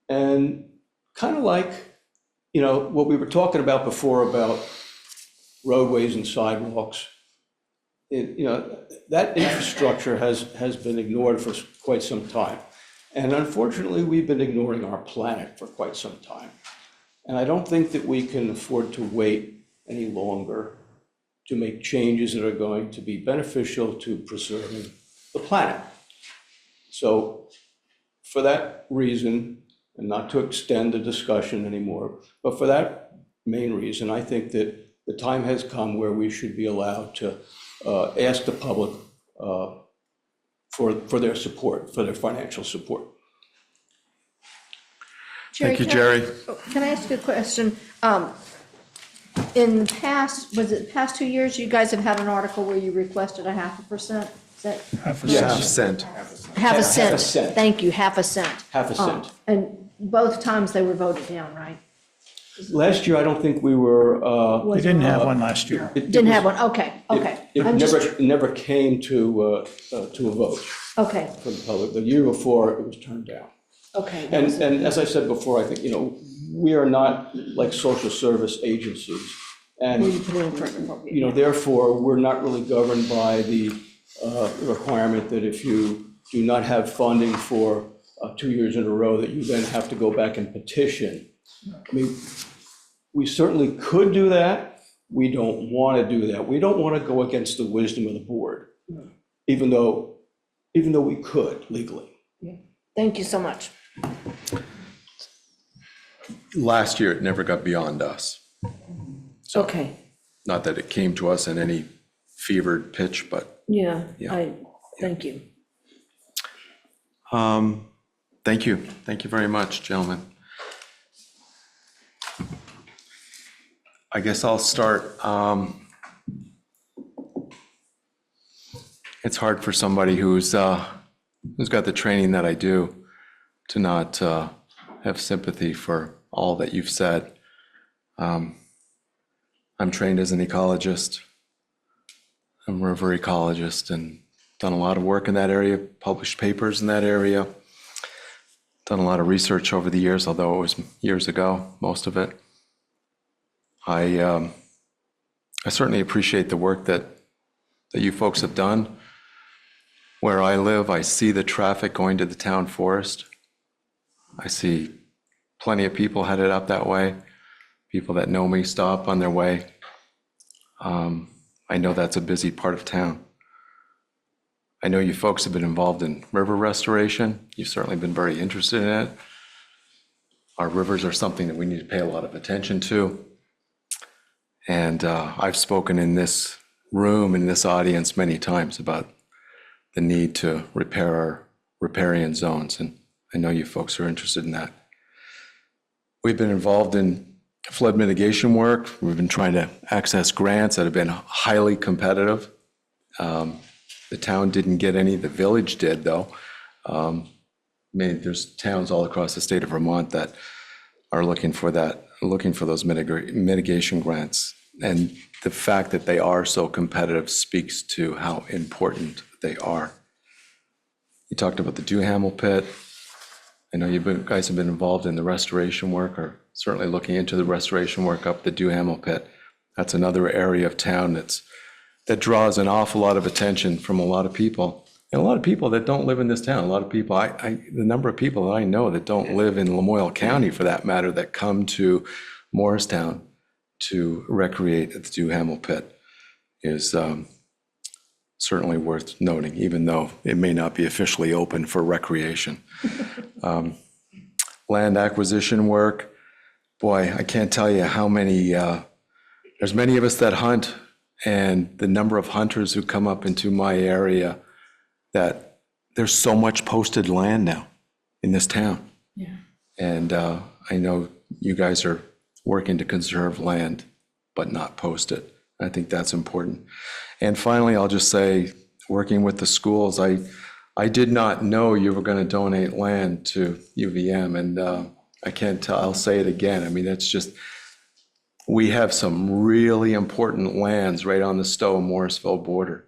And kind of like, what we were talking about before about roadways and sidewalks, that infrastructure has been ignored for quite some time. And unfortunately, we've been ignoring our planet for quite some time. And I don't think that we can afford to wait any longer to make changes that are going to be beneficial to preserving the planet. So for that reason, and not to extend the discussion anymore, but for that main reason, I think that the time has come where we should be allowed to ask the public for their support, for their financial support. Thank you, Jerry. Can I ask you a question? In the past, was it the past 2 years, you guys have had an article where you requested a 0.5%? Is that? Half a cent. Half a cent. Half a cent. Thank you, half a cent. Half a cent. And both times they were voted down, right? Last year, I don't think we were. We didn't have one last year. Didn't have one, okay. It never came to a vote Okay, from the public. The year before, it was turned down. okay. And as I said before, I think, we are not like social service agencies. And, therefore, we're not really governed by the requirement that if you do not have funding for 2 years in a row, that you then have to go back and petition. I mean, we certainly could do that. We don't want to do that. We don't want to go against the wisdom of the board, even though we could legally. Thank you so much. Last year, it never got beyond us. So, Okay, not that it came to us in any fevered pitch, but yeah, Yeah. thank you. thank you. Thank you very much, gentlemen. I guess I'll start. It's hard for somebody who's got the training that I do to not have sympathy for all that you've said. I'm trained as an ecologist. I'm a river ecologist and done a lot of work in that area, published papers in that area, done a lot of research over the years, although it was years ago, most of it. I certainly appreciate the work that you folks have done. Where I live, I see the traffic going to the town forest. I see plenty of people headed up that way. People that know me stop on their way. I know that's a busy part of town. I know you folks have been involved in river restoration. You've certainly been very interested in it. Our rivers are something that we need to pay a lot of attention to. And I've spoken in this room, in this audience many times about the need to repair our riparian zones. And I know you folks are interested in that. We've been involved in flood mitigation work. We've been trying to access grants that have been highly competitive. The town didn't get any, the village did though. There's towns all across the state of Vermont that are looking for those mitigation grants. And the fact that they are so competitive speaks to how important they are. You talked about the Duhamel pit. I know you guys have been involved in the restoration work, or certainly looking into the restoration work up the Duhamel pit. That's another area of town that draws an awful lot of attention from a lot of people. And a lot of people that don't live in this town, a lot of people, the number of people that I know that don't live in Lamoille County for that matter, that come to Morristown to recreate at the Duhamel pit is certainly worth noting, even though it may not be officially open for recreation. Land acquisition work, boy, I can't tell you how many, there's many of us that hunt, and the number of hunters who come up into my area, that there's so much posted land now in this town. Yeah. And I know you guys are working to conserve land, but not post it. I think that's important. And finally, I'll just say, working with the schools, I did not know you were going to donate land to UVM, and I can't tell, I'll say it again. I mean, it's just, we have some really important lands right on the Stowe-Morrisville border.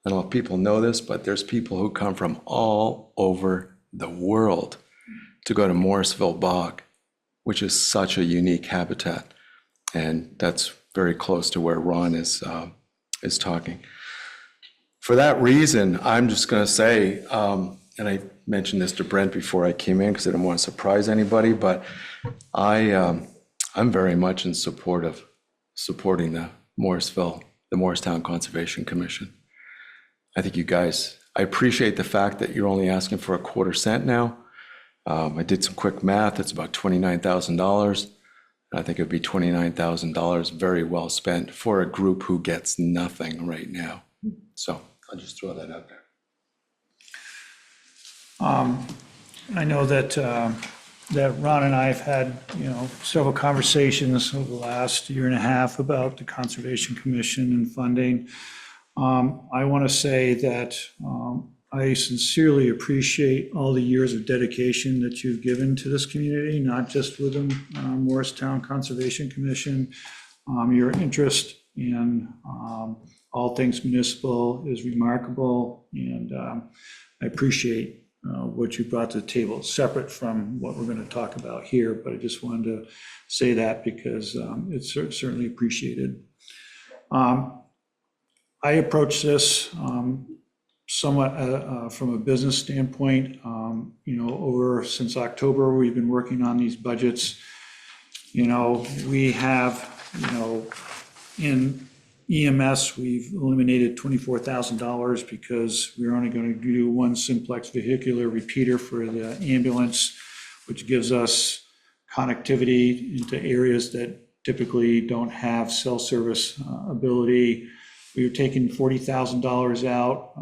I don't know if people know this, but there's people who come from all over the world to go to Morrisville Bog, which is such a unique habitat. And that's very close to where Ron is talking. For that reason, I'm just going to say, and I mentioned this to Brent before I came in because I didn't want to surprise anybody, but I'm very much in support of supporting the Morristown Conservation Commission. I think you guys I appreciate the fact that you're only asking for a quarter cent now. I did some quick math, it's about $29,000. I think it'd be $29,000 very well spent for a group who gets nothing right now. So I'll just throw that out there. I know that, that Ron and I have had, several conversations over the last year and a half about the Conservation Commission and funding. I want to say that I sincerely appreciate all the years of dedication that you've given to this community, not just within Morristown Conservation Commission. Your interest in all things municipal is remarkable, and I appreciate what you brought to the table, separate from what we're going to talk about here, but I just wanted to say that because it's certainly appreciated. I approach this somewhat from a business standpoint. Since October, we've been working on these budgets. We have, in EMS, we've eliminated $24,000 because we're only going to do one simplex vehicular repeater for the ambulance, which gives us connectivity into areas that typically don't have cell service ability. We were taking $40,000 out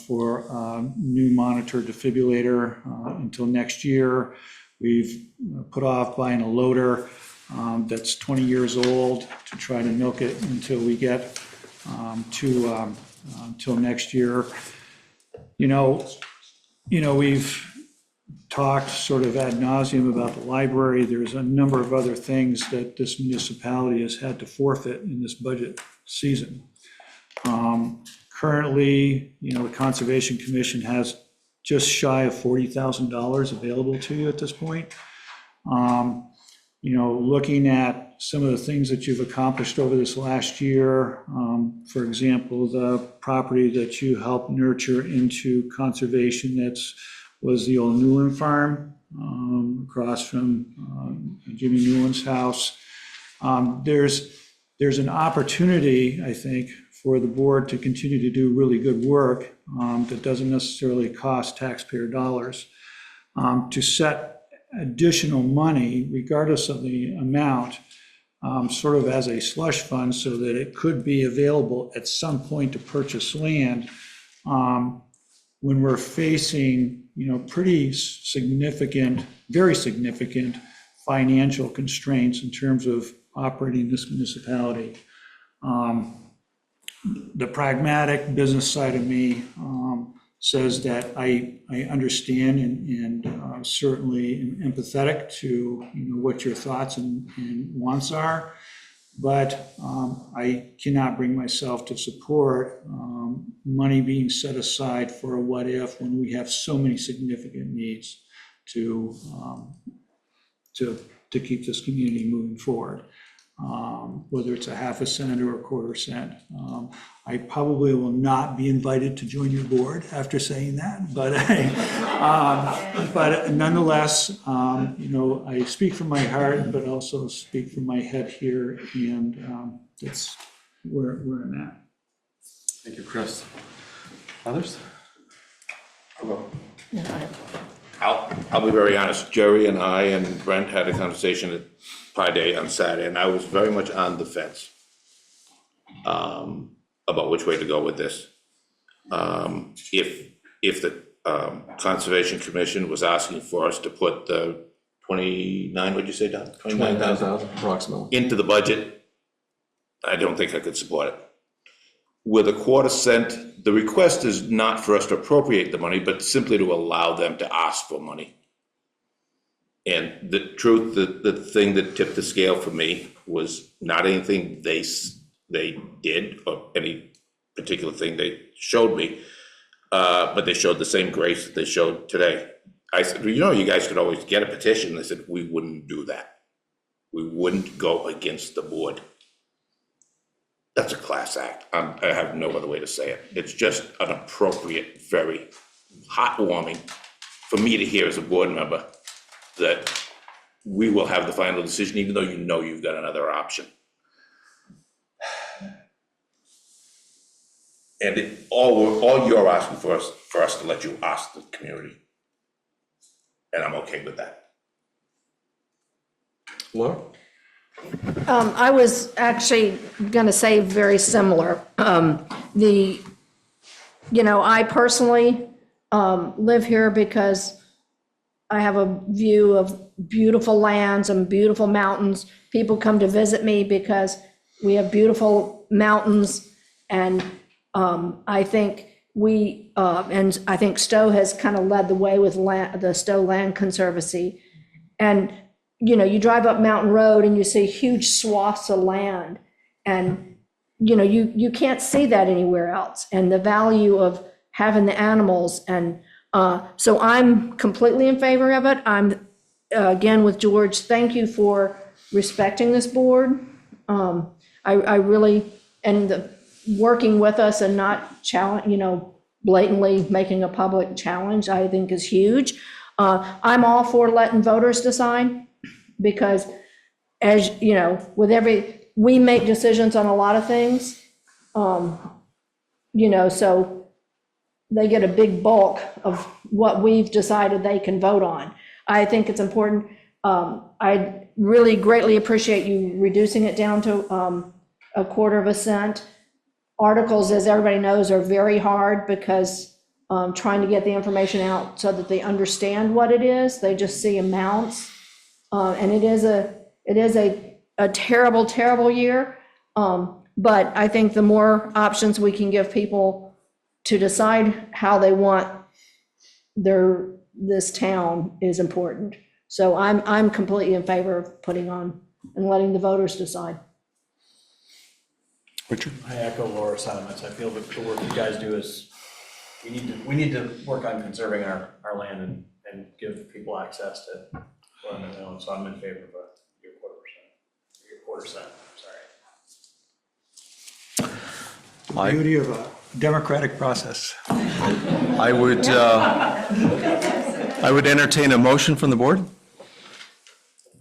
for a new monitor defibrillator until next year. We've put off buying a loader that's 20 years old to try to milk it until we get till next year. We've talked sort of ad nauseum about the library. There's a number of other things that this municipality has had to forfeit in this budget season. Currently, the Conservation Commission has just shy of $40,000 available to you at this point. Looking at some of the things that you've accomplished over this last year, for example, the property that you helped nurture into conservation was the old Newland farm across from Jimmy Newland's house. There's an opportunity, I think, for the board to continue to do really good work that doesn't necessarily cost taxpayer dollars, to set additional money, regardless of the amount, sort of as a slush fund so that it could be available at some point to purchase land when we're facing, pretty significant, very significant financial constraints in terms of operating this municipality. The pragmatic business side of me says that I understand and certainly am empathetic to what your thoughts and wants are, but I cannot bring myself to support money being set aside for a what if when we have so many significant needs to keep this community moving forward. Whether it's a half a cent or a quarter cent. I probably will not be invited to join your board after saying that, but but nonetheless, I speak from my heart, but also speak from my head here, and that's where I'm at. Thank you, Chris. Others? I'll be very honest, Jerry and I and Brent had a conversation at Pi Day on Saturday, and I was very much on the fence about which way to go with this. If the Conservation Commission was asking for us to put the 29, what'd you say, Don? 29,000 approximately. Into the budget, I don't think I could support it. With a quarter cent, the request is not for us to appropriate the money, but simply to allow them to ask for money. And the truth, the thing that tipped the scale for me was not anything they did or any particular thing they showed me, but they showed the same grace that they showed today. I said, you guys could always get a petition. They said, we wouldn't do that. We wouldn't go against the board. That's a class act. I have no other way to say it. It's just an appropriate, very heartwarming for me to hear as a board member that we will have the final decision, even though you've got another option. And all you're asking for us to let you ask the community. And I'm okay with that. Laura? I was actually going to say very similar. I personally live here because I have a view of beautiful lands and beautiful mountains. People come to visit me because we have beautiful mountains, and I think I think Stowe has kind of led the way with the Stowe Land Conservancy. And you drive up Mountain Road and you see huge swaths of land, and you can't see that anywhere else, and the value of having the animals. And so I'm completely in favor of it. I'm again with George, thank you for respecting this board. I really, and working with us and not blatantly making a public challenge, I think is huge. I'm all for letting voters decide, because as you know, we make decisions on a lot of things, so they get a big bulk of what we've decided they can vote on. I think it's important. I really greatly appreciate you reducing it down to 1/4 cent. Articles, as everybody knows, are very hard because trying to get the information out so that they understand what it is. They just see amounts. And it is a terrible, terrible year. But I think the more options we can give people to decide how they want this town is important. So I'm completely in favor of putting on and letting the voters decide. Richard? I echo Laura's sentiments. I feel that the work you guys do is, we need to work on conserving our land and give people access to land on their own. So I'm in favor of your 1/4 cent, sorry. The beauty of a democratic process. I would entertain a motion from the board.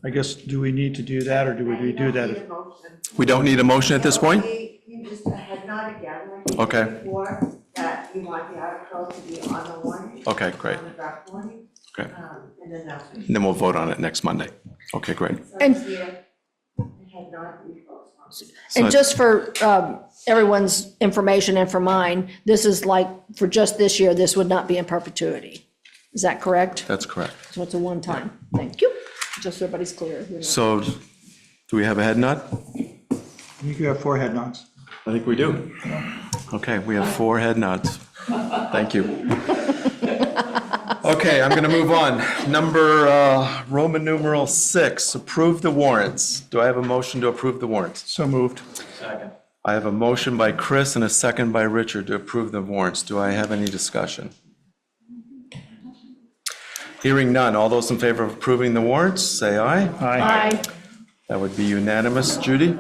I guess, do we need to do that, or do we do that? We don't need a motion at this point? You just had not again, like you Okay. did before, that you want the article to be on the warning. Okay, great. On the draft warning. Okay. And then that's. And then we'll vote on it next Monday. Okay, great. And- It had not been postponed. And just for everyone's information and for mine, this is like, for just this year, this would not be in perpetuity. Is that correct? That's correct. So it's a one-time. Thank you. Just so everybody's clear. So do we have a head nod? You have 4 head nods. I think we do. Okay, we have 4 head nods. Thank you. Okay, I'm going to move on. Number Roman numeral 6, approve the warrants. Do I have a motion to approve the warrants? So moved. Second. I have a motion by Chris and a second by Richard to approve the warrants. Do I have any discussion? Hearing none. All those in favor of approving the warrants, say aye. Aye. That would be unanimous. Judy?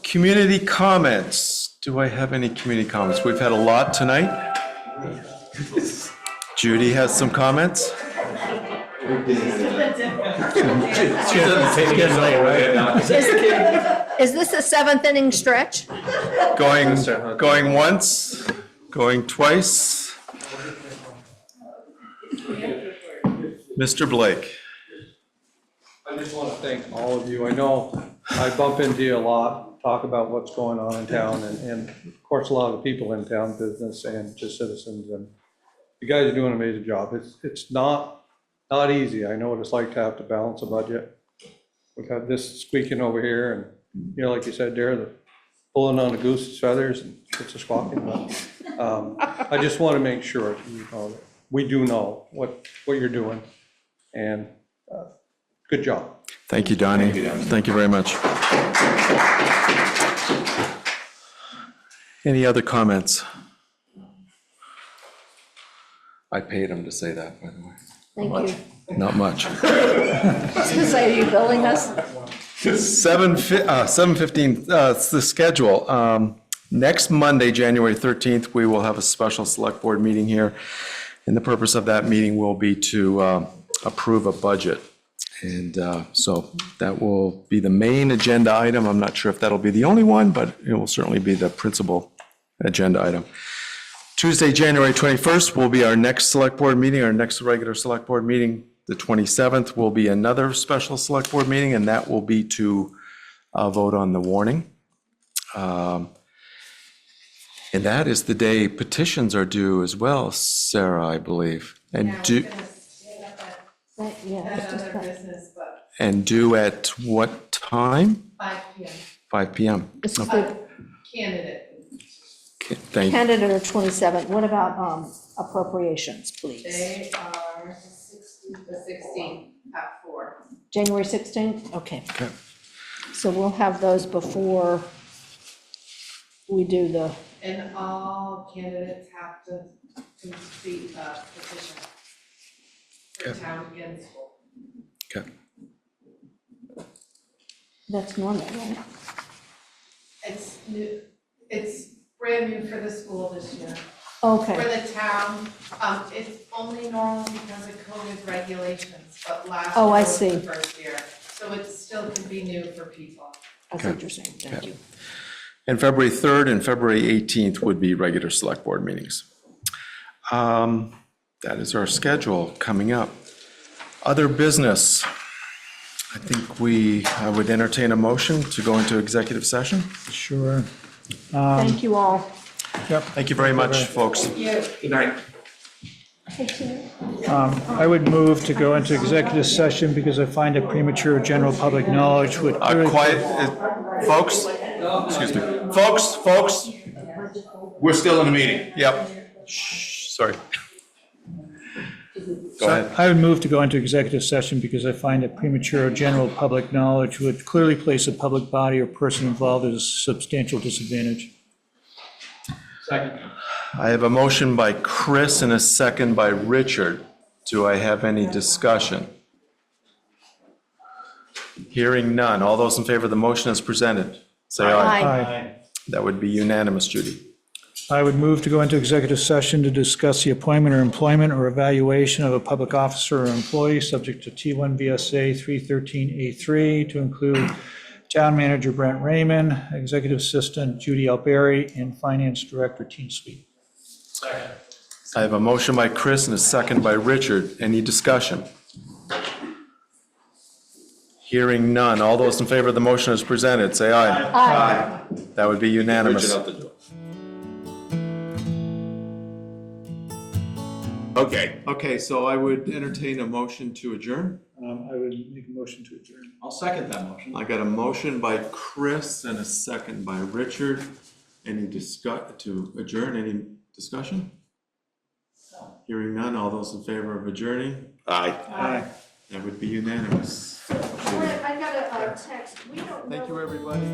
Community comments. Do I have any community comments? We've had a lot tonight. Judy has some comments. Is this a 7th inning stretch? Going once, going twice. Mr. Blake. I just want to thank all of you. I know I bump into you a lot, talk about what's going on in town, and of course, a lot of the people in town, business and just citizens, and you guys are doing an amazing job. It's not easy. I know what it's like to have to balance a budget. We've had this squeaking over here, and like you said, there, the pulling on the goose's feathers, and it's a squawking. But I just want to make sure that we do know what you're doing, and good job. Thank you, Donnie. Thank you very much. Any other comments? I paid him to say that, by the way. Thank you. Not much. I was gonna say, are you billing us? 7:15, it's the schedule. Next Monday, January 13th, we will have a special select board meeting here. And the purpose of that meeting will be to approve a budget. And so that will be the main agenda item. I'm not sure if that'll be the only one, but it will certainly be the principal agenda item. Tuesday, January 21st will be our next select board meeting, our next regular select board meeting. The 27th will be another special select board meeting, and that will be to vote on the warning. And that is the day petitions are due as well, Sarah, I believe. And due, and due at what time? 5 p.m. 5 p.m. It's Okay. the Candidate. Okay, thank you. candidate or 27. What about appropriations, please? They are the 16th at 4. January 16th? Okay. Okay. So we'll have those before we do the, And all candidates have to complete a petition for Okay. town and school. Okay. that's normal, right? It's new, it's brand new for the school this year. Okay. For the town, it's only normal because of COVID regulations, but last Oh, year I was the see. first year. So it still can be new for people. That's what you're saying. Thank Okay. you. And February 3rd and February 18th would be regular select board meetings. That is our schedule coming up. Other business. I think I would entertain a motion to go into executive session. Sure. Thank you all. Yep. Thank you very much, folks. Good night. I would move to go into executive session because I find that premature general public knowledge would. Quiet, folks, excuse me. Folks. We're still in the meeting. Yep. Shh, sorry. Go ahead. I would move to go into executive session because I find that premature general public knowledge would clearly place a public body or person involved at a substantial disadvantage. Second. I have a motion by Chris and a second by Richard. Do I have any discussion? Hearing none. All those in favor of the motion as presented, say aye. Aye. That would be unanimous, Judy. I would move to go into executive session to discuss the appointment or employment or evaluation of a public officer or employee subject to T1 VSA 313A3 to include Town Manager Brent Raymond, Executive Assistant Judy Alberry, and Finance Director Teen Sweet. I have a motion by Chris and a second by Richard. Any discussion? Hearing none. All those in favor of the motion as presented, say aye. Aye. That would be unanimous. Richard out the door. Okay. Okay, so I would entertain a motion to adjourn. I would make a motion to adjourn. I'll second that motion. I got a motion by Chris and a second by Richard. Any to adjourn, any discussion? Hearing none, all those in favor of adjourning? Aye. Aye. That would be unanimous. I got a text. We don't know. Thank you, everybody.